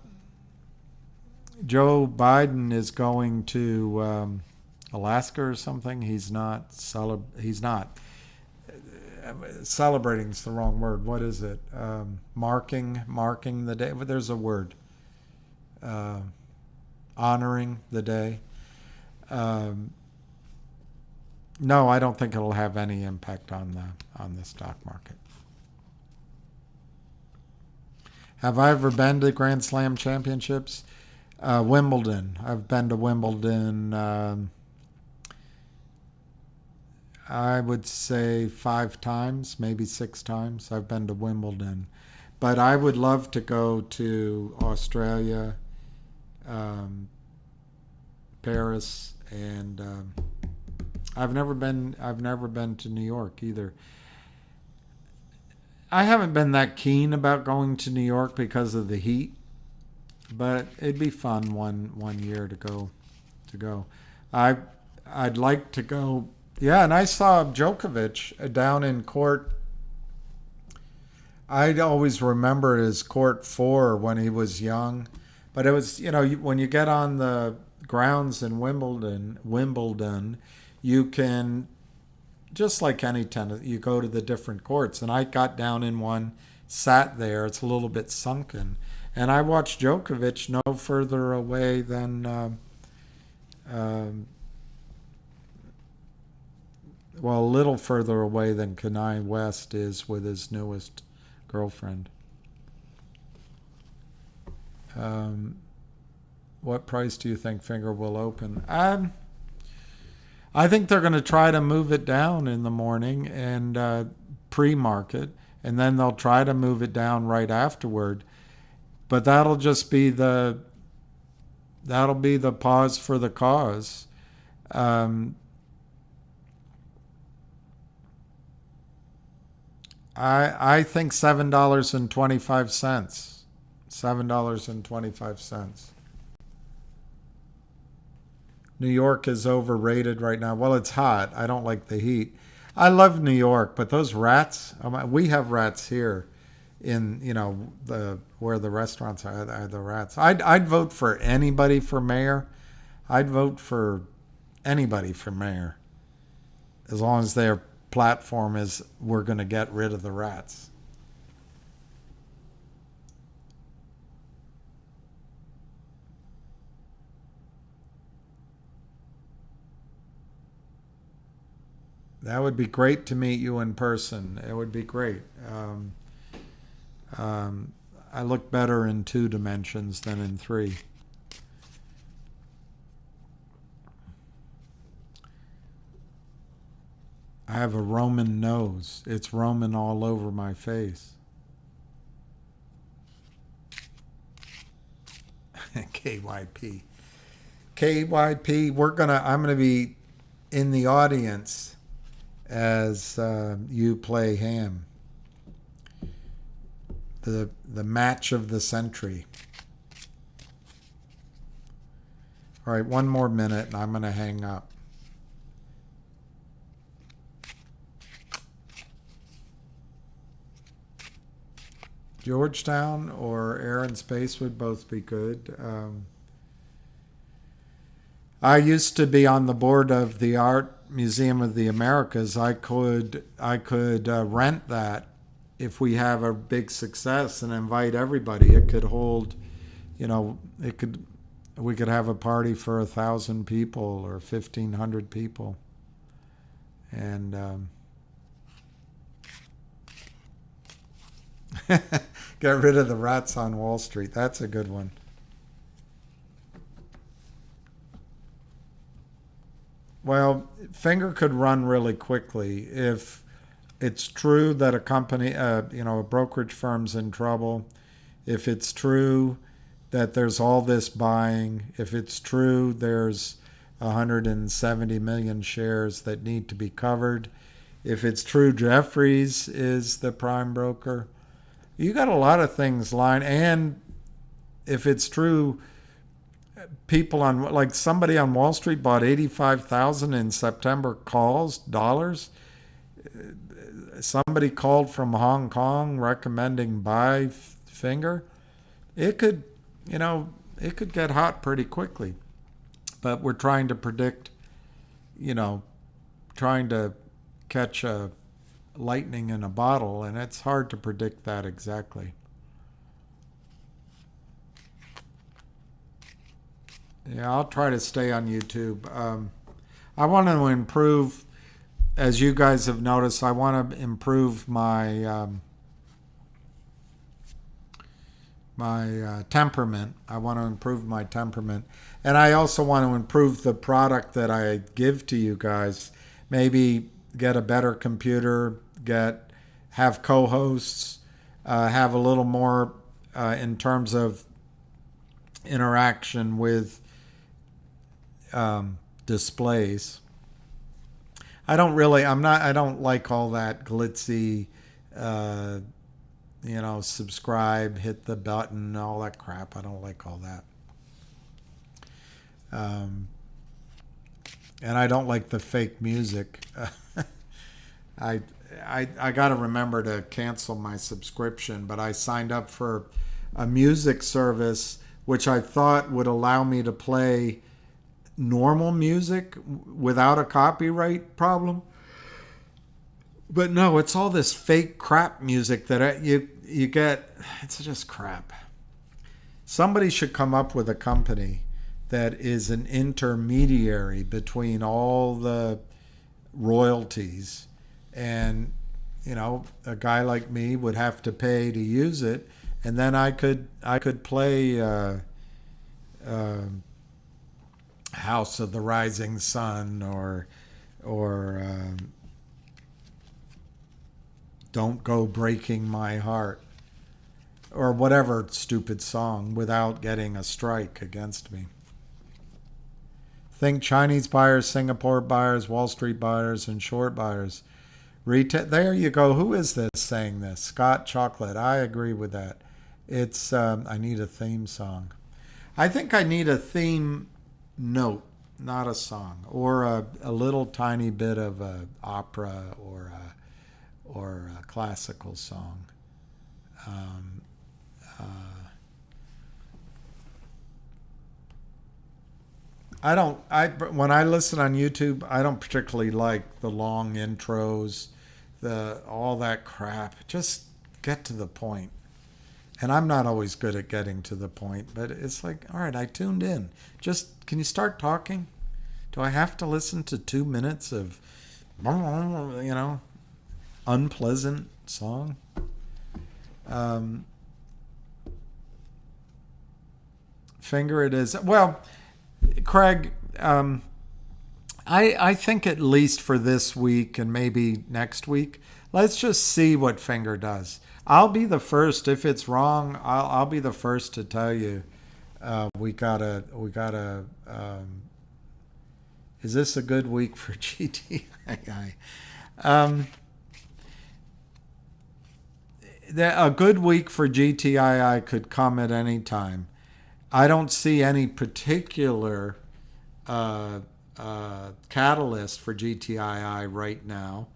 Joe Biden is going to Alaska or something. He's not celebrating is the wrong word. What is it? Marking the day. There's a word. Honoring the day. No, I don't think it'll have any impact on the stock market. Have I ever been to Grand Slam championships? Wimbledon. I've been to Wimbledon. I would say 5 times, maybe 6 times. I've been to Wimbledon. But I would love to go to Australia, Paris, and I've never been to New York either. I haven't been that keen about going to New York because of the heat, but it'd be fun one year to go. I'd like to go. Yeah, and I saw Djokovic down in court. I'd always remember it as court 4 when he was young. But it was, when you get on the grounds in Wimbledon, you can, just like any tennis, you go to the different courts. And I got down in one, sat there. It's a little bit sunken. And I watched Djokovic no further away than... a little further away than Kanye West is with his newest girlfriend. What price do you think Finger will open? I think they're going to try to move it down in the morning and pre-market, and then they'll try to move it down right afterward. But that'll just be the pause for the cause. I think $7.25. $7.25. New York is overrated right now. Well, it's hot. I don't like the heat. I love New York, but those rats. We have rats here, in where the restaurants are the rats. I'd vote for anybody for mayor. I'd vote for anybody for mayor, as long as their platform is we're going to get rid of the rats. That would be great to meet you in person. It would be great. I look better in 2 dimensions than in 3. I have a Roman nose. It's Roman all over my face. KYP. KYP, I'm gonna be in the audience as you play Ham. The match of the century. All right, one more minute and I'm gonna hang up. Georgetown or Air and Space would both be good. I used to be on the board of the Art Museum of the Americas. I could rent that if we have a big success and invite everybody. It could hold, we could have a party for 1,000 people or 1,500 people, and get rid of the rats on Wall Street. That's a good one. Well, Finger could run really quickly if it's true that a company, a brokerage firm's in trouble. If it's true that there's all this buying. If it's true there's 170 million shares that need to be covered. If it's true Jeffries is the prime broker. You got a lot of things lying. And if it's true, people on, like somebody on Wall Street bought 85,000 in September dollars. Somebody called from Hong Kong recommending buy Finger. It could get hot pretty quickly. But we're trying to predict, trying to catch a lightning in a bottle, and it's hard to predict that exactly. Yeah, I'll try to stay on YouTube. I want to improve, as you guys have noticed, I want to improve my temperament. I want to improve my temperament. And I also want to improve the product that I give to you guys. Maybe get a better computer, have co-hosts, have a little more in terms of interaction with displays. I don't like all that glitzy, subscribe, hit the button, all that crap. I don't like all that. And I don't like the fake music. I got to remember to cancel my subscription, but I signed up for a music service which I thought would allow me to play normal music without a copyright problem. But no, it's all this fake crap music that you get. It's just crap. Somebody should come up with a company that is an intermediary between all the royalties, and a guy like me would have to pay to use it, and then I could play House of the Rising Sun or Don't Go Breaking My Heart or whatever stupid song without getting a strike against me. Think Chinese buyers, Singapore buyers, Wall Street buyers, and short buyers. Retail. There you go. Who is this saying this? Scott Chocolate. I agree with that. It's. I need a theme song. I think I need a theme note, not a song, or a little tiny bit of a opera or a classical song. When I listen on YouTube, I don't particularly like the long intros, all that crap. Just get to the point. And I'm not always good at getting to the point, but it's like, all right, I tuned in. Just, can you start talking? Do I have to listen to 2 minutes of, unpleasant song? Finger it is. Well, Craig, I think at least for this week and maybe next week, let's just see what Finger does. I'll be the first. If it's wrong, I'll be the first to tell you. We gotta. Is this a good week for GTII? A good week for GTII could come at any time. I don't see any particular catalyst for GTII right now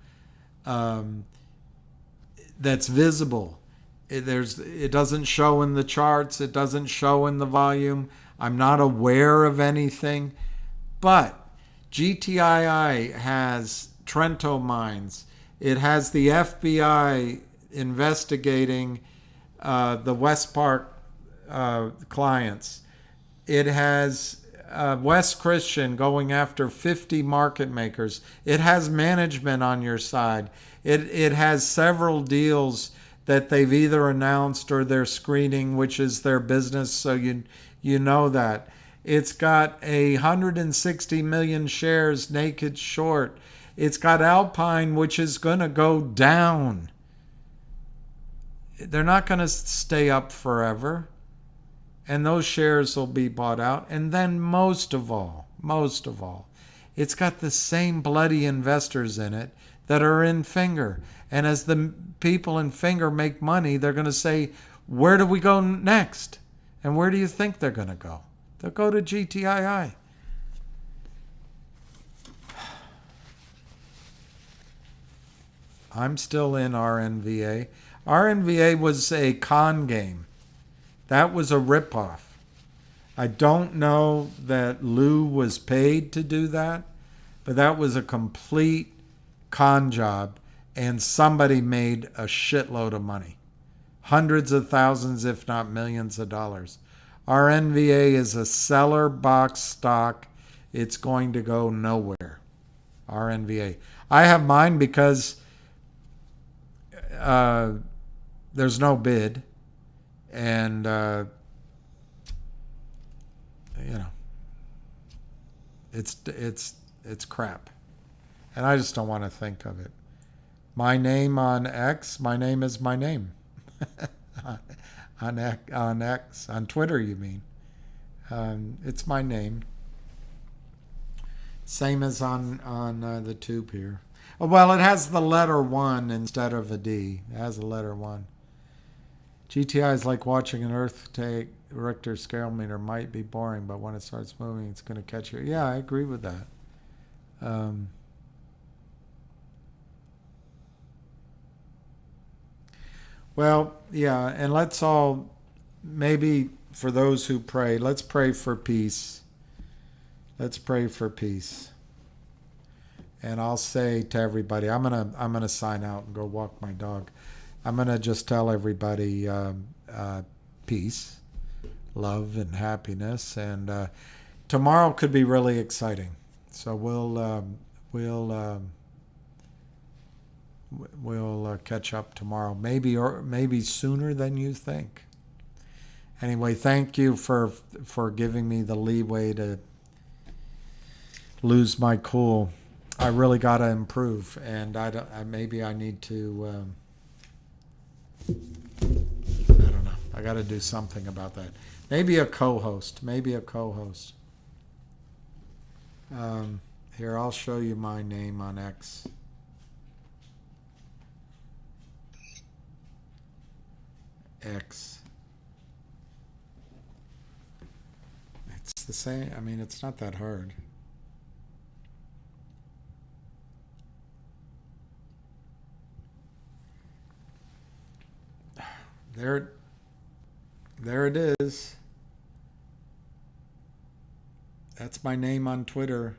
that's visible. It doesn't show in the charts. It doesn't show in the volume. I'm not aware of anything. But GTII has Trento Mines. It has the FBI investigating the West Park clients. It has West Christian going after 50 market makers. It has management on your side. It has several deals that they've either announced or they're screening, which is their business, so you know that. It's got 160 million shares naked short. It's got Alpine, which is going to go down. They're not going to stay up forever. And those shares will be bought out. And then most of all, it's got the same bloody investors in it that are in Finger. And as the people in Finger make money, they're going to say, where do we go next? And where do you think they're going to go? They'll go to GTII. I'm still in RNVA. RNVA was a con game. That was a ripoff. I don't know that Lou was paid to do that, but that was a complete con job, and somebody made a shitload of money. Hundreds of thousands, if not millions of dollars. RNVA is a seller box stock. It's going to go nowhere. RNVA. I have mine because there's no bid. And, it's crap. And I just don't want to think of it. My name on X, my name is my name. on X, on Twitter, you mean. It's my name. Same as on the tube here. Oh, well, it has the letter 1 instead of a D. It has a letter 1. GTI is like watching an Earth take Richter scale meter. Might be boring, but when it starts moving, it's going to catch you. Yeah, I agree with that. Well, yeah, and let's all, maybe for those who pray, let's pray for peace. Let's pray for peace. And I'll say to everybody, I'm gonna sign out and go walk my dog. I'm going to just tell everybody peace, love, and happiness. And tomorrow could be really exciting. So we'll catch up tomorrow, maybe sooner than you think. Anyway, thank you for giving me the leeway to lose my cool. I really got to improve, and maybe I need to. I don't know. I got to do something about that. Maybe a co-host. Here, I'll show you my name on X. It's the same. I mean, it's not that hard. There it is. That's my name on Twitter.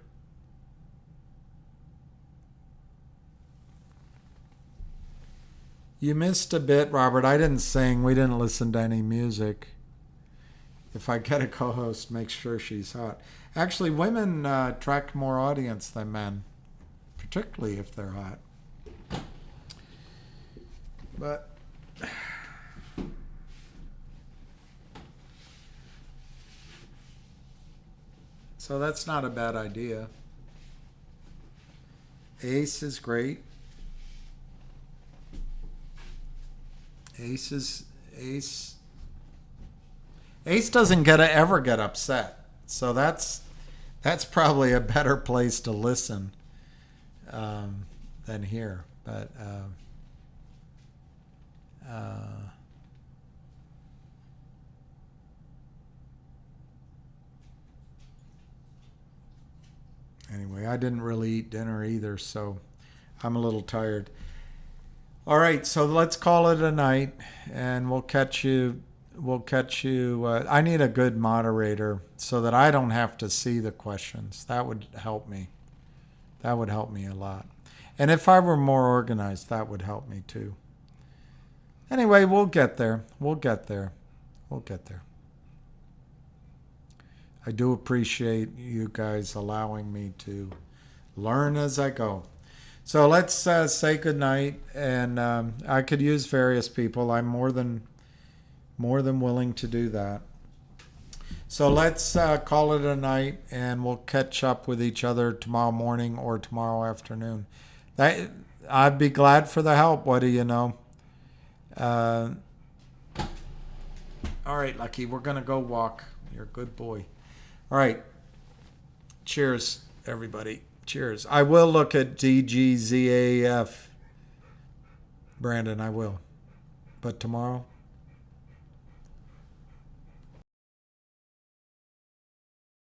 You missed a bit, Robert. I didn't sing. We didn't listen to any music. If I get a co-host, make sure she's hot. Actually, women attract more audience than men, particularly if they're hot. But so that's not a bad idea. Ace is great. Ace doesn't ever get upset, so that's probably a better place to listen than here. But anyway, I didn't really eat dinner either, so I'm a little tired. All right, so let's call it a night, and we'll catch you. I need a good moderator so that I don't have to see the questions. That would help me. That would help me a lot. And if I were more organized, that would help me too. Anyway, we'll get there. We'll get there. I do appreciate you guys allowing me to learn as I go. So let's say goodnight, and I could use various people. I'm more than willing to do that. So let's call it a night, and we'll catch up with each other tomorrow morning or tomorrow afternoon. I'd be glad for the help. What do you know? All right, Lucky, we're going to go walk. You're a good boy. All right. Cheers, everybody. Cheers. I will look at DGZAF. Brandon, I will. But tomorrow,